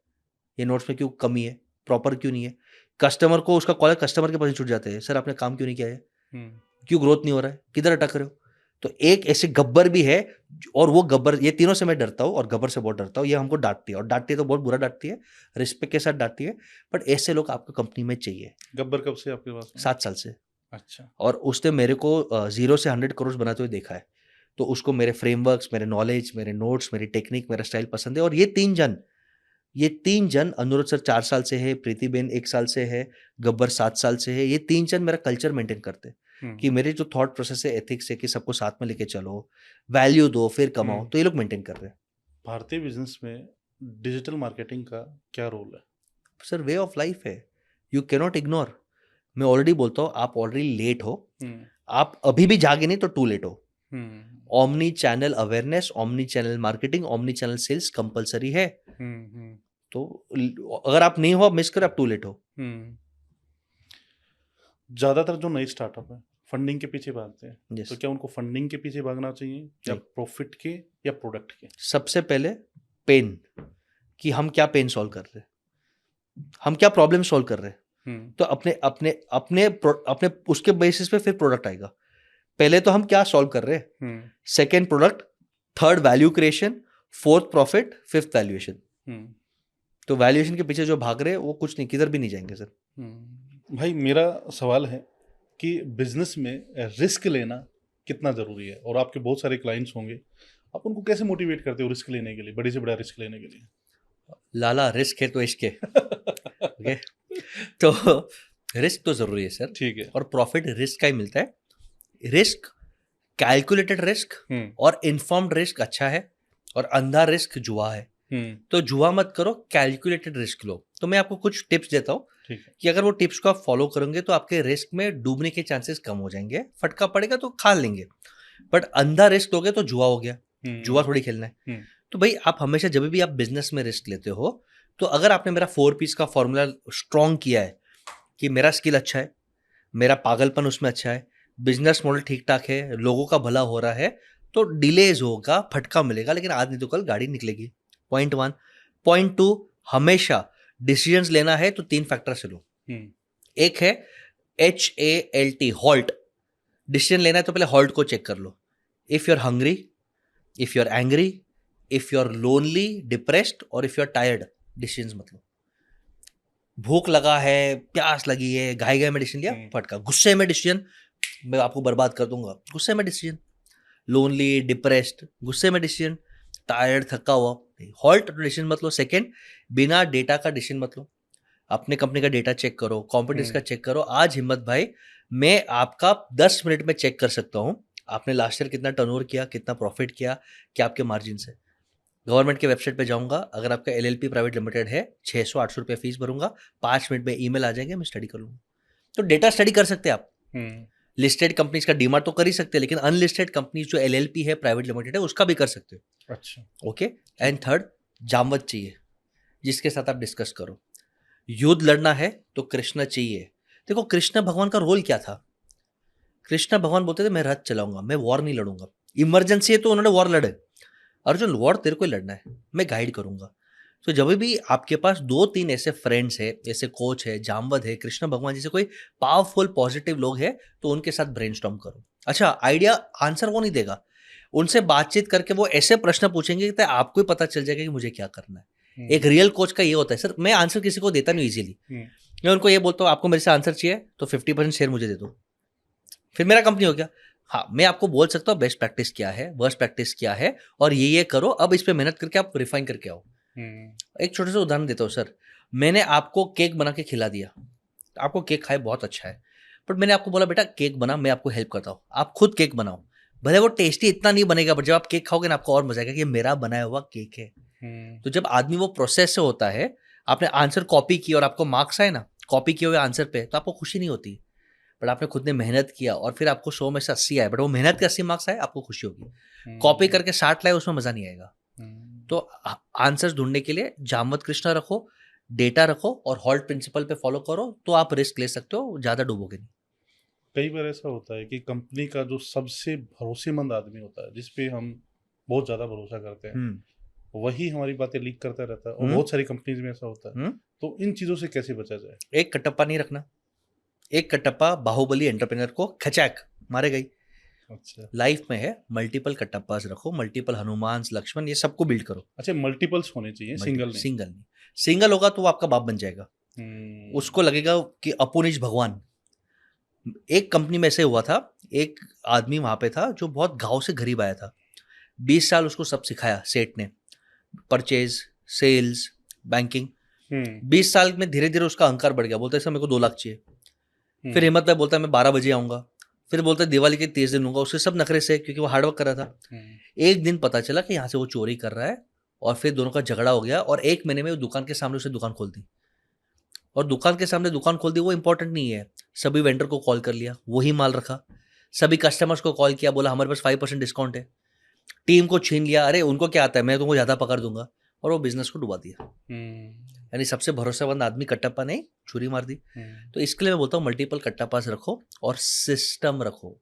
ये नोट्स में क्यों कमी है, प्रॉपर क्यों नहीं है। कस्टमर को उसका कॉल, कस्टमर के पास छूट जाते हैं, सर आपने काम क्यों नहीं किया है, क्यों ग्रोथ नहीं हो रहा है, किधर अटक रहे हो। तो एक ऐसे गब्बर भी है, और वो गब्बर, ये तीनों से मैं डरता हूँ, और गब्बर से बहुत डरता हूँ। ये हमको डांटती है, और डांटती है तो बहुत बुरा डांटती है, रिस्पेक्ट के साथ डांटती है, बट ऐसे लोग आपको कंपनी में चाहिए। गब्बर कब से आपके पास? 7 साल से। अच्छा। और उसने मेरे को 0 से 100 करोड़ बनाते हुए देखा है। तो उसको मेरे फ्रेमवर्क्स, मेरे नॉलेज, मेरे नोट्स, मेरी टेक्निक, मेरा स्टाइल पसंद है। और ये तीन जन, अनुरोध सर 4 साल से है, प्रीति बेन 1 साल से है, गब्बर 7 साल से है, ये 3 जन मेरा कल्चर मेंटेन करते हैं कि मेरे जो थॉट प्रोसेस है, एथिक्स है कि सबको साथ में लेके चलो, वैल्यू दो फिर कमाओ, तो ये लोग मेंटेन कर रहे हैं। भारतीय बिजनेस में डिजिटल मार्केटिंग का क्या रोल है? सर वे ऑफ लाइफ है, यू कैन नॉट इग्नोर। मैं ऑलरेडी बोलता हूँ, आप ऑलरेडी लेट हो, आप अभी भी जागे नहीं तो टू लेट हो। Omni channel awareness, omni channel marketing, omni channel sales compulsory है। तो अगर आप नहीं हो, आप मिस करो, आप टू लेट हो। ज्यादातर जो नए स्टार्टअप है फंडिंग के पीछे भागते हैं, yes. तो क्या उनको फंडिंग के पीछे भागना चाहिए या प्रॉफिट के या प्रोडक्ट के? सबसे पहले पेन, कि हम क्या पेन सॉल्व कर रहे हैं, हम क्या प्रॉब्लम सॉल्व कर रहे हैं, तो अपने अपने अपने अपने उसके बेसिस पे फिर प्रोडक्ट आएगा। पहले तो हम क्या सॉल्व कर रहे हैं, second product, third value creation, fourth profit, fifth valuation. तो वैल्यूएशन के पीछे जो भाग रहे हैं वो कुछ नहीं, किधर भी नहीं जाएंगे सर। भाई मेरा सवाल है कि बिजनेस में रिस्क लेना कितना जरूरी है, और आपके बहुत सारे क्लाइंट्स होंगे, आप उनको कैसे मोटिवेट करते हो रिस्क लेने के लिए, बड़े से बड़ा रिस्क लेने के लिए? लाला रिस्क है तो इश्क है। ओके, तो रिस्क तो जरूरी है सर, ठीक है। और प्रॉफिट रिस्क का ही मिलता है। रिस्क, कैलकुलेटेड रिस्क और इन्फॉर्म्ड रिस्क अच्छा है, और अंधा रिस्क जुआ है। तो जुआ मत करो, कैलकुलेटेड रिस्क लो। तो मैं आपको कुछ टिप्स देता हूँ कि अगर वो टिप्स को आप फॉलो करोगे तो आपके रिस्क में डूबने के चांसेस कम हो जाएंगे। फटका पड़ेगा तो खा लेंगे, बट अंधा रिस्क लोगे तो जुआ हो गया, जुआ थोड़ी खेलना है। हम्म। तो भाई आप हमेशा जब भी आप बिजनेस में रिस्क लेते हो, तो अगर आपने मेरा 4 Ps का फॉर्मूला स्ट्रॉन्ग किया है कि मेरा स्किल अच्छा है, मेरा पागलपन उसमें अच्छा है, बिजनेस मॉडल ठीक ठाक है, लोगों का भला हो रहा है, तो डिलेज होगा, फटका मिलेगा, लेकिन आज नहीं तो कल गाड़ी निकलेगी। पॉइंट 1। पॉइंट 2, हमेशा डिसीजंस लेना है तो 3 फैक्टर से लो। एक है HALT, हॉल्ट। डिसीजन लेना है तो पहले हॉल्ट को चेक कर लो। If you are hungry, if you are angry, if you are lonely, depressed और if you are tired, decision मत लो। भूख लगा है, प्यास लगी है, गाय गाय में डिसीजन लिया, फटका। गुस्से में डिसीजन, मैं आपको बर्बाद कर दूंगा, गुस्से में डिसीजन। लोनली, डिप्रेस्ड, गुस्से में डिसीजन। टायर्ड, थका हुआ, हॉल्ट डिसीजन मत लो। सेकंड, बिना डेटा का डिसीजन मत लो। अपने कंपनी का डेटा चेक करो, कॉम्पिटिटर्स का चेक करो। आज हिम्मत भाई, मैं आपका 10 मिनट में चेक कर सकता हूं आपने लास्ट ईयर कितना टर्नओवर किया, कितना प्रॉफिट किया, क्या आपके मार्जिन है। गवर्नमेंट के वेबसाइट पे जाऊंगा, अगर आपका LLP प्राइवेट लिमिटेड है, 600-800 रुपये फीस भरूंगा, 5 मिनट में ईमेल आ जाएंगे, मैं स्टडी कर लूंगा। तो डेटा स्टडी कर सकते हैं आप। लिस्टेड कंपनीज का डीमार्ट तो कर ही सकते हैं, लेकिन अनलिस्टेड कंपनीज जो LLP है, प्राइवेट लिमिटेड है, उसका भी कर सकते हो। अच्छा, ओके। एंड थर्ड, जामवत चाहिए जिसके साथ आप डिस्कस करो। युद्ध लड़ना है तो कृष्ण चाहिए। देखो कृष्ण भगवान का रोल क्या था? कृष्ण भगवान बोलते थे मैं रथ चलाऊंगा, मैं वॉर नहीं लड़ूंगा। इमरजेंसी है तो उन्होंने वॉर लड़े। अर्जुन, वॉर तेरे को लड़ना है, मैं गाइड करूंगा। तो जब भी आपके पास 2-3 ऐसे फ्रेंड्स है, ऐसे कोच है, जामवत है, कृष्ण भगवान जैसे कोई पावरफुल पॉजिटिव लोग हैं, तो उनके साथ ब्रेनस्टॉर्म करो। अच्छा, आइडिया आंसर वो नहीं देगा, उनसे बातचीत करके वो ऐसे प्रश्न पूछेंगे कि आपको ही पता चल जाएगा कि मुझे क्या करना है। एक रियल कोच का ये होता है, सर मैं आंसर किसी को देता नहीं इजीली। मैं उनको ये बोलता हूँ आपको मेरे से आंसर चाहिए तो 50% शेयर मुझे दे दो, फिर मेरा कंपनी हो गया। हाँ, मैं आपको बोल सकता हूँ बेस्ट प्रैक्टिस क्या है, वर्स्ट प्रैक्टिस क्या है, और ये करो, अब इस पे मेहनत करके आप रिफाइन करके आओ। एक छोटे से उदाहरण देता हूँ सर, मैंने आपको केक बना के खिला दिया, आपको केक खाए बहुत अच्छा है, बट मैंने आपको बोला बेटा केक बना, मैं आपको हेल्प करता हूँ, आप खुद केक बनाओ। भले वो टेस्टी इतना नहीं बनेगा, बट जब आप केक खाओगे ना, आपको और मजा आएगा कि ये मेरा बनाया हुआ केक है। तो जब आदमी वो प्रोसेस से होता है, आपने आंसर कॉपी किया और आपको मार्क्स आए ना कॉपी किए हुए आंसर पे, तो आपको खुशी नहीं होती। बट आपने खुद ने मेहनत किया और फिर आपको 100 में से 80 आए, बट वो मेहनत के 80 मार्क्स आए, आपको खुशी होगी। कॉपी करके 60 लाए, उसमें मजा नहीं आएगा। तो आंसर्स ढूंढने के लिए जामवत कृष्णा रखो, डेटा रखो और हॉल्ट प्रिंसिपल पे फॉलो करो, तो आप रिस्क ले सकते हो, ज्यादा डूबोगे नहीं। कई बार ऐसा होता है कि कंपनी का जो सबसे भरोसेमंद आदमी होता है, जिसपे हम बहुत ज्यादा भरोसा करते हैं, वही हमारी बातें लीक करता रहता है, और बहुत सारी कंपनीज में ऐसा होता है। तो इन चीजों से कैसे बचा जाए? एक कटप्पा नहीं रखना। एक कटप्पा बाहुबली एंटरप्रेन्योर को खचाक मारे गई। अच्छा, लाइफ में है मल्टीपल कटप्पास रखो, मल्टीपल हनुमान, लक्ष्मण, ये सबको बिल्ड करो। अच्छा, मल्टीपल्स होने चाहिए, सिंगल नहीं। सिंगल नहीं, सिंगल होगा तो वो आपका बाप बन जाएगा। उसको लगेगा कि अपुनिज भगवान। एक कंपनी में ऐसे हुआ था, एक आदमी वहां पे था जो बहुत गांव से गरीब आया था। 20 साल उसको सब सिखाया सेठ ने, परचेज, सेल्स, बैंकिंग। 20 साल में धीरे धीरे उसका अहंकार बढ़ गया, बोलता है सर मेरे को 2 लाख चाहिए। फिर हिम्मत भाई बोलता है मैं 12 बजे आऊंगा। फिर बोलता है दिवाली के 30 दिन लूंगा। उसके सब नखरे से, क्योंकि वो हार्डवर्क कर रहा था। एक दिन पता चला कि यहाँ से वो चोरी कर रहा है, और फिर दोनों का झगड़ा हो गया, और 1 महीने में वो दुकान के सामने उसने दुकान खोल दी। और दुकान के सामने दुकान खोल दी वो इंपॉर्टेंट नहीं है, सभी वेंडर को कॉल कर लिया, वही माल रखा, सभी कस्टमर्स को कॉल किया, बोला हमारे पास 5% डिस्काउंट है। टीम को छीन लिया, अरे उनको क्या आता है, मैं तुमको ज़्यादा पकड़ दूंगा, और वो बिजनेस को डुबा दिया। यानी सबसे भरोसेमंद आदमी कटप्पा नहीं, छुरी मार दी। तो इसके लिए मैं बोलता हूँ मल्टीपल कट्टापास रखो और सिस्टम रखो।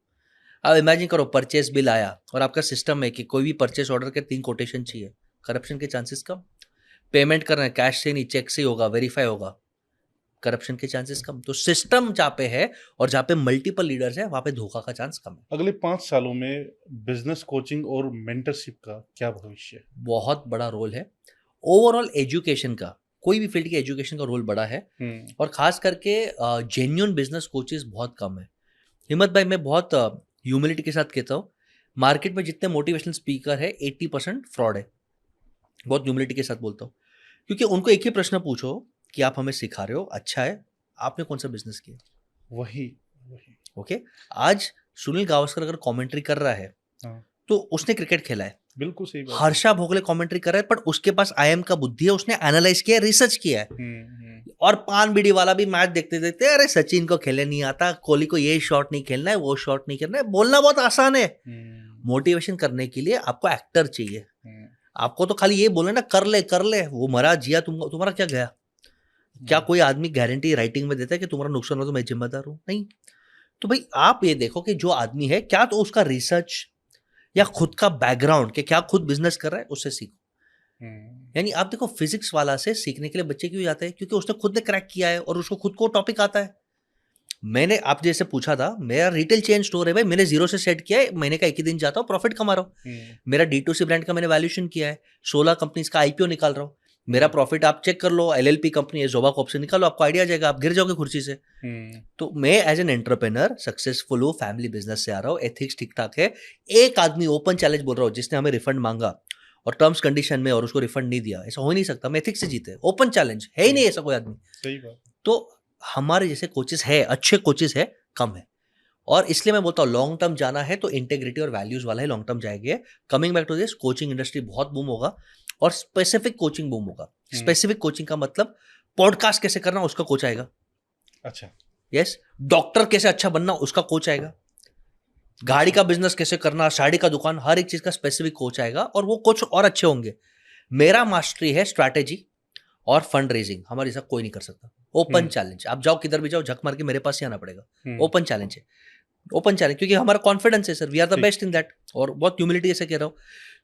अब इमेजिन करो परचेस बिल आया और आपका सिस्टम है कि कोई भी परचेस ऑर्डर के 3 कोटेशन चाहिए, करप्शन के चांसेस कम। पेमेंट करना है कैश से नहीं, चेक से होगा, वेरीफाई होगा, करप्शन के चांसेस कम। तो सिस्टम जहाँ पे है और जहाँ पे मल्टीपल लीडर्स है, वहाँ पे धोखा का चांस कम है। अगले 5 सालों में बिजनेस कोचिंग और मेंटरशिप का क्या भविष्य है? बहुत बड़ा रोल है। ओवरऑल एजुकेशन का, कोई भी फील्ड की एजुकेशन का रोल बड़ा है, और खास करके जेन्युइन बिजनेस कोचेस बहुत कम है। हिम्मत भाई, मैं बहुत ह्यूमिलिटी के साथ कहता हूँ, मार्केट में जितने मोटिवेशनल स्पीकर है 80% फ्रॉड है। बहुत ह्यूमिलिटी के साथ बोलता हूँ, क्योंकि उनको एक ही प्रश्न पूछो कि आप हमें सिखा रहे हो, अच्छा है, आपने कौन सा बिजनेस किया? वही ओके। आज सुनील गावस्कर अगर कमेंट्री कर रहा है, तो उसने क्रिकेट खेला है। बिल्कुल सही बात। हर्षा भोगले कमेंट्री कर रहा है, पर उसके पास आईएम का बुद्धि है, उसने एनालाइज किया, रिसर्च किया है। और पान बीड़ी वाला भी मैच देखते देखते, अरे सचिन को खेलने नहीं आता, कोहली को ये शॉट नहीं खेलना है, वो शॉट नहीं खेलना है। बोलना बहुत आसान है, मोटिवेशन करने के लिए आपको एक्टर चाहिए। हम्म, आपको तो खाली ये बोले ना कर ले, वो मरा जिया, तुम्हारा क्या गया? क्या कोई आदमी गारंटी राइटिंग में देता है कि तुम्हारा नुकसान हो तो मैं जिम्मेदार हूं? नहीं। तो भाई आप ये देखो कि जो आदमी है क्या तो उसका रिसर्च या खुद का बैकग्राउंड कि क्या खुद बिजनेस कर रहा है उससे सीखो। यानी आप देखो फिजिक्स वाला से सीखने के लिए बच्चे क्यों जाते हैं? क्योंकि उसने खुद ने क्रैक किया है और उसको खुद को टॉपिक आता है। मैंने आप जैसे पूछा था, मेरा रिटेल चेन स्टोर है भाई, मैंने जीरो से सेट किया है, महीने का एक ही दिन जाता हूँ, प्रॉफिट कमा रहा हूँ। मेरा D2C ब्रांड का मैंने वैल्यूएशन किया है, 16 कंपनीज का IPO निकाल रहा हूँ। मेरा प्रॉफिट आप चेक कर लो, LLP कंपनी है, जोबा कॉप से निकालो, आपको आइडिया आ जाएगा, आप गिर जाओगे कुर्सी से। तो मैं एज एन एंटरप्रेन्योर सक्सेसफुल हूँ, फैमिली बिजनेस से आ रहा हूँ, एथिक्स ठीक ठाक है। एक आदमी ओपन चैलेंज बोल रहा हूँ जिसने हमें रिफंड मांगा और टर्म्स कंडीशन में और उसको रिफंड नहीं दिया, ऐसा हो ही नहीं सकता। मैं एथिक्स से जीते, ओपन चैलेंज है ही नहीं ऐसा कोई आदमी। सही बात। तो हमारे जैसे कोचेस है, अच्छे कोचेस है, कम है। और इसलिए मैं बोलता हूँ लॉन्ग टर्म जाना है तो इंटेग्रिटी और वैल्यूज वाला ही लॉन्ग टर्म जाएंगे। Coming back to this, coaching industry बहुत बूम होगा और स्पेसिफिक कोचिंग बूम होगा। स्पेसिफिक कोचिंग का मतलब पॉडकास्ट कैसे करना उसका कोच आएगा। अच्छा। यस। डॉक्टर कैसे अच्छा बनना उसका कोच आएगा। गाड़ी का बिजनेस कैसे करना, साड़ी का दुकान, हर एक चीज का स्पेसिफिक कोच आएगा और वो कोच और अच्छे होंगे। मेरा मास्टरी है स्ट्रैटेजी और फंड रेजिंग, हमारे साथ कोई नहीं कर सकता। ओपन चैलेंज, आप जाओ किधर भी जाओ, झक मार के मेरे पास ही आना पड़ेगा। ओपन चैलेंज है, ओपन चैलेंज, क्योंकि हमारा कॉन्फिडेंस है sir, we are the best in that. और बहुत ह्यूमिलिटी से कह रहा हूँ।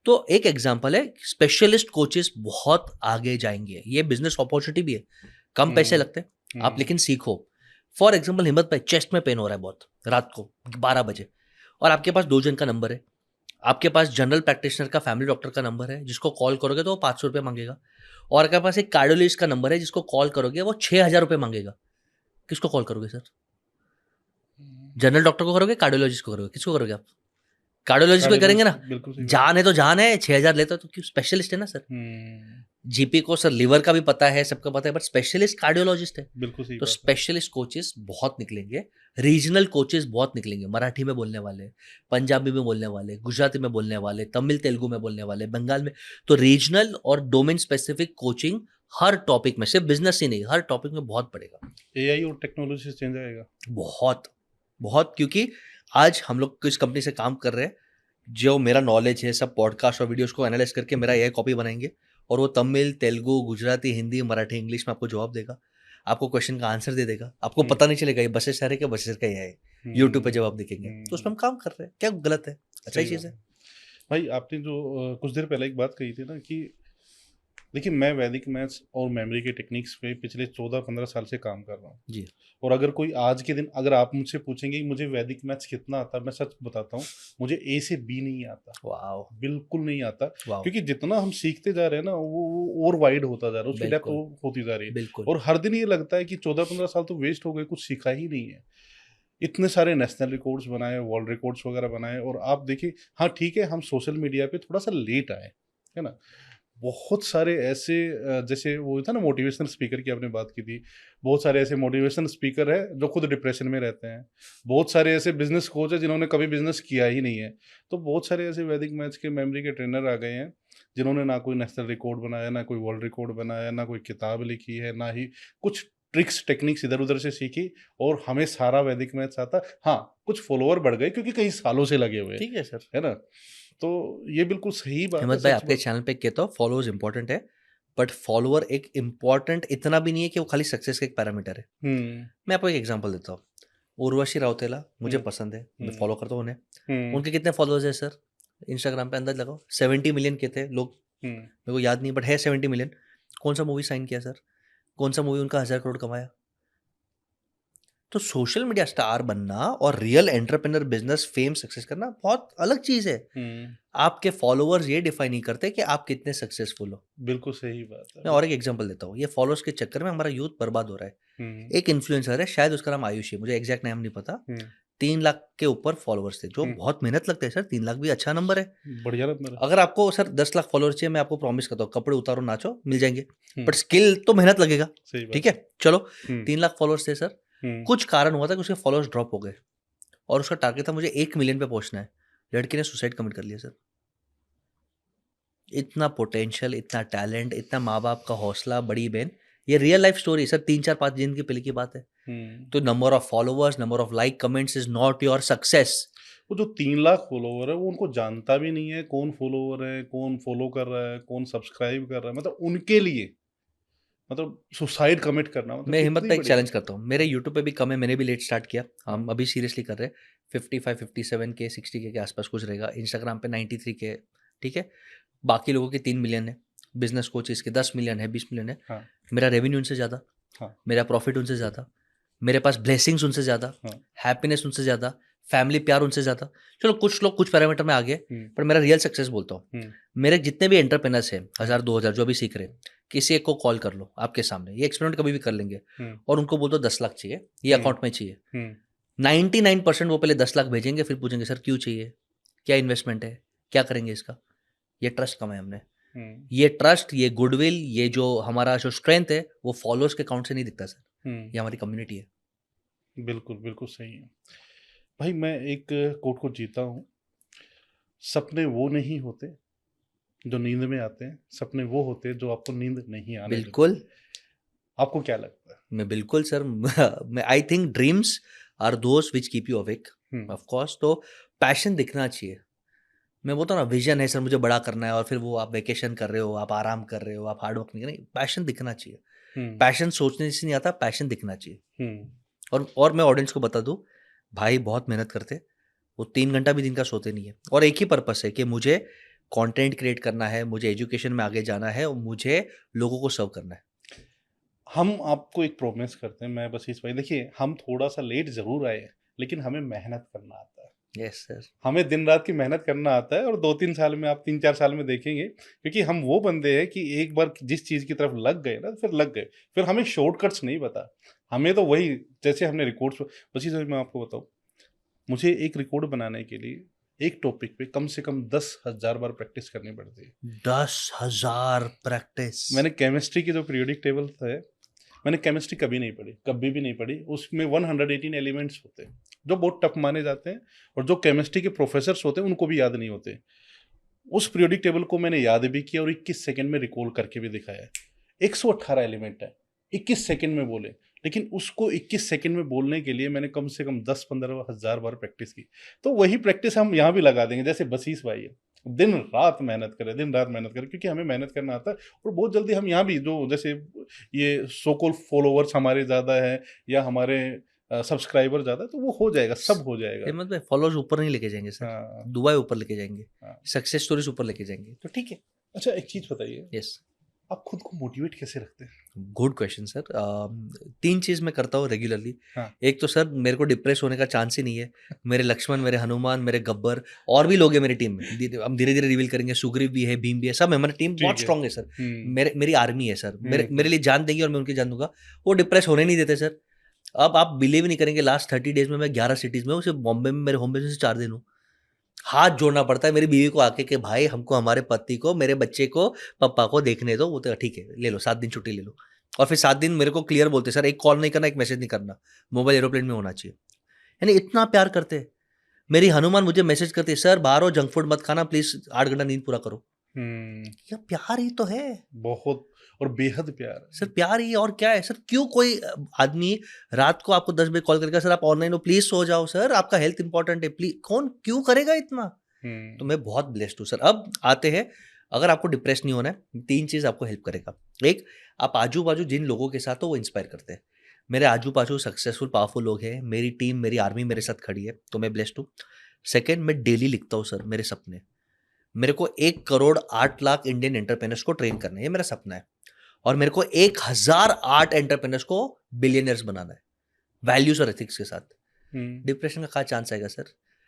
तो एक एग्जांपल है, स्पेशलिस्ट कोचेस बहुत आगे जाएंगे, ये बिजनेस अपॉर्चुनिटी भी है, कम पैसे लगते हैं आप लेकिन सीखो। फॉर एग्जाम्पल हिम्मत भाई, चेस्ट में पेन हो रहा है बहुत रात को 12 बजे और आपके पास 2 जन का नंबर है, आपके पास जनरल प्रैक्टिशनर का, फैमिली डॉक्टर का नंबर है, जिसको कॉल करोगे तो वो 500 रुपये मांगेगा, और आपके पास एक कार्डियोलॉजिस्ट का नंबर है जिसको कॉल करोगे वो 6,000 रुपये मांगेगा। किसको कॉल करोगे सर? जनरल डॉक्टर को करोगे, कार्डियोलॉजिस्ट को करोगे, किसको करोगे आप? कार्डियोलॉजिस्ट को करेंगे ना, जान है तो जान है, 6,000 लेता तो क्यों? स्पेशलिस्ट है ना सर। GP को सर लिवर का भी पता है, सबका पता है, बट स्पेशलिस्ट कार्डियोलॉजिस्ट है। बिल्कुल सही तो बात है। स्पेशलिस्ट कोचेस बहुत निकलेंगे, रीजनल कोचेस बहुत निकलेंगे, मराठी में बोलने वाले, पंजाबी में बोलने वाले, गुजराती में बोलने वाले, तमिल तेलुगु में बोलने वाले, बंगाल में। तो रीजनल और डोमेन स्पेसिफिक कोचिंग हर टॉपिक में, सिर्फ बिजनेस ही नहीं, हर टॉपिक में बहुत पड़ेगा। AI और टेक्नोलॉजी से चेंज आएगा बहुत बहुत, क्योंकि आज हम लोग किस कंपनी से काम कर रहे हैं, जो मेरा नॉलेज है सब पॉडकास्ट और वीडियोस को एनालाइज करके मेरा AI कॉपी बनाएंगे और वो तमिल तेलुगु गुजराती हिंदी मराठी इंग्लिश में आपको जवाब देगा, आपको क्वेश्चन का आंसर दे देगा, आपको पता नहीं चलेगा ये बसेस शहर है क्या बसेस का AI है। यूट्यूब पे जवाब देखेंगे तो उसमें हम काम कर रहे हैं, क्या गलत है? अच्छा ही चीज़ है भाई। आपने जो कुछ देर पहले एक बात कही थी ना कि देखिए, मैं वैदिक मैथ्स और मेमोरी के टेक्निक्स पे पिछले 14-15 साल से काम कर रहा हूँ जी। और अगर कोई आज के दिन अगर आप मुझसे पूछेंगे कि मुझे वैदिक मैथ्स कितना आता है, मैं सच बताता हूँ, मुझे A से B नहीं आता। वाह, बिल्कुल नहीं आता। वाह, क्योंकि जितना हम सीखते जा रहे हैं ना वो और वाइड होता जा रहा है, उसकी डेप्थ बिल्कुल होती जा रही है बिल्कुल। और हर दिन ये लगता है कि 14-15 साल तो वेस्ट हो गए, कुछ सीखा ही नहीं है। इतने सारे नेशनल रिकॉर्ड्स बनाए, वर्ल्ड रिकॉर्ड्स वगैरह बनाए और आप देखिए, हाँ ठीक है, हम सोशल मीडिया पे थोड़ा सा लेट आए, है ना। बहुत सारे ऐसे जैसे वो था ना मोटिवेशनल स्पीकर की आपने बात की थी, बहुत सारे ऐसे मोटिवेशनल स्पीकर है जो खुद डिप्रेशन में रहते हैं, बहुत सारे ऐसे बिजनेस कोच है जिन्होंने कभी बिजनेस किया ही नहीं है, तो बहुत सारे ऐसे वैदिक मैथ्स के मेमोरी के ट्रेनर आ गए हैं जिन्होंने ना कोई नेशनल रिकॉर्ड बनाया, ना कोई वर्ल्ड रिकॉर्ड बनाया, ना कोई किताब लिखी है, ना ही कुछ ट्रिक्स टेक्निक्स इधर उधर से सीखी और हमें सारा वैदिक मैथ्स आता। हाँ, कुछ फॉलोअर बढ़ गए क्योंकि कई सालों से लगे हुए हैं, ठीक है सर, है ना। तो ये बिल्कुल सही बात है। हिम्मत भाई आपके चैनल पे कहता हूँ फॉलोअर्स इंपॉर्टेंट है, बट फॉलोअर एक इम्पॉर्टेंट इतना भी नहीं है कि वो खाली सक्सेस का एक पैरामीटर है। मैं आपको एक एग्जांपल देता हूँ, उर्वशी राउतेला मुझे पसंद है, मैं फॉलो करता हूँ उन्हें। उनके कितने फॉलोअर्स है सर इंस्टाग्राम पे? अंदाज लगाओ, 70 मिलियन के थे लोग, मेरे को याद नहीं बट है 70 मिलियन। कौन सा मूवी साइन किया सर? कौन सा मूवी उनका 1,000 करोड़ कमाया? तो सोशल मीडिया स्टार बनना और real entrepreneur business fame success करना बहुत अलग चीज है। आपके फॉलोअर्स ये डिफाइन नहीं करते कि आप कितने सक्सेसफुल हो। बिल्कुल सही बात है। मैं और एक एग्जांपल देता हूँ, ये फॉलोअर्स के चक्कर में हमारा यूथ बर्बाद हो रहा है। एक इन्फ्लुएंसर है, शायद उसका नाम आयुषी, मुझे एग्जैक्ट नाम नहीं पता, 3 लाख के ऊपर फॉलोअर्स थे, जो बहुत मेहनत लगता है सर। 3 लाख भी अच्छा नंबर है, बढ़िया नंबर है। अगर आपको सर 10 लाख फॉलोअर्स चाहिए, मैं आपको प्रॉमिस करता हूँ कपड़े उतारो नाचो मिल जाएंगे, बट स्किल तो मेहनत लगेगा। ठीक है, चलो 3 लाख फॉलोअर्स थे सर। कुछ कारण हुआ था कि उसके फॉलोअर्स ड्रॉप हो गए और उसका टारगेट था मुझे 1 मिलियन पे पहुंचना है। लड़की ने सुसाइड कमिट कर लिया सर। इतना पोटेंशियल, इतना टैलेंट, इतना माँ बाप का हौसला, बड़ी बहन, ये रियल लाइफ स्टोरी सर, 3-4-5 दिन की पहले की बात है। तो number of followers, number of like comments is not your success. वो जो 3 लाख फॉलोवर है वो उनको जानता भी नहीं है, कौन फॉलोवर है, कौन फॉलो कर रहा है, कौन सब्सक्राइब कर रहा है, मतलब उनके लिए मतलब सुसाइड कमिट करना मतलब मैं हिम्मत कितनी का एक बड़ी चैलेंज बात करता हूँ, मेरे यूट्यूब पे भी कम है, मैंने भी लेट स्टार्ट किया, है। हम अभी सीरियसली कर रहे हैं, 55-57 के 60 के आसपास कुछ रहेगा, इंस्टाग्राम पे 93 के, ठीक है, बाकी लोगों के 3 मिलियन है, बिजनेस कोचेस के 10 मिलियन है, 20 मिलियन है, हाँ मेरा रेवेन्यू उनसे ज़्यादा, हाँ मेरा प्रॉफिट उनसे ज़्यादा, मेरे पास ब्लेसिंग्स उनसे ज़्यादा, हाँ। हैप्पीनेस उनसे ज़्यादा, फैमिली प्यार उनसे ज़्यादा। चलो कुछ लोग कुछ पैरामीटर में आगे, हम्म, पर मेरा रियल सक्सेस बोलता हूँ, हम्म, मेरे जितने भी एंटरप्रेनर्स हैं, हम्म, 1000-2000 जो भी सीख रहे हैं, किसी एक को कॉल कर लो आपके सामने, ये एक्सपेरिमेंट कभी भी कर लेंगे, हम्म, और उनको बोल दो 10 लाख चाहिए, ये हम्म, अकाउंट में चाहिए, हम्म, 99% वो पहले 10 लाख भेजेंगे, फिर पूछेंगे सर क्यों चाहिए, क्या इन्वेस्टमेंट है, क्या करेंगे इसका। ये ट्रस्ट कमा है हमने, हम्म, ये ट्रस्ट, ये गुडविल, ये जो हमारा जो स्ट्रेंथ है वो फॉलोअर्स के काउंट से नहीं दिखता सर, ये हमारी कम्युनिटी है। बिल्कुल बिल्कुल सही है भाई। मैं एक कोट को जीता हूँ, सपने वो नहीं होते जो नींद में आते हैं, सपने वो होते हैं जो आपको नींद नहीं आने देते। बिल्कुल, आपको क्या लगता है? मैं बिल्कुल सर मैं I think dreams are those which keep you awake, hmm, of course, तो पैशन दिखना चाहिए। मैं बोलता हूँ ना, विजन है सर मुझे बड़ा करना है, और फिर वो आप वेकेशन कर रहे हो, आप आराम कर रहे हो, आप हार्ड वर्क नहीं कर रहे, पैशन दिखना चाहिए। हम्म, पैशन सोचने से नहीं आता, पैशन दिखना चाहिए। हम्म, और मैं ऑडियंस को बता दूं, भाई बहुत मेहनत करते, वो 3 घंटा भी दिन का सोते नहीं है, और एक ही पर्पस है कि मुझे कंटेंट क्रिएट करना है, मुझे एजुकेशन में आगे जाना है, और मुझे लोगों को सर्व करना है। हम आपको एक प्रॉमिस करते हैं, मैं बस इस भाई देखिए, हम थोड़ा सा लेट जरूर आए हैं, लेकिन हमें मेहनत करना आता है। Yes sir. हमें दिन रात की मेहनत करना आता है, और 2-3 साल में, आप 3-4 साल में देखेंगे, क्योंकि हम वो बंदे हैं कि एक बार जिस चीज़ की तरफ लग गए ना, फिर लग गए। फिर हमें शॉर्टकट्स नहीं पता। हमें तो वही, जैसे हमने रिकॉर्ड्स, बस इस मैं आपको बताऊँ, मुझे एक रिकॉर्ड बनाने के लिए एक टॉपिक पे कम से कम 10,000 बार प्रैक्टिस करनी पड़ती है। 10,000 प्रैक्टिस। मैंने केमिस्ट्री की जो पीरियोडिक टेबल है, मैंने केमिस्ट्री कभी नहीं पढ़ी, कभी भी नहीं पढ़ी। उसमें 118 एलिमेंट्स होते हैं जो बहुत टफ माने जाते हैं, और जो केमिस्ट्री के प्रोफेसर्स होते हैं उनको भी याद नहीं होते। उस पीरियोडिक टेबल को मैंने याद भी किया और 21 सेकंड में रिकॉल करके भी दिखाया है। 118 एलिमेंट है, 21 सेकंड में बोले, लेकिन उसको 21 सेकंड में बोलने के लिए मैंने कम से कम 10-15 हज़ार बार प्रैक्टिस की। तो वही प्रैक्टिस हम यहाँ भी लगा देंगे, जैसे बसीस भाई है, दिन रात मेहनत करे, दिन रात मेहनत करे, क्योंकि हमें मेहनत करना आता है। और बहुत जल्दी हम यहाँ भी, जो जैसे ये सो कॉल्ड फॉलोवर्स हमारे ज़्यादा है, या हमारे सब्सक्राइबर ज़्यादा है, तो वो हो जाएगा, सब हो जाएगा। हिम्मत भाई, फॉलोअर्स ऊपर नहीं लेके जाएंगे सर, हाँ दुबई ऊपर लेके जाएंगे, हाँ। सक्सेस स्टोरीज ऊपर लेके जाएंगे, तो ठीक है। अच्छा एक चीज़ बताइए, यस, आप खुद को मोटिवेट कैसे रखते हैं? Good question sir. 3 चीज़ मैं करता हूँ रेगुलरली। हाँ, एक तो सर मेरे को डिप्रेस होने का चांस ही नहीं है, मेरे लक्ष्मण, मेरे हनुमान, मेरे गब्बर, और भी लोग हैं मेरी टीम में, हम धीरे धीरे रिवील करेंगे, सुग्रीव भी है, भीम भी है, सब है, हमारी टीम ठीक बहुत है। स्ट्रांग है सर। मेरी आर्मी है सर, हुँ, मेरे लिए जान देंगे और मैं उनकी जान दूंगा, वो डिप्रेस होने नहीं देते सर। अब आप बिलीव नहीं करेंगे, लास्ट 30 डेज में मैं 11 सिटीज़ में हूँ, सिर्फ बॉम्बे में मेरे होम बेस से 4 दिन हूँ। हाथ जोड़ना पड़ता है मेरी बीवी को आके कि भाई हमको, हमारे पति को, मेरे बच्चे को, पापा को देखने दो। वो तो ठीक है, ले लो 7 दिन छुट्टी ले लो, और फिर 7 दिन मेरे को क्लियर बोलते सर एक कॉल नहीं करना, एक मैसेज नहीं करना, मोबाइल एरोप्लेन में होना चाहिए। यानी इतना प्यार करते हैं। मेरी हनुमान मुझे मैसेज करती है, सर बाहर हो, जंक फूड मत खाना प्लीज, 8 घंटा नींद पूरा करो। हुँ, या प्यार ही तो है बहुत, और बेहद प्यार सर, है। प्यार ही है, और क्या है सर। क्यों कोई आदमी रात को आपको 10 बजे कॉल करेगा, सर आप ऑनलाइन हो प्लीज सो जाओ, सर आपका हेल्थ इंपॉर्टेंट है प्लीज, कौन क्यों करेगा इतना। तो हुँ, मैं बहुत ब्लेस्ड हूँ सर। अब आते हैं, अगर आपको डिप्रेस नहीं होना है, 3 चीज़ आपको हेल्प करेगा। एक, आप आजू बाजू जिन लोगों के साथ हो वो इंस्पायर करते हैं। मेरे आजू बाजू सक्सेसफुल पावरफुल लोग हैं, मेरी टीम, मेरी आर्मी मेरे साथ खड़ी है, तो मैं ब्लेस्ड हूँ। सेकेंड, मैं डेली लिखता हूँ सर मेरे सपने। मेरे को 1 करोड़ 8 लाख इंडियन एंटरप्रेनर्स को ट्रेन करना है, ये मेरा सपना है। और मेरे को 1,000 आर्ट एंटरप्रेनर्स को बिलियनर्स बनाना है, वैल्यूज और एथिक्स के साथ। हुँ, डिप्रेशन का क्या चांस आएगा सर?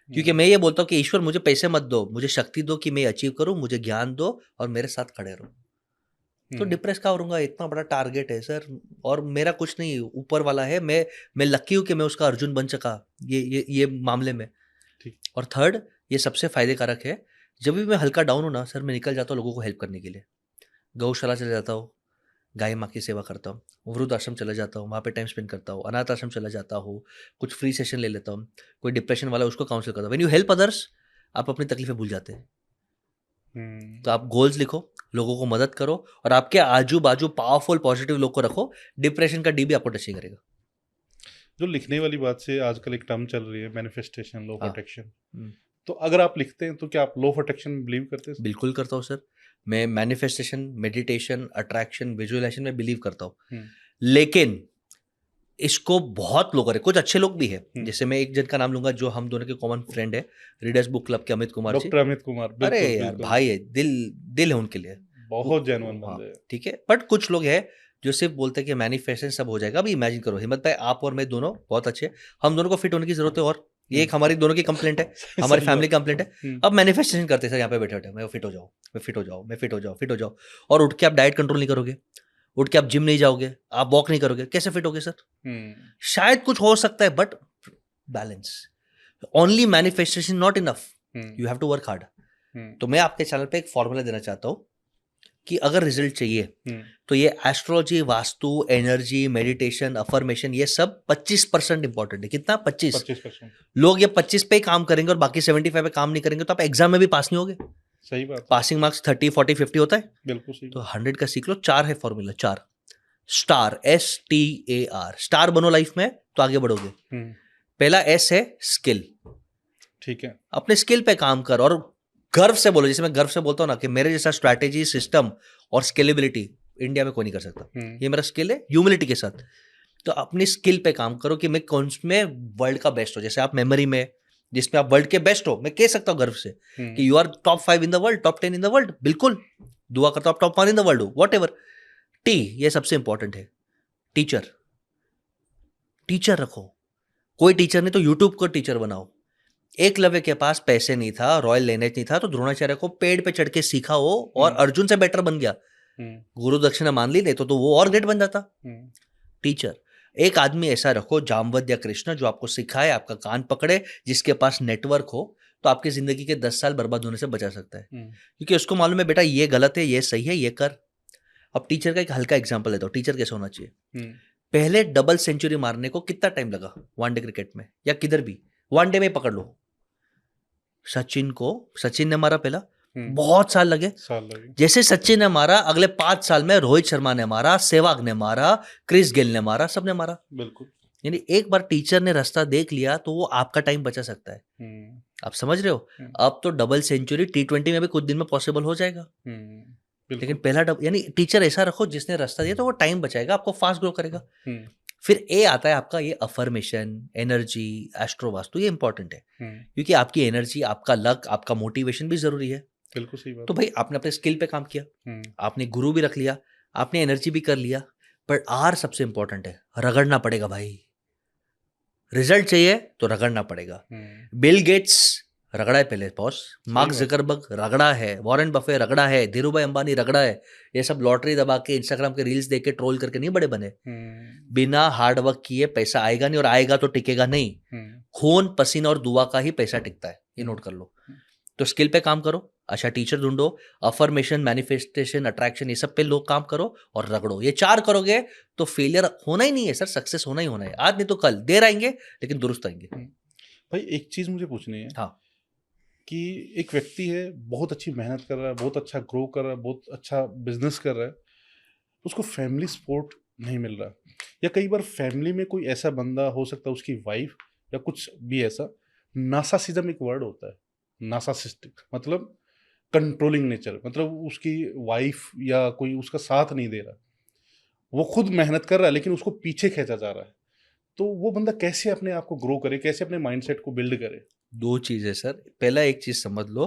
क्योंकि हुँ, मैं ये बोलता हूँ कि ईश्वर मुझे पैसे मत दो, मुझे शक्ति दो कि मैं अचीव करूँ, मुझे ज्ञान दो और मेरे साथ खड़े रहो। तो हुँ, डिप्रेस का होऊंगा, इतना बड़ा टारगेट है सर, और मेरा कुछ नहीं, ऊपर वाला है। मैं लकी हूँ कि मैं उसका अर्जुन बन सका ये मामले में। ठीक। और थर्ड, ये सबसे फायदे कारक है, जब भी मैं हल्का डाउन हूँ ना सर, मैं निकल जाता हूँ लोगों को हेल्प करने के लिए। गौशाला चले जाता हूँ, गाय माँ की सेवा करता हूँ, वृद्ध आश्रम चला जाता हूँ, वहाँ पे टाइम स्पेंड करता हूँ, अनाथ आश्रम चला जाता हूँ, कुछ फ्री सेशन ले लेता हूँ, कोई डिप्रेशन वाला है, उसको काउंसिल करता हूँ। व्हेन यू हेल्प अदर्स, आप अपनी तकलीफें भूल जाते हैं। हुँ, तो आप गोल्स लिखो, लोगों को मदद करो, और आपके आजू बाजू पावरफुल पॉजिटिव लोग को रखो, डिप्रेशन का डी भी आपको टच नहीं करेगा। जो लिखने वाली बात से आजकल एक टर्म चल रही है मैनिफेस्टेशन, लॉ ऑफ हाँ। अट्रैक्शन। तो अगर आप लिखते हैं तो क्या आप लॉ ऑफ अट्रैक्शन में बिलीव करते हैं? बिल्कुल करता हूँ सर। मैं मैनिफेस्टेशन, मेडिटेशन, अट्रैक्शन, विजुअलाइजेशन में बिलीव करता हूँ। हम्म, लेकिन इसको बहुत लोग हैं, कुछ अच्छे लोग भी हैं। जैसे मैं एक जन का नाम लूंगा जो हम दोनों के कॉमन फ्रेंड है, रीडर्स बुक क्लब के अमित कुमार जी। डॉक्टर अमित कुमार, अरे बिल्कुल यार बिल्कुल, भाई है, दिल दिल है उनके लिए। बहुत जेन्युइन हाँ, बंदे हैं। ठीक है। बट कुछ लोग हैं जो सिर्फ बोलते हैं कि मैनिफेस्टेशन सब हो जाएगा। अभी इमेजिन करो हिम्मत भाई, आप और मैं दोनों बहुत अच्छे हैं, हम दोनों को फिट होने की जरूरत है, और ये एक हमारी दोनों की कंप्लेंट है, हमारी सही फैमिली बात। कंप्लेंट है। अब मैनिफेस्टेशन करते हैं सर, यहाँ पे बैठे बैठे मैं फिट हो जाऊँ, मैं फिट हो जाऊँ, मैं फिट हो जाऊँ, फिट हो जाऊँ, और उठ के आप डाइट कंट्रोल नहीं करोगे, उठ के आप जिम नहीं जाओगे, आप वॉक नहीं करोगे, कैसे फिट होगे सर? शायद कुछ हो सकता है, but balance. Only manifestation not enough, you have to work hard. तो मैं आपके चैनल पे एक फॉर्मूला देना चाहता हूँ कि अगर रिजल्ट चाहिए तो ये astrology, vastu, energy, meditation, affirmation, ये सब 25% इंपॉर्टेंट है। कितना? 25%। लोग ये 25 पे ही काम करेंगे और बाकी 75 पे काम नहीं करेंगे तो आप एग्जाम में भी पास नहीं होगे। सही बात। पासिंग मार्क्स 30, 40, 50 होता है। बिल्कुल सही। तो 100 का सीख लो। 4 है फॉर्मूला, 4 स्टार, STAR, स्टार बनो लाइफ में तो आगे बढ़ोगे। पहला S है स्किल। ठीक है। अपने स्किल पे काम कर और गर्व से बोलो, जैसे मैं गर्व से बोलता हूँ ना कि मेरे जैसा स्ट्रैटेजी, सिस्टम और स्केलेबिलिटी इंडिया में कोई नहीं कर सकता। ये मेरा स्किल है, ह्यूमिलिटी के साथ। तो अपनी स्किल पे काम करो कि मैं कौन में वर्ल्ड का बेस्ट हो। जैसे आप मेमोरी में, जिसमें आप वर्ल्ड के बेस्ट हो, मैं कह सकता हूँ गर्व से कि you are top 5 in the world, top 10 in the world. बिल्कुल दुआ करता हूँ आप टॉप 1 इन द वर्ल्ड हो, वॉट एवर। टी, ये सबसे इंपॉर्टेंट है। टीचर, टीचर रखो। कोई टीचर नहीं तो यूट्यूब को टीचर बनाओ। एकलव्य के पास पैसे नहीं था, रॉयल लेनेज नहीं था, तो द्रोणाचार्य को पेड़ पे चढ़ के सीखा वो और अर्जुन से बेटर बन गया। गुरु दक्षिणा मान ली नहीं तो वो और ग्रेट बन जाता। टीचर, एक आदमी ऐसा रखो जामवंत या कृष्ण जो आपको सिखाए, आपका कान पकड़े, जिसके पास नेटवर्क हो, तो आपकी जिंदगी के 10 साल बर्बाद होने से बचा सकता है। क्योंकि उसको मालूम है बेटा ये गलत है, ये सही है, ये कर। अब टीचर का एक हल्का एग्जाम्पल लेता हूँ, टीचर कैसे होना चाहिए। पहले डबल सेंचुरी मारने को कितना टाइम लगा वनडे क्रिकेट में या किधर भी? वनडे में पकड़ लो, सचिन ने मारा पहला, बहुत साल लगे। जैसे सचिन ने मारा, अगले 5 साल में रोहित शर्मा ने मारा, सहवाग ने मारा, क्रिस गेल ने मारा, सबने मारा। बिल्कुल। यानी एक बार टीचर ने रास्ता देख लिया तो वो आपका टाइम बचा सकता है। आप समझ रहे हो? अब तो डबल सेंचुरी T20 में भी कुछ दिन में पॉसिबल हो जाएगा। लेकिन पहला यानी टीचर ऐसा रखो जिसने रास्ता दिया, तो वो टाइम बचाएगा, आपको फास्ट ग्रो करेगा। फिर ए आता है आपका ये अफर्मेशन, एनर्जी, एस्ट्रो, वास्तु। ये इंपॉर्टेंट है क्योंकि आपकी एनर्जी, आपका लक, आपका मोटिवेशन भी जरूरी है। बिल्कुल सही बात। तो भाई आपने अपने स्किल पे काम किया, आपने गुरु भी रख लिया, आपने एनर्जी भी कर लिया, पर आर सबसे इंपॉर्टेंट है, रगड़ना पड़ेगा भाई। रिजल्ट चाहिए तो रगड़ना पड़ेगा। बिल गेट्स रगड़ा है पहले बॉस, मार्क जकरबर्ग रगड़ा है, वॉरेन बफे रगड़ा है, धीरूभाई अंबानी रगड़ा है। ये सब लॉटरी दबा के, इंस्टाग्राम के रील्स देख के, ट्रोल करके नहीं बड़े बने। बिना हार्ड वर्क किए पैसा आएगा नहीं, और आएगा तो टिकेगा नहीं। खून, पसीना और दुआ का ही पैसा टिकता है, ये नोट कर लो। तो स्किल पे काम करो, अच्छा टीचर ढूंढो, अफर्मेशन, मैनिफेस्टेशन, अट्रैक्शन, ये सब पे लोग काम करो और रगड़ो। ये 4 करोगे तो फेलियर होना ही नहीं है सर, सक्सेस होना ही होना है। आज नहीं तो कल, देर आएंगे लेकिन दुरुस्त आएंगे। भाई एक चीज मुझे पूछनी है। हाँ। कि एक व्यक्ति है, बहुत अच्छी मेहनत कर रहा है, बहुत अच्छा ग्रो कर रहा है, बहुत अच्छा बिजनेस कर रहा है, उसको फैमिली सपोर्ट नहीं मिल रहा, या कई बार फैमिली में कोई ऐसा बंदा हो सकता है, उसकी वाइफ या कुछ भी ऐसा, नार्सिसिज्म एक वर्ड होता है, नार्सिसिस्टिक मतलब कंट्रोलिंग नेचर, मतलब उसकी वाइफ या कोई उसका साथ नहीं दे रहा, वो खुद मेहनत कर रहा है लेकिन उसको पीछे खींचा जा रहा है, तो वो बंदा कैसे अपने आप को ग्रो करे, कैसे अपने माइंडसेट को बिल्ड करे? 2 चीज़ है सर। पहला एक चीज़ समझ लो,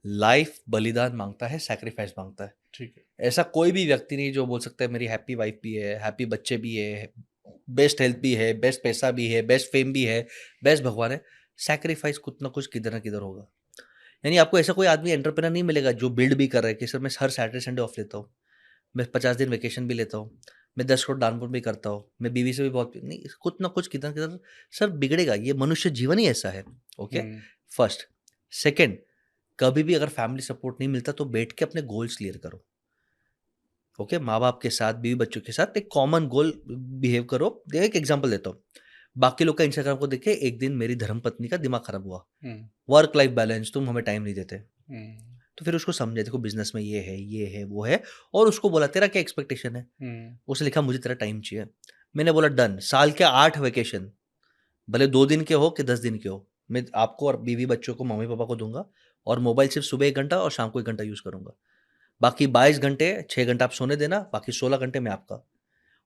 लाइफ बलिदान मांगता है, सैक्रिफाइस मांगता है। ठीक है। ऐसा कोई भी व्यक्ति नहीं जो बोल सकता है मेरी हैप्पी वाइफ भी है, हैप्पी बच्चे भी है, बेस्ट हेल्थ भी है, बेस्ट पैसा भी है, बेस्ट फेम भी है, बेस्ट भगवान है। सैक्रिफाइस कुछ ना कुछ किधर ना किधर होगा। यानी आपको ऐसा कोई आदमी एंटरप्रेनर नहीं मिलेगा जो बिल्ड भी कर रहा है कि सर मैं हर सैटरडे संडे ऑफ लेता हूँ, मैं 50 दिन वेकेशन भी लेता हूँ, मैं 10 करोड़ दान पुण्य भी करता हूँ, मैं बीवी से भी बहुत नहीं, कुछ ना कुछ किधर किधर सर बिगड़ेगा। ये मनुष्य जीवन ही ऐसा है। Okay, first. सेकंड, कभी भी अगर फैमिली सपोर्ट नहीं मिलता तो बैठ के अपने गोल्स क्लियर करो। ओके, माँ बाप के साथ, बीवी बच्चों के साथ एक कॉमन गोल बिहेव करो। एक एग्जांपल देता हूँ, बाकी लोग का इंस्टाग्राम को देखे, एक दिन मेरी धर्मपत्नी का दिमाग खराब हुआ, वर्क लाइफ बैलेंस, तुम हमें टाइम नहीं देते। तो फिर उसको समझे, देखो बिजनेस में ये है वो है, और उसको बोला तेरा क्या एक्सपेक्टेशन है। उसने लिखा मुझे तेरा टाइम चाहिए। मैंने बोला डन, साल के 8 वेकेशन भले 2 दिन के हो कि 10 दिन के हो, मैं आपको और बीवी बच्चों को, मम्मी पापा को दूंगा, और मोबाइल सिर्फ सुबह 1 घंटा और शाम को 1 घंटा यूज़ करूंगा। बाकी 22 घंटे, 6 घंटा आप सोने देना, बाकी 16 घंटे मैं आपका।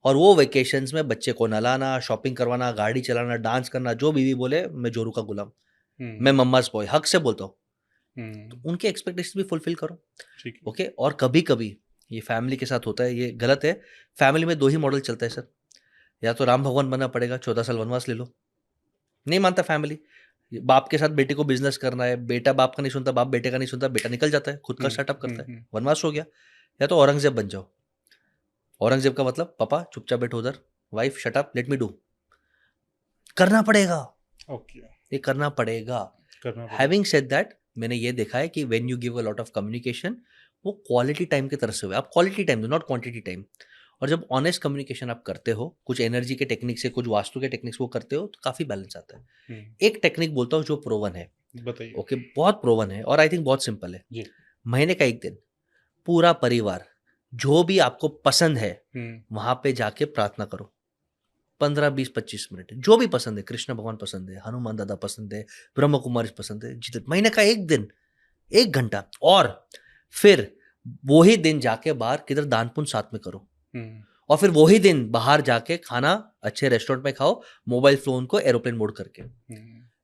और वो वेकेशंस में बच्चे को नहलाना, शॉपिंग करवाना, गाड़ी चलाना, डांस करना, जो बीवी बोले मैं जोरू का गुलाम, मैं मम्माज बॉय, हक से बोलता हूँ। तो उनके एक्सपेक्टेशन भी फुलफिल करो, ठीक है। ओके। और कभी कभी ये फैमिली के साथ होता है, ये गलत है। फैमिली में 2 ही मॉडल चलता है सर, या तो राम भगवान बनना पड़ेगा, 14 साल वनवास ले लो, नहीं मानता फैमिली। बाप के साथ बेटे को बिजनेस करना है, बेटा बाप का नहीं सुनता, बाप बेटे का नहीं सुनता, बेटा निकल जाता है, खुद का स्टार्टअप करता है, वनवास हो गया। या तो औरंगजेब बन जाओ। औरंगजेब का मतलब, पापा चुपचाप बैठो उधर, wife shut up, let me do. करना पड़ेगा, ओके, ये करना पड़ेगा। करना पड़ेगा। हैविंग सेड दैट, मैंने ये देखा है कि when you give a lot of communication, वो क्वालिटी टाइम की तरफ से हुआ। आप क्वालिटी टाइम दो, नॉट क्वांटिटी टाइम। और जब ऑनेस्ट कम्युनिकेशन आप करते हो, कुछ एनर्जी के टेक्निक से, कुछ वास्तु के टेक्निक्स वो करते हो, तो काफी बैलेंस आता है। एक टेक्निक बोलता हूँ जो प्रोवन है, बताइए। ओके, बहुत प्रोवन है, और आई थिंक बहुत सिंपल है जी। महीने का 1 दिन पूरा परिवार जो भी आपको पसंद है वहां पे जाके प्रार्थना करो, 15, 20, 25 मिनट, जो भी पसंद है। कृष्ण भगवान पसंद है, हनुमान दादा पसंद है, ब्रह्म कुमारी पसंद है, जितने, महीने का 1 दिन 1 घंटा। और फिर वही दिन जाके बाहर किधर दान पुण्य साथ में करो, और फिर वही दिन बाहर जाके खाना अच्छे रेस्टोरेंट में खाओ, मोबाइल फोन को एरोप्लेन मोड करके।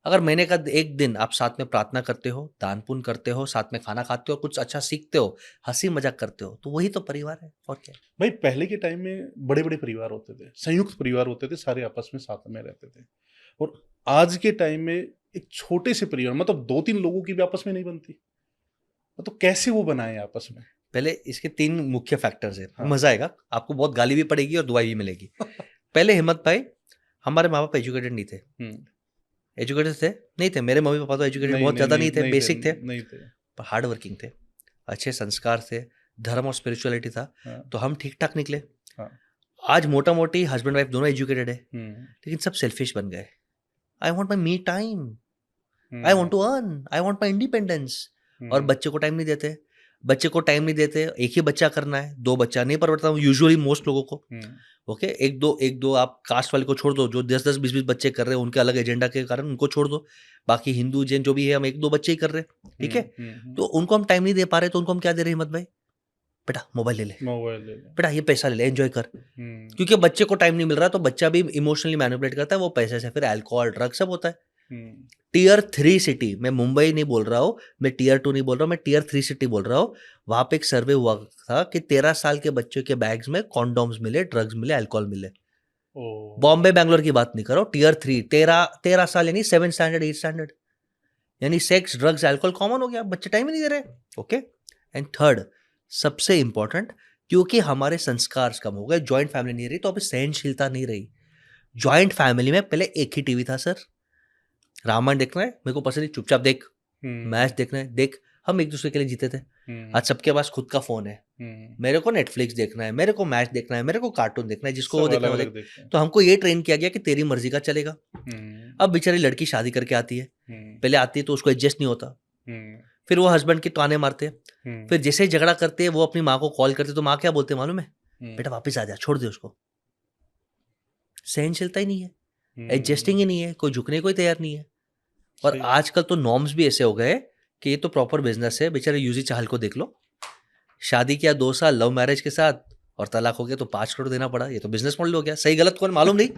अगर महीने का 1 दिन आप साथ में प्रार्थना करते हो, दान पुण्य करते हो, साथ में खाना खाते हो, कुछ अच्छा सीखते हो, हंसी मजाक करते हो, तो वही तो परिवार है, और क्या। भाई पहले के टाइम में बड़े बड़े परिवार होते थे, संयुक्त परिवार होते थे, सारे आपस में साथ में रहते थे। और आज के टाइम में एक छोटे से परिवार, मतलब 2-3 लोगों की भी आपस में नहीं बनती, तो कैसे वो बनाए आपस में? पहले इसके 3 मुख्य फैक्टर्स है। हाँ। मजा आएगा आपको, बहुत गाली भी पड़ेगी और दुआई भी मिलेगी। पहले हिम्मत भाई, हमारे माँ बाप एजुकेटेड नहीं थे। एजुकेटेड थे नहीं थे, मेरे मम्मी पापा तो एजुकेटेड बहुत ज्यादा नहीं थे, बेसिक थे, नहीं थे, पर हार्ड वर्किंग थे, अच्छे संस्कार थे, धर्म और स्पिरिचुअलिटी था। तो हम ठीक ठाक निकले। आज मोटा मोटी हस्बैंड वाइफ दोनों एजुकेटेड है, लेकिन सब सेल्फिश बन गए। I want my me time, I want to earn, I want my independence. और बच्चे को टाइम नहीं देते, बच्चे को टाइम नहीं देते। एक ही बच्चा करना है, 2 बच्चा नहीं परवड़ता यूजुअली मोस्ट लोगों को, ओके। एक दो आप कास्ट वाले को छोड़ दो, जो 10-10, 20-20 बच्चे कर रहे हैं, उनके अलग एजेंडा के कारण उनको छोड़ दो। बाकी हिंदू जैन जो भी है, हम 1-2 बच्चे ही कर रहे हैं, ठीक है। तो उनको हम टाइम नहीं दे पा रहे, तो उनको हम क्या दे रहे हैं हिम्मत भाई, बेटा मोबाइल ले ले, बेटा ये पैसा ले ले, एंजॉय कर। क्योंकि बच्चे को टाइम नहीं मिल रहा, तो बच्चा भी इमोशनली मैनिपुलेट करता है, वो पैसे से फिर अल्कोहल, ड्रग सब होता है। Tier 3 सिटी, मैं मुंबई नहीं बोल रहा हूँ, मैं Tier 2 नहीं बोल रहा हूँ, मैं Tier 3 सिटी बोल रहा हूँ। वहां पे एक सर्वे हुआ था कि 13 साल के बच्चों के बैग्स में कॉन्डोम्स मिले, ड्रग्स मिले, अल्कोहल मिले। बॉम्बे बैंगलोर की बात नहीं करो, Tier 3, 13 साल यानी 7 स्टैंडर्ड, 8 स्टैंडर्ड, यानी सेक्स, ड्रग्स, अल्कोहल कॉमन हो गया, बच्चे टाइम ही नहीं दे रहे, ओके। एंड थर्ड, सबसे इंपॉर्टेंट, क्योंकि हमारे संस्कार कम हो गए, ज्वाइंट फैमिली नहीं रही, तो अभी सहनशीलता नहीं रही। ज्वाइंट फैमिली में पहले एक ही टीवी था सर, रामायण देखना है मेरे को पसंद नहीं, चुपचाप देख, मैच देखना है देख, हम एक दूसरे के लिए जीते थे। आज सबके पास खुद का फोन है, मेरे को नेटफ्लिक्स देखना है, मेरे को मैच देखना है, मेरे को कार्टून देखना है, जिसको वो देखना है। तो हमको ये ट्रेन किया गया कि तेरी मर्जी का चलेगा। अब बेचारी लड़की शादी करके आती है, पहले आती है तो उसको एडजस्ट नहीं होता, फिर वो हस्बैंड के ताने मारते हैं, फिर जैसे ही झगड़ा करते हैं वो अपनी माँ को कॉल करते, तो माँ क्या बोलते मालूम है, बेटा वापिस आ जा, छोड़ दे उसको। सहनशीलता ही नहीं है, एडजस्टिंग ही नहीं है, कोई झुकने को ही तैयार नहीं है। और आजकल तो नॉर्म्स भी ऐसे हो गए कि ये तो प्रॉपर बिजनेस है। बेचारे यूजी चाहल को देख लो, शादी किया 2 साल लव मैरिज के साथ, और तलाक हो गया तो 5 करोड़ देना पड़ा। ये तो बिजनेस मॉडल हो गया, सही गलत कौन मालूम नहीं।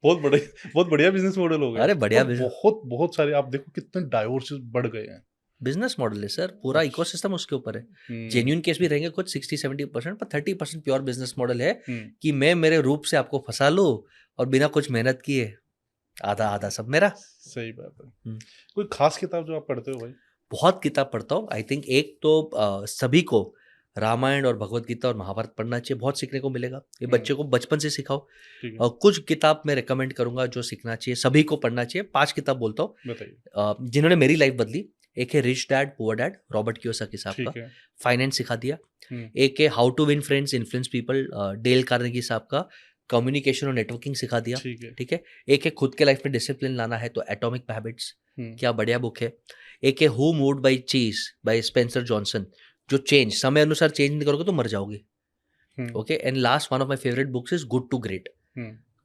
बहुत बढ़िया बिजनेस मॉडल हो गया। अरे बढ़िया, बहुत सारे आप देखो कितने डाइवोर्सेस बढ़ गए हैं। बिजनेस मॉडल है सर, पूरा इकोसिस्टम उसके ऊपर है। जेन्युइन केस भी रहेंगे कुछ 60-70%, पर 30% प्योर बिजनेस मॉडल है कि मैं मेरे रूप से आपको फंसा लूं और बिना कुछ मेहनत किए आधा आधा सब मेरा। सही बात है। कोई खास किताब जो आप पढ़ते हो भाई? बहुत किताब पढ़ता हूँ। आई थिंक एक तो सभी को रामायण और भगवत गीता और महाभारत पढ़ना चाहिए, बहुत सीखने को मिलेगा। ये बच्चे को बचपन से सिखाओ। और कुछ किताब मैं रिकमेंड करूंगा जो सीखना चाहिए, सभी को पढ़ना चाहिए। 5 किताब बोलता हूँ जिन्होंने मेरी लाइफ बदली। एक है rich dad poor dad, Robert Kiyosaki साहब का, फाइनेंस सिखा दिया। एक है how to win friends influence people, Dale Carnegie साहब का, कम्युनिकेशन और नेटवर्किंग सिखा दिया, ठीक है। एक है खुद के लाइफ में डिसिप्लिन लाना है तो एटॉमिक हैबिट्स, क्या बढ़िया बुक है। एक है who moved by cheese by Spencer Johnson, जो चेंज, समय अनुसार चेंज नहीं करोगे तो मर जाओगे, okay. And last one of my favourite books is good to great.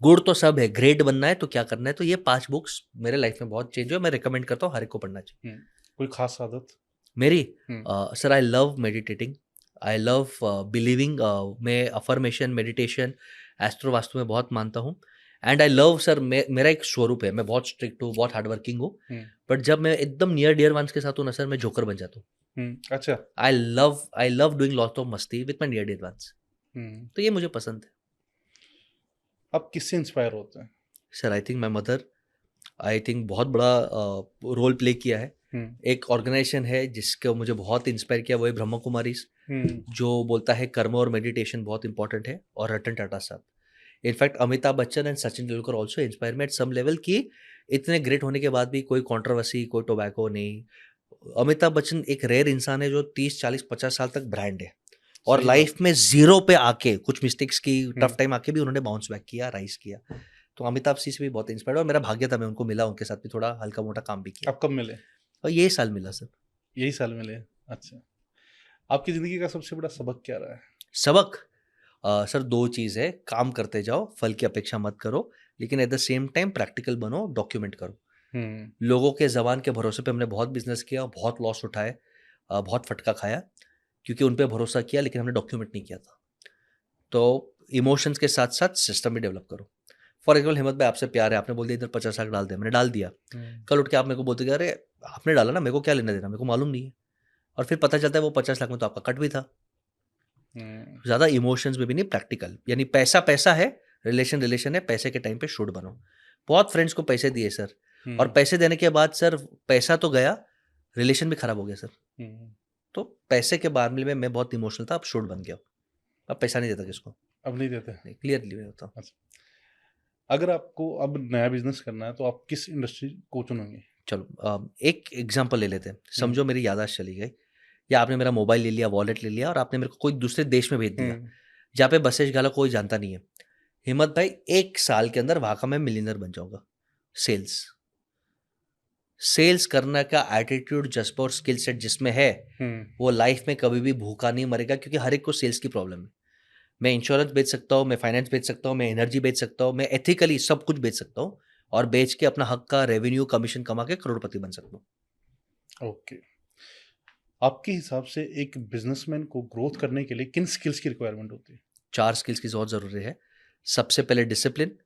गुड़ तो सब है, ग्रेट बनना है तो क्या करना है। तो ये 5 बुक्स मेरे लाइफ में बहुत चेंज हुए, मैं रिकमेंड करता हूँ हर एक को पढ़ना चाहिए। कोई खास आदत? मेरी hmm. Sir, I love meditating, I love believing. मैं अफर्मेशन, मेडिटेशन, एस्ट्रो वास्तु में बहुत मानता हूँ। एंड आई लव सर, मेरा एक स्वरूप है, मैं बहुत स्ट्रिक्ट हूँ, बहुत हार्ड वर्किंग हूँ। हम्म। बट जब मैं एकदम नियर डियर वंस के साथ हूँ ना सर, मैं जोकर बन जाता हूँ। अच्छा। I love doing lot of मस्ती with my near dear ones. Hmm. तो ये मुझे पसंद है। आप किससे इंस्पायर होते हैं? Sir I think my mother, I think बहुत बड़ा रोल प्ले किया है। हम्म। एक ऑर्गेनाइजेशन है जिसको मुझे बहुत इंस्पायर किया, वो है ब्रह्मा कुमारीज, हम्म। जो बोलता है कर्म और मेडिटेशन बहुत इंपॉर्टेंट है। और रतन टाटा साहब, in fact Amitabh Bachchan and Sachin Tendulkar also inspire me at some level, कि इतने ग्रेट होने के बाद भी कोई कंट्रोवर्सी, कोई टोबैको नहीं। अमिताभ बच्चन एक रेयर इंसान है जो 30 40 50 साल तक ब्रांड है, और सही बात। लाइफ में जीरो पे आके, कुछ मिस्टेक्स की, हम्म। टफ टाइम आके भी उन्होंने बाउंस बैक किया, राइज किया। तो अमिताभ जी से भी बहुत इंस्पायर्ड, और मेरा भाग्य था मैं उनको मिला, उनके साथ भी थोड़ा हल्का मोटा काम भी किया। आप कब मिले? और ये साल मिला सर। यही साल मिले? अच्छा। आपकी जिंदगी का सबसे बड़ा सबक क्या रहा है? सबक सर 2 चीज़ है, काम करते जाओ, फल की अपेक्षा मत करो, लेकिन at the same time practical बनो, डॉक्यूमेंट करो। हम्म। लोगों के ज़बान के भरोसे पे हमने बहुत बिजनेस किया, बहुत लॉस उठाए, बहुत फटका खाया, क्योंकि उन पे भरोसा किया लेकिन हमने डॉक्यूमेंट नहीं किया था। तो इमोशंस के साथ साथ सिस्टम भी डेवलप करो। फॉर एग्जाम्पल, हिम्मत भाई आपसे प्यार है, आपने बोल दिया इधर 50 लाख डाल दे, मैंने डाल दिया। कल उठ के आप मेरे को बोलते कि अरे आपने डाला ना, मेरे को क्या लेना देना, मेरे को मालूम नहीं है। और फिर पता चलता है वो 50 लाख में तो आपका कट भी था। हम्म। ज़्यादा इमोशंस में भी नहीं, प्रैक्टिकल, यानी पैसा पैसा है, रिलेशन रिलेशन है, पैसे के टाइम पे शुड बनो। बहुत फ्रेंड्स को पैसे दिए सर, और हम्म। पैसे देने के बाद सर पैसा तो गया, रिलेशन भी खराब हो गया सर। हम्म। तो पैसे के मामले में मैं बहुत इमोशनल था, अब शुड बन गया। अब पैसा नहीं देता किसको, अब नहीं देते? नहीं, क्लियरली मैं बताऊँ। अच्छा। अगर आपको अब नया बिजनेस करना है तो आप किस इंडस्ट्री को चुनेंगे? चलो एक एग्जांपल ले लेते हैं। हम्म। समझो मेरी याददाश्त चली गई, या आपने मेरा मोबाइल ले लिया, वॉलेट ले लिया, और आपने मेरे को कोई दूसरे देश में भेज दिया, हम्म। जहाँ पे बसेज गाला कोई जानता नहीं है। हिम्मत भाई 1 साल के अंदर वहाँ का मैं मिलियनर बन जाऊंगा। सेल्स सेल्स करने का एटीट्यूड, जज्बा और स्किल सेट जिसमें है, हम्म। वो लाइफ में कभी भी भूखा नहीं मरेगा, क्योंकि हर एक को सेल्स की प्रॉब्लम है। मैं इंश्योरेंस बेच सकता हूँ, मैं फाइनेंस बेच सकता हूँ, मैं एनर्जी बेच सकता हूँ, मैं एथिकली सब कुछ बेच सकता हूँ, और बेच के अपना हक का रेवेन्यू कमीशन कमा के करोड़पति बन सकता हूँ। ओके। आपके हिसाब से एक बिजनेसमैन को ग्रोथ करने के लिए किन स्किल्स की रिक्वायरमेंट होती है? 4 स्किल्स की बहुत ज़रूरी है। सबसे पहले discipline,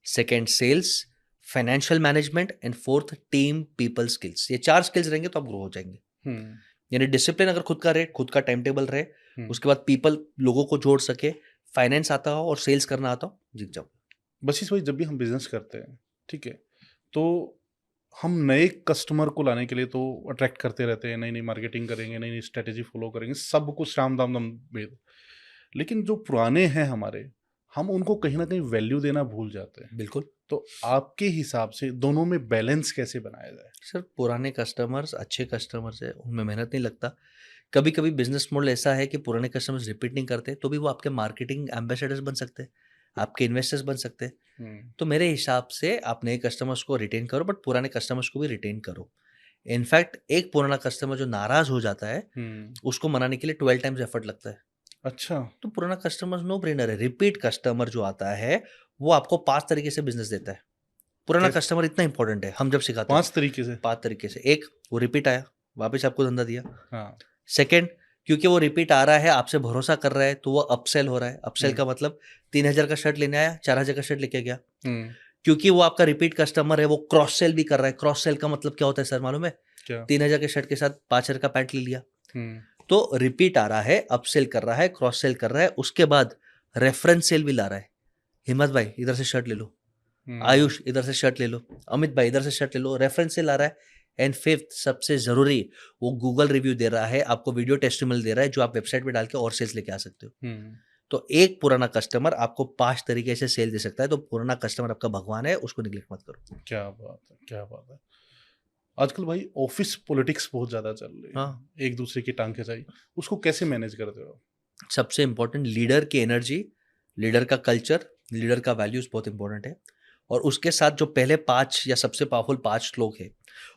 second sales, financial management, and fourth team people skills. ये 4 स्किल्स रहेंगे तो आप ग्रो हो जाएंगे। हम्म। यानी डिसिप्लिन अगर खुद का रहे, खुद का टाइम टेबल रहे, उसके बाद पीपल, लोगों को जोड़ सके, फाइनेंस आता हो और सेल्स करना आता हो, जीत जाओ। बस इस वही, जब भी हम बिजनेस करते हैं, ठीक है, तो हम नए कस्टमर को लाने के लिए तो अट्रैक्ट करते रहते हैं, नई नई मार्केटिंग करेंगे, नई नई स्ट्रेटेजी फॉलो करेंगे, सब कुछ राम दाम दम भेद। लेकिन जो पुराने हैं हमारे, हम उनको कहीं ना कहीं वैल्यू देना भूल जाते हैं। बिल्कुल तो आपके हिसाब से दोनों में बैलेंस कैसे बनाया जाए? सर, पुराने कस्टमर्स अच्छे कस्टमर्स है, उनमें मेहनत नहीं लगता। कभी कभी बिजनेस मॉडल ऐसा है कि पुराने कस्टमर्स रिपीट नहीं करते, तो भी वो आपके मार्केटिंग एम्बेसडर्स बन सकते हैं, आपके इन्वेस्टर्स बन सकते हैं। हम्म। तो मेरे हिसाब से आप नए कस्टमर्स को रिटेन करो, बट पुराने कस्टमर्स को भी रिटेन करो। इनफैक्ट एक पुराना कस्टमर जो नाराज हो जाता है, हम्म। उसको मनाने के लिए 12 टाइम्स एफर्ट लगता है। अच्छा। तो पुराना कस्टमर नो ब्रेनर है। रिपीट कस्टमर जो आता है, वो आपको 5 तरीके से बिजनेस देता है। पुराना कैसे? कस्टमर इतना इंपॉर्टेंट है, हम जब सिखाते हैं 5 तरीके से? 5 तरीके से। एक, वो रिपीट आया, वापस आपको धंधा दिया। हाँ। सेकंड, क्योंकि वो रिपीट आ रहा है, आपसे भरोसा कर रहा है, तो वो अपसेल हो रहा है। अपसेल हम्म। का मतलब 3000 का शर्ट लेने आया, 4000 का शर्ट लेके गया। हम्म। क्योंकि वो आपका रिपीट कस्टमर है, वो क्रॉस सेल भी कर रहा है। क्रॉस सेल का मतलब क्या होता है सर, मालूम है? क्या? 3000 के शर्ट के साथ 5000 का पैंट ले लिया। हम्म। तो रिपीट आ रहा है, अपसेल कर रहा है, क्रॉस सेल कर रहा है, उसके बाद रेफरेंस सेल भी ला रहा है। हिम्मत भाई इधर से शर्ट ले लो, आयुष इधर से शर्ट ले लो, अमित भाई इधर से शर्ट ले लो, रेफरेंस सेल आ रहा है। एंड फिफ्थ, सबसे जरूरी, वो गूगल रिव्यू दे रहा है, आपको वीडियो टेस्टिमोनियल दे रहा है, जो आप वेबसाइट पे डाल के और सेल्स लेके आ सकते हो। हम्म। तो एक पुराना कस्टमर आपको 5 तरीके से सेल दे सकता है। तो पुराना कस्टमर आपका भगवान है, उसको निगलेक्ट मत करो। क्या बात है, क्या बात है। आजकल भाई ऑफिस पॉलिटिक्स बहुत ज्यादा चल रही है, हाँ, एक दूसरे की टांग खिंचाई, उसको कैसे मैनेज करते हो? सबसे इंपॉर्टेंट लीडर की एनर्जी, लीडर का कल्चर, लीडर का वैल्यूज बहुत इंपॉर्टेंट है। और उसके साथ जो पहले 5 या सबसे पावरफुल 5 लोग हैं,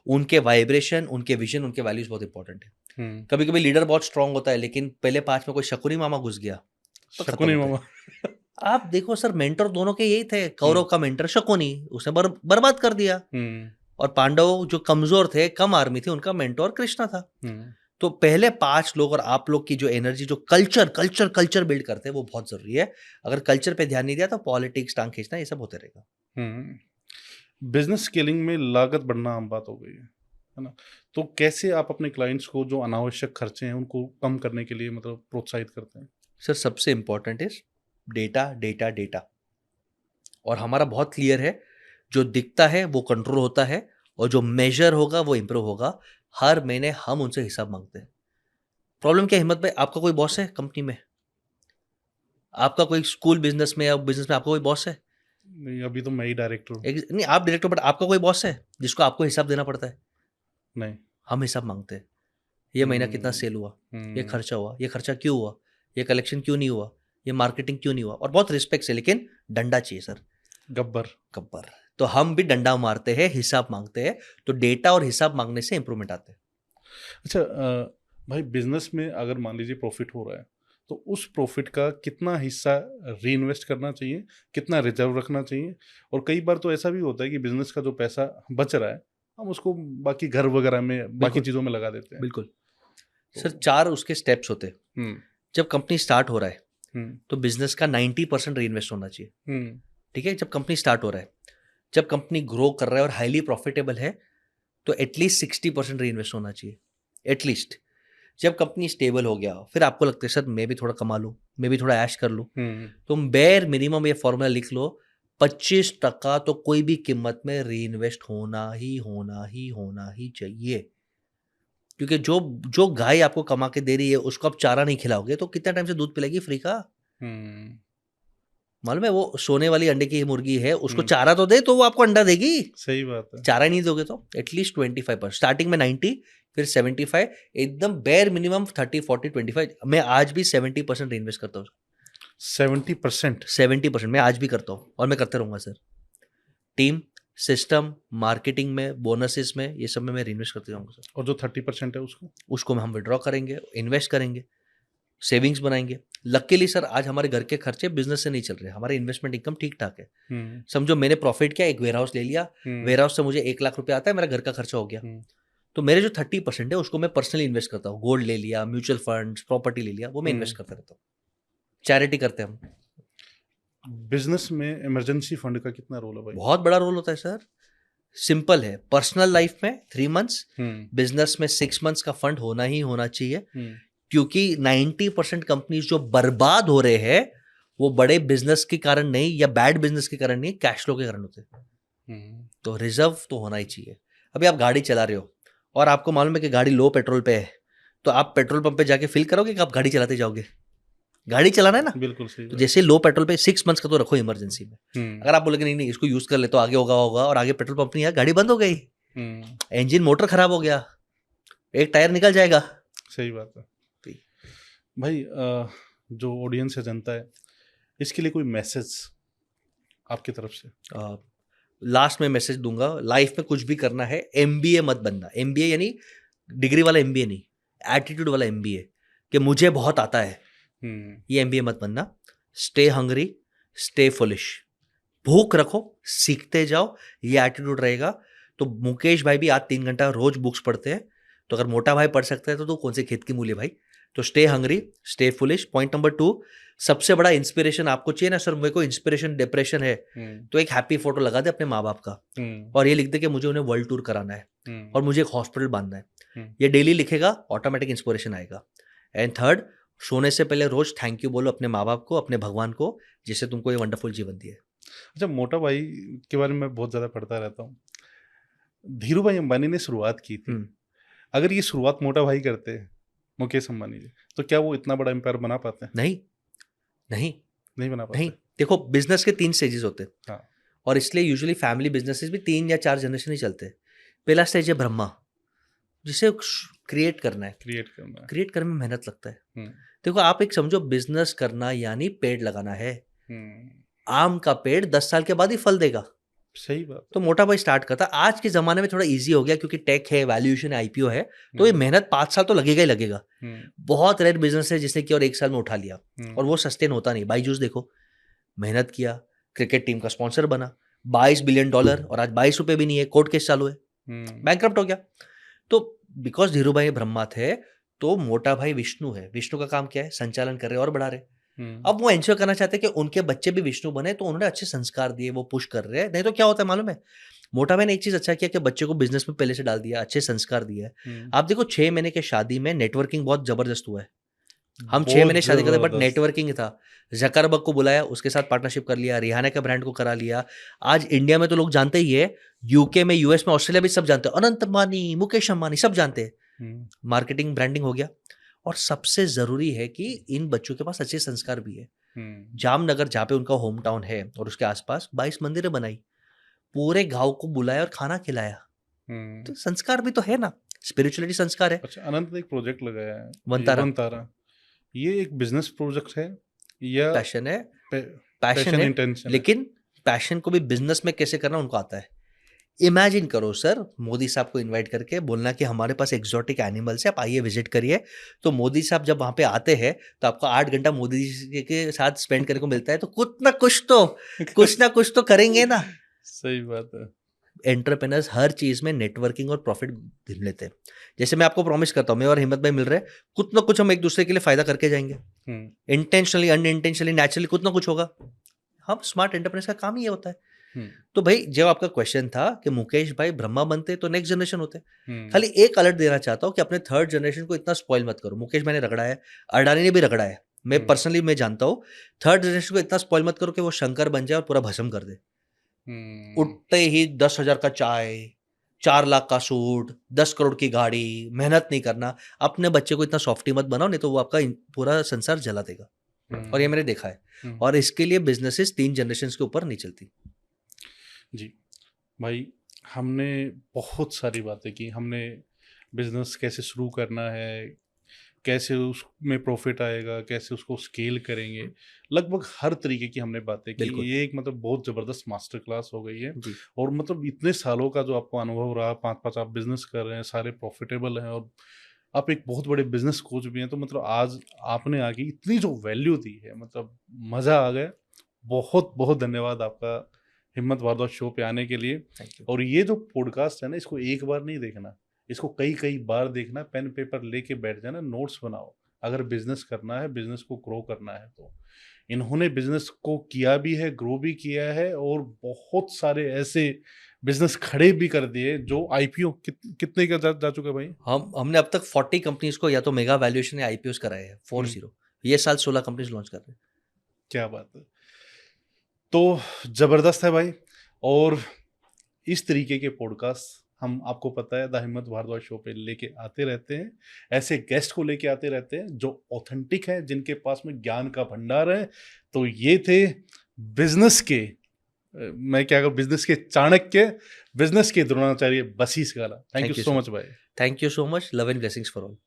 उनके वाइब्रेशन, उनके विजन, उनके वैल्यूज बहुत इंपॉर्टेंट है। हम्म। कभी कभी लीडर बहुत स्ट्रांग होता है, लेकिन पहले 5 में कोई शकुनी मामा घुस गया तो खत्म शकुनी होता है। मामा। आप देखो सर, मेंटर दोनों के यही थे। कौरव का मेंटर शकुनी, उसने बर्बाद कर दिया। और पांडव जो कमजोर थे, कम आर्मी थी, उनका मेंटोर कृष्णा था। तो पहले 5 लोग और आप लोग की जो एनर्जी, जो कल्चर बिल्ड करते हैं, वो बहुत जरूरी है। अगर कल्चर पे ध्यान नहीं दिया तो पॉलिटिक्स, टांग खींचना, ये सब होते रहेगा। बिजनेस स्केलिंग में लागत बढ़ना आम बात हो गई है ना? तो कैसे आप अपने क्लाइंट्स को जो अनावश्यक खर्चे हैं उनको कम करने के लिए मतलब प्रोत्साहित करते हैं? सर सबसे important is data, data, data. और हमारा बहुत क्लियर है, जो दिखता है वो कंट्रोल होता है, और जो मेजर होगा वो इंप्रूव होगा। हर महीने हम उनसे हिसाब मांगते हैं। प्रॉब्लम क्या है हिम्मत भाई, आपका कोई बॉस है कंपनी में? आपका कोई स्कूल बिजनेस में या बिजनेस में आपका कोई बॉस है? नहीं, अभी तो मैं ही डायरेक्टर हूँ। नहीं, आप डायरेक्टर, बट आपका कोई बॉस है जिसको आपको हिसाब देना पड़ता है? नहीं। हम हिसाब मांगते हैं। ये महीना कितना सेल हुआ, ये खर्चा हुआ, ये खर्चा क्यों हुआ, ये कलेक्शन क्यों नहीं हुआ, ये मार्केटिंग क्यों नहीं हुआ। और बहुत रिस्पेक्ट से, लेकिन डंडा चाहिए सर। गब्बर। गब्बर। तो हम भी डंडा मारते हैं, हिसाब मांगते हैं। तो डेटा और हिसाब मांगने से इंप्रूवमेंट आते हैं। अच्छा, भाई बिजनेस में अगर मान लीजिए प्रॉफिट हो रहा है तो उस प्रॉफिट का कितना हिस्सा री इन्वेस्ट करना चाहिए, कितना रिजर्व रखना चाहिए? और कई बार तो ऐसा भी होता है कि बिजनेस का जो पैसा बच रहा है हम उसको बाकी घर वगैरह में, बाकी बिल्कुल। चीज़ों में लगा देते हैं। बिल्कुल तो सर, 4 उसके स्टेप्स होते हैं। हम्म जब कंपनी स्टार्ट हो रहा है हम्म तो बिजनेस का 90% री इन्वेस्ट होना चाहिए। हम्म ठीक है, जब कंपनी स्टार्ट हो रहा है, जब कंपनी ग्रो कर रहा है और हाईली प्रॉफिटेबल है, तो एटलीस्ट 60% री इन्वेस्ट होना चाहिए, एटलीस्ट। जब कंपनी स्टेबल हो गया, फिर आपको लगता है सर मैं भी थोड़ा कमा लूँ, मैं भी थोड़ा ऐश कर लूँ, तुम बेयर मिनिमम ये फॉर्मूला लिख लो, 25% तो कोई भी कीमत में री इन्वेस्ट होना ही चाहिए। क्योंकि जो जो गाय आपको कमा के दे रही है, उसको आप चारा नहीं खिलाओगे तो कितना टाइम से दूध पिलाएगी फ्री का? मालूम है, वो सोने वाली अंडे की मुर्गी है, उसको चारा तो दे तो वो आपको अंडा देगी। सही बात है। चारा ही नहीं दोगे तो एटलीस्ट 25%, स्टार्टिंग में 90, फिर 75, एकदम बेयर मिनिमम 30, 40, 25। मैं आज भी 70% इन्वेस्ट करता हूँ। 70%? 70% मैं आज भी करता हूँ और मैं करते रहूंगा सर। टीम, सिस्टम, मार्केटिंग में, बोनसेस में, ये सब में मैं इन्वेस्ट करते रहूंगा सर। और जो 30% है उसको हम विड्रॉ करेंगे, इन्वेस्ट करेंगे, सेविंग्स बनाएंगे। लकीली सर आज हमारे घर के खर्चे बिजनेस से नहीं चल रहे, हमारे इन्वेस्टमेंट इनकम ठीक ठाक है। समझो मैंने प्रॉफिट किया, एक वेयर हाउस ले लिया, वेयर हाउस से मुझे 1 लाख रुपया आता है, मेरा घर का खर्चा हो गया। तो मेरे जो 30% है उसको मैं पर्सनली इन्वेस्ट करता हूँ। गोल्ड ले लिया, म्यूचुअल फंड्स, प्रॉपर्टी ले लिया, वो मैं इन्वेस्ट करता रहता हूँ। चैरिटी करते हैं हम। बिजनेस में इमरजेंसी फंड का कितना रोल है भाई? बहुत बड़ा रोल होता है सर। सिंपल है, पर्सनल लाइफ में 3 मंथ्स, बिजनेस में 6 मंथ्स का फंड होना ही होना चाहिए। क्योंकि 90% कंपनीज जो बर्बाद हो रहे हैं वो बड़े बिजनेस के कारण नहीं, या बैड बिजनेस के कारण नहीं, कैश फ्लो के कारण होते हैं। तो रिजर्व तो होना ही चाहिए। अभी आप गाड़ी चला रहे हो और आपको मालूम है कि गाड़ी लो पेट्रोल पे है, तो आप पेट्रोल पंप पे जाके फिल करोगे कि आप गाड़ी चलाते जाओगे? गाड़ी चलाना है ना। बिल्कुल सही। तो जैसे लो पेट्रोल पे 6 मंथ्स का तो रखो इमरजेंसी में। अगर आप बोलोगे नहीं नहीं इसको यूज कर ले तो आगे होगा और आगे पेट्रोल पंप नहीं है, गाड़ी बंद हो गई, इंजन मोटर खराब हो गया, एक टायर निकल जाएगा। सही बात है भाई। जो ऑडियंस है, जनता है, इसके लिए कोई मैसेज आपकी तरफ से? लास्ट में मैसेज दूंगा, लाइफ में कुछ भी करना है, MBA मत बनना। MBA यानी डिग्री वाला MBA नहीं, एटीट्यूड वाला MBA, कि मुझे बहुत आता है, ये MBA मत बनना। स्टे हंग्री, स्टे फुलिश, भूख रखो, सीखते जाओ, ये एटीट्यूड रहेगा। तो मुकेश भाई भी आज 3 घंटा रोज बुक्स पढ़ते हैं, तो अगर मोटा भाई पढ़ सकता है तो कौन से खेत की मूली भाई। तो stay hungry, stay foolish. Point number 2, सबसे बड़ा इंस्पिरेशन आपको चाहिए ना, सर मेरे को इंस्पिरेशन डिप्रेशन है, तो एक हैप्पी फोटो लगा दे अपने माँ बाप का और ये लिख दे कि मुझे उन्हें वर्ल्ड टूर कराना है और मुझे एक हॉस्पिटल बांधना है। ये डेली लिखेगा, ऑटोमेटिक इंस्पिरेशन आएगा। एंड थर्ड, सोने से पहले रोज थैंक यू बोलो अपने माँ बाप को, अपने भगवान को, जिससे तुमको ये वंडरफुल जीवन दिया है। अच्छा, मोटा भाई के बारे में बहुत ज्यादा पढ़ता रहता हूँ। धीरू भाई अंबानी ने शुरुआत की थी, अगर ये शुरुआत मोटा भाई करते हैं, मुकेश अंबानी जी, तो क्या वो इतना बड़ा एम्पायर बना पाते हैं? नहीं बना पाते। नहीं, देखो बिजनेस के 3 स्टेजेस होते हैं। हाँ। और इसलिए यूजुअली फैमिली बिजनेसेस भी 3 या 4 जनरेशन ही चलते हैं। पहला स्टेज है ब्रह्मा, जिसे क्रिएट करना है। क्रिएट करने में मेहनत लगता है। देखो आप एक समझो, बिजनेस करना यानी पेड़ लगाना है। आम का पेड़ 10 साल के बाद ही फल देगा। सही बात। तो मोटा भाई स्टार्ट करता। आज के जमाने में थोड़ा इजी हो गया क्योंकि टेक है, वैल्यूएशन है, IPO है, तो ये मेहनत 5 साल तो लगेगा ही लगेगा। बहुत रेयर बिजनेस है जिसने कि और 1 साल में उठा लिया और वो सस्टेन होता नहीं। बाईजूस देखो, मेहनत किया, क्रिकेट टीम का स्पॉन्सर बना, $22 बिलियन, और आज 22 रुपए भी नहीं है, कोर्ट केस चालू है, बैंकक्रप्ट हो गया। तो बिकॉज धीरू भाई ब्रह्मा थे, तो मोटा भाई विष्णु है, विष्णु का काम क्या है, संचालन कर रहे और बढ़ा रहे। अब वो एंश्योर करना चाहते हैं कि उनके बच्चे भी विष्णु बने, तो उन्होंने अच्छे संस्कार दिए, वो पुश कर रहे हैं। नहीं तो क्या होता है मालूम है, मोटा भाई ने एक चीज अच्छा किया कि बच्चे को बिजनेस में पहले से डाल दिया, अच्छे संस्कार दिए। आप देखो 6 महीने के शादी में नेटवर्किंग बहुत जबरदस्त हुआ है। हम 6 महीने शादी करते, बट नेटवर्किंग था। जकरबर्ग को बुलाया, उसके साथ पार्टनरशिप कर लिया, रिहाना के ब्रांड को करा लिया। आज इंडिया में तो लोग जानते ही है, यूके में, यूएस में, ऑस्ट्रेलिया में सब जानते हैं, अनंत अंबानी, मुकेश अंबानी, सब जानते हैं। मार्केटिंग ब्रांडिंग हो गया। और सबसे जरूरी है कि इन बच्चों के पास अच्छे संस्कार भी है। जामनगर जहाँ पे उनका होम टाउन है और उसके आसपास 22 मंदिरें बनाई, पूरे गांव को बुलाया और खाना खिलाया। तो संस्कार भी तो है ना, स्पिरिचुअलिटी संस्कार है। अच्छा, अनंत ने एक प्रोजेक्ट लगाया है, वनतारा। ये एक बिजनेस प्रोजेक्ट है या पैशन है? पैशन है, इंटेंशन, लेकिन पैशन को भी बिजनेस में कैसे करना उनको आता है। इमेजिन करो सर, मोदी साहब को इनवाइट करके बोलना कि हमारे पास एक्सोटिक एनिमल्स है, आप आइए विजिट करिए। तो मोदी साहब जब वहां पे आते हैं तो आपको 8 घंटा मोदी जी के साथ स्पेंड करने को मिलता है, तो कुछ ना कुछ तो करेंगे ना। सही बात है। एंटरप्रेनर्स हर चीज में नेटवर्किंग और प्रॉफिट ढूंढ लेते हैं। जैसे मैं आपको प्रॉमिस करता हूँ, मैं और हिम्मत भाई मिल रहे हैं, कुछ ना कुछ हम एक दूसरे के लिए फायदा करके जाएंगे। इंटेंशनली, अनइंटेंशनली, नेचुरली, कुछ ना कुछ होगा। हम स्मार्ट एंटरप्रेनर्स का काम ही ये होता है। तो भाई, जब आपका क्वेश्चन था कि मुकेश भाई ब्रह्मा बनते तो नेक्स्ट जनरेशन होते, खाली एक अलर्ट देना चाहता हूँ कि अपने थर्ड जनरेशन को इतना स्पॉइल मत करो। मुकेश मैंने रगड़ा है, अडानी ने भी रगड़ा है, मैं पर्सनली मैं जानता हूँ। थर्ड जनरेशन को इतना स्पॉइल मत करो कि वो शंकर बन जाए और पूरा भस्म कर दे। उठते ही 10,000 का चाय, 4 लाख का सूट, 10 करोड़ की गाड़ी, मेहनत नहीं करना। अपने बच्चे को इतना सॉफ्टी मत बनाओ, नहीं तो वो आपका पूरा संसार जला देगा। और ये मैंने देखा है। और इसके लिए बिजनेसेस 3 जनरेशन के ऊपर नहीं चलती। जी भाई, हमने बहुत सारी बातें की। हमने बिजनेस कैसे शुरू करना है, कैसे उसमें प्रॉफिट आएगा, कैसे उसको स्केल करेंगे, लगभग हर तरीके की हमने बातें की। ये एक मतलब बहुत ज़बरदस्त मास्टर क्लास हो गई है। और मतलब इतने सालों का जो आपको अनुभव रहा, 5 आप बिजनेस कर रहे हैं, सारे प्रॉफिटेबल हैं, और आप एक बहुत बड़े बिजनेस कोच भी हैं। तो मतलब आज आपने आगे इतनी जो वैल्यू दी है, मतलब मज़ा आ गया। बहुत बहुत धन्यवाद आपका हिम्मत भारद्वाज शो पे आने के लिए। और ये जो पॉडकास्ट है ना, इसको एक बार नहीं देखना, इसको कई कई बार देखना। पेन पेपर लेके बैठ जाना, नोट्स बनाओ। अगर बिजनेस करना है, बिजनेस को ग्रो करना है, तो इन्होंने बिजनेस को किया भी है, ग्रो भी किया है, और बहुत सारे ऐसे बिजनेस खड़े भी कर दिए जो आईपीओ कितने का जा चुका है भाई? हमने अब तक 40 कंपनीज को या तो मेगा वैल्यूएशन या आईपीओस कराए हैं, 40। ये साल 16 कंपनीज लॉन्च कर रहे हैं। क्या बात है। तो जबरदस्त है भाई। और इस तरीके के पॉडकास्ट हम, आपको पता है, द हिम्मत भारद्वाज शो पे लेके आते रहते हैं। ऐसे गेस्ट को लेके आते रहते हैं जो ऑथेंटिक है, जिनके पास में ज्ञान का भंडार है। तो ये थे बिजनेस के, मैं क्या कहूँ, बिजनेस के चाणक्य, बिजनेस के द्रोणाचार्य वसीस गाला। थैंक यू सो मच भाई। Thank you so much. Love and blessings for all.